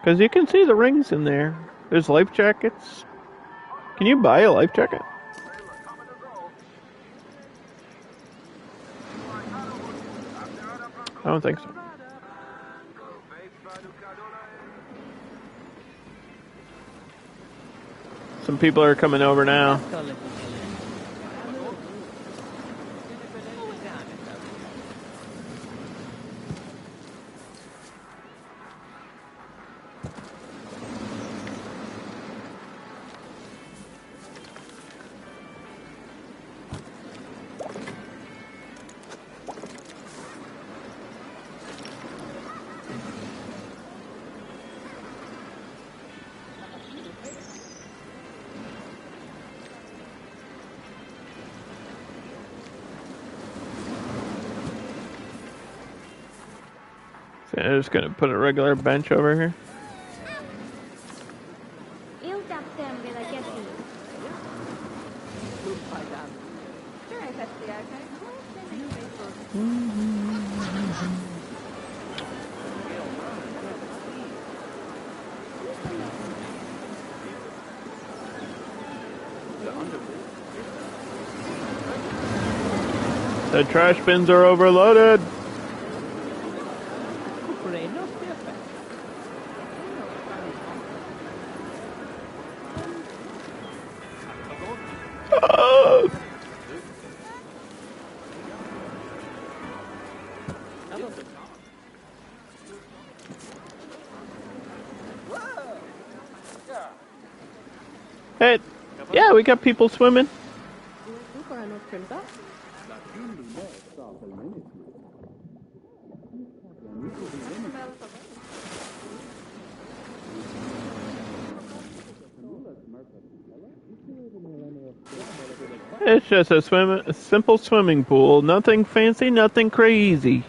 Because you can see the rings in there. There's life jackets. Can you buy a life jacket? I don't think so. Some people are coming over now. So I'm just gonna put a regular bench over here. The trash bins are overloaded. Oh! Hey, yeah, we got people swimming. It's just a simple swimming pool. Nothing fancy, nothing crazy.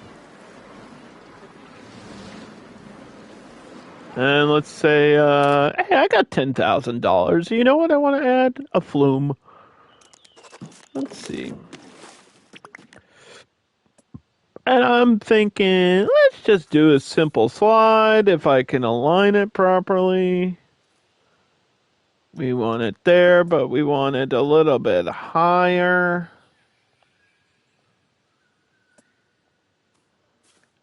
And let's say, hey, I got $10,000. You know what I want to add? A flume. Let's see. And I'm thinking, let's just do a simple slide if I can align it properly. We want it there, but we want it a little bit higher.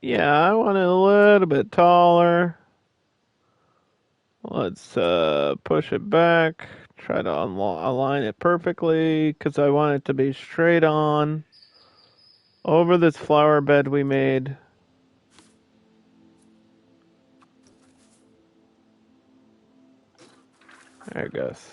Yeah, I want it a little bit taller. Let's push it back. Try to align it perfectly because I want it to be straight on over this flower bed we made. There it goes.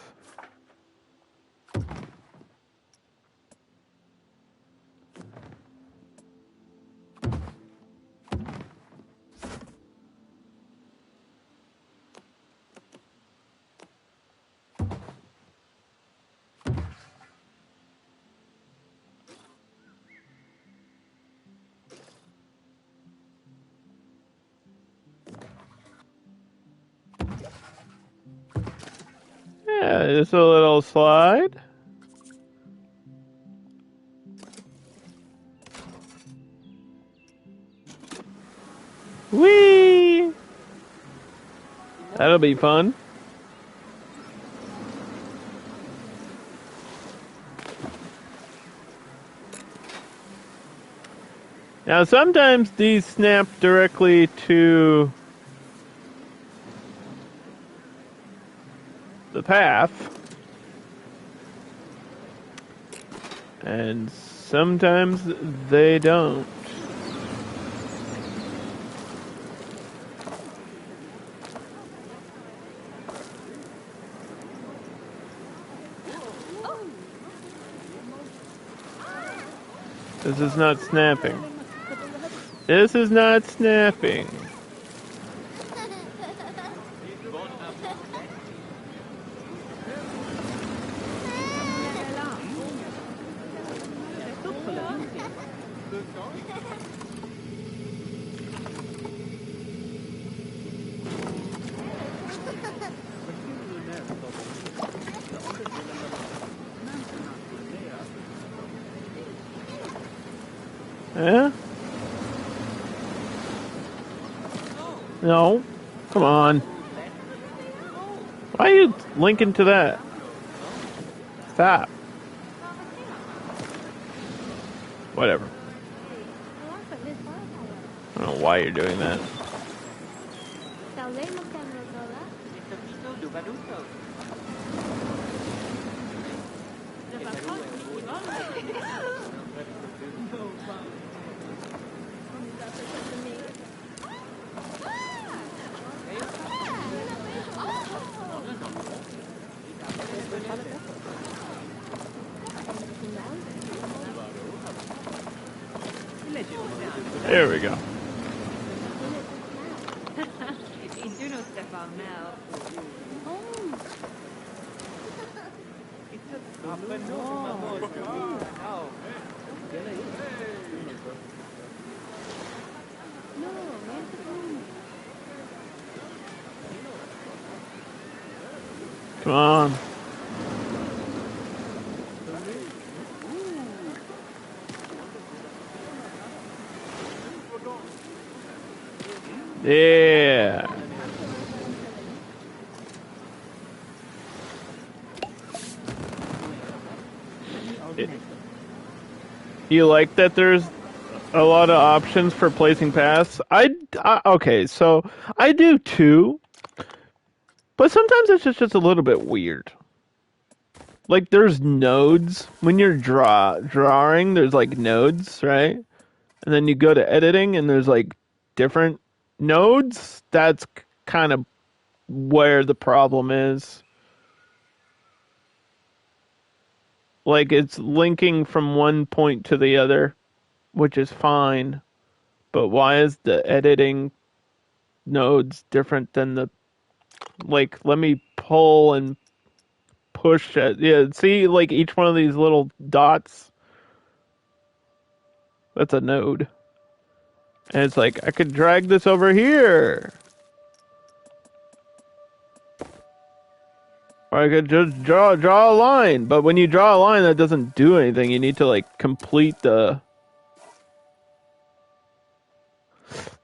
Yeah, just a little slide. Whee! That'll be fun. Now, sometimes these snap directly to the path, and sometimes they don't. This is not snapping. This is not snapping. Yeah? No. Come on. Why are you linking to that? Stop. Whatever. I don't know why you're doing that. There we go. Come on. Yeah. You like that there's a lot of options for placing paths? Okay, so I do too, but sometimes it's just a little bit weird. Like there's nodes when you're drawing. There's like nodes, right? And then you go to editing, and there's like different nodes. That's kind of where the problem is. Like it's linking from one point to the other, which is fine. But why is the editing nodes different than the, like, let me pull and push it. Yeah, see, like each one of these little dots, that's a node. And it's like, I could drag this over here. Or I could just draw a line. But when you draw a line, that doesn't do anything. You need to, like, complete the...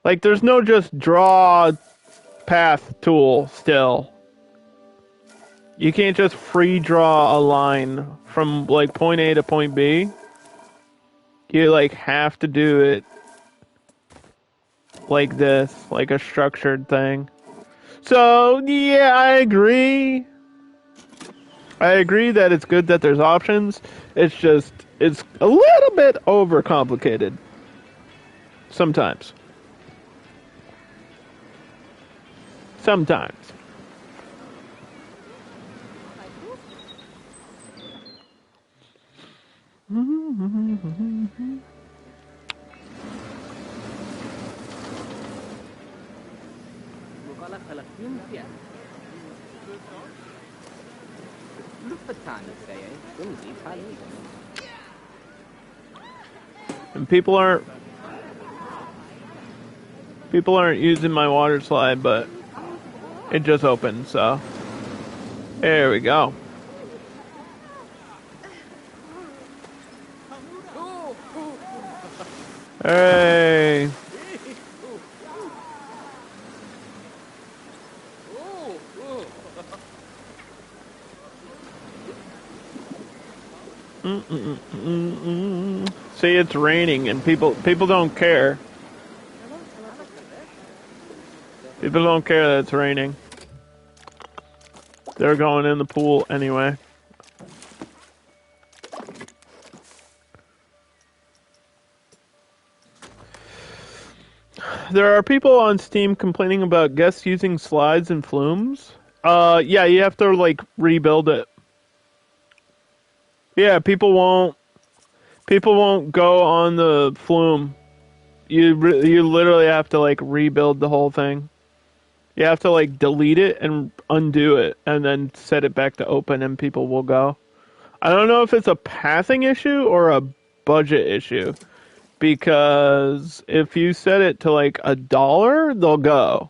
Like, there's no just draw path tool still. You can't just free draw a line from, like, point A to point B. You, like, have to do it like this, like a structured thing. So, yeah, I agree. I agree that it's good that there's options. It's just, it's a little bit overcomplicated. Sometimes. Sometimes. And people aren't using my water slide, but it just opened, so there we go. Hey. See, it's raining, and people don't care. People don't care that it's raining. They're going in the pool anyway. There are people on Steam complaining about guests using slides and flumes. Yeah, you have to, like, rebuild it. Yeah, people won't go on the flume. You literally have to, like, rebuild the whole thing. You have to, like, delete it and undo it and then set it back to open, and people will go. I don't know if it's a pathing issue or a budget issue, because if you set it to, like, $1, they'll go.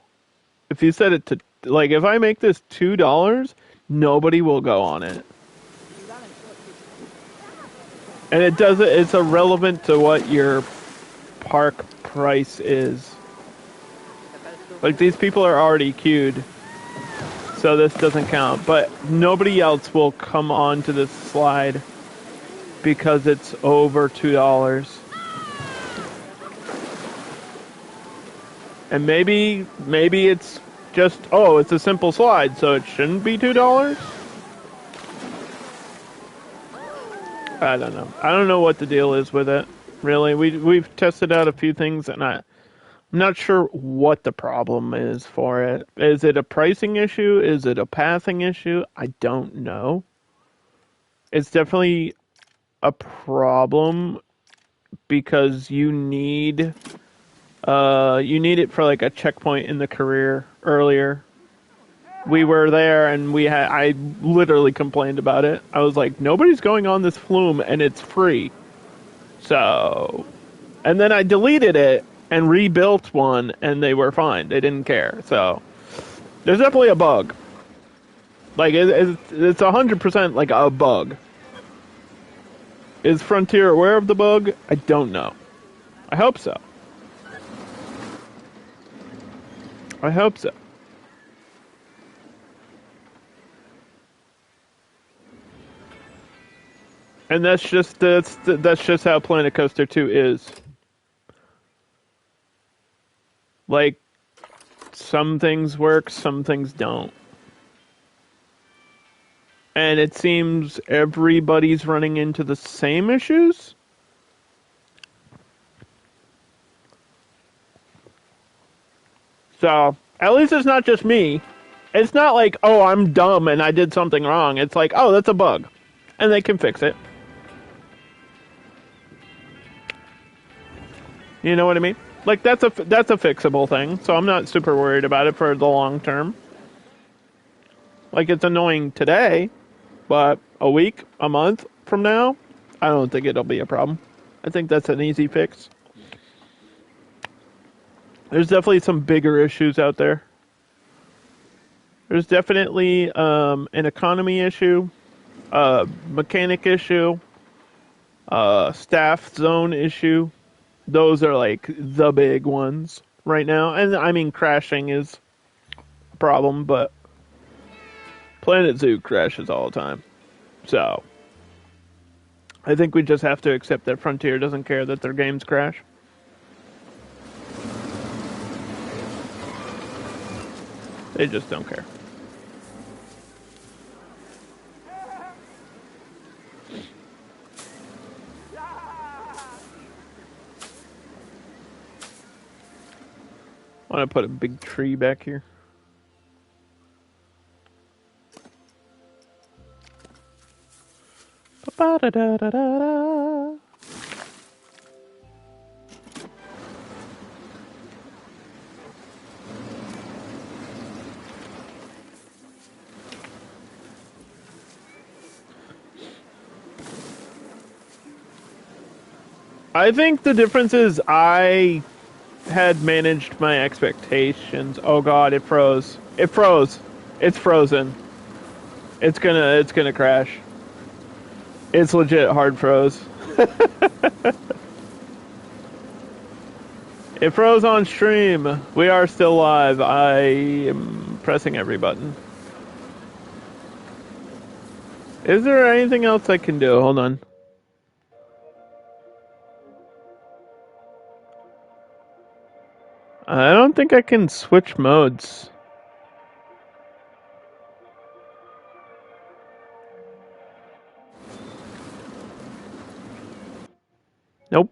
If you set it to, like, if I make this $2, nobody will go on it. And it's irrelevant to what your park price is. Like, these people are already queued, so this doesn't count. But nobody else will come onto this slide because it's over $2. And maybe it's just, oh, it's a simple slide, so it shouldn't be $2? I don't know. I don't know what the deal is with it, really. We've tested out a few things, and I'm not sure what the problem is for it. Is it a pricing issue? Is it a pathing issue? I don't know. It's definitely a problem because you need it for like a checkpoint in the career earlier. We were there and I literally complained about it. I was like, nobody's going on this flume and it's free. So, and then I deleted it and rebuilt one and they were fine. They didn't care. So, there's definitely a bug. Like, it's 100% like a bug. Is Frontier aware of the bug? I don't know. I hope so. I hope so. And that's just how Planet Coaster 2 is. Like, some things work, some things don't. And it seems everybody's running into the same issues. So, at least it's not just me. It's not like, oh, I'm dumb and I did something wrong. It's like, oh, that's a bug. And they can fix it. You know what I mean? Like, that's a fixable thing, so I'm not super worried about it for the long term. Like, it's annoying today, but a week, a month from now, I don't think it'll be a problem. I think that's an easy fix. There's definitely some bigger issues out there. There's definitely an economy issue, mechanic issue, staff zone issue. Those are like the big ones right now. And I mean, crashing is a problem, but Planet Zoo crashes all the time. So I think we just have to accept that Frontier doesn't care that their games crash. They just don't care. I want to put a big tree back here. Ba-da-da-da-da-da. I think the difference is I had managed my expectations. Oh god, it froze. It froze. It's frozen. It's gonna crash. It's legit hard froze. It froze on stream. We are still live. I am pressing every button. Is there anything else I can do? Hold on. I don't think I can switch modes. Nope.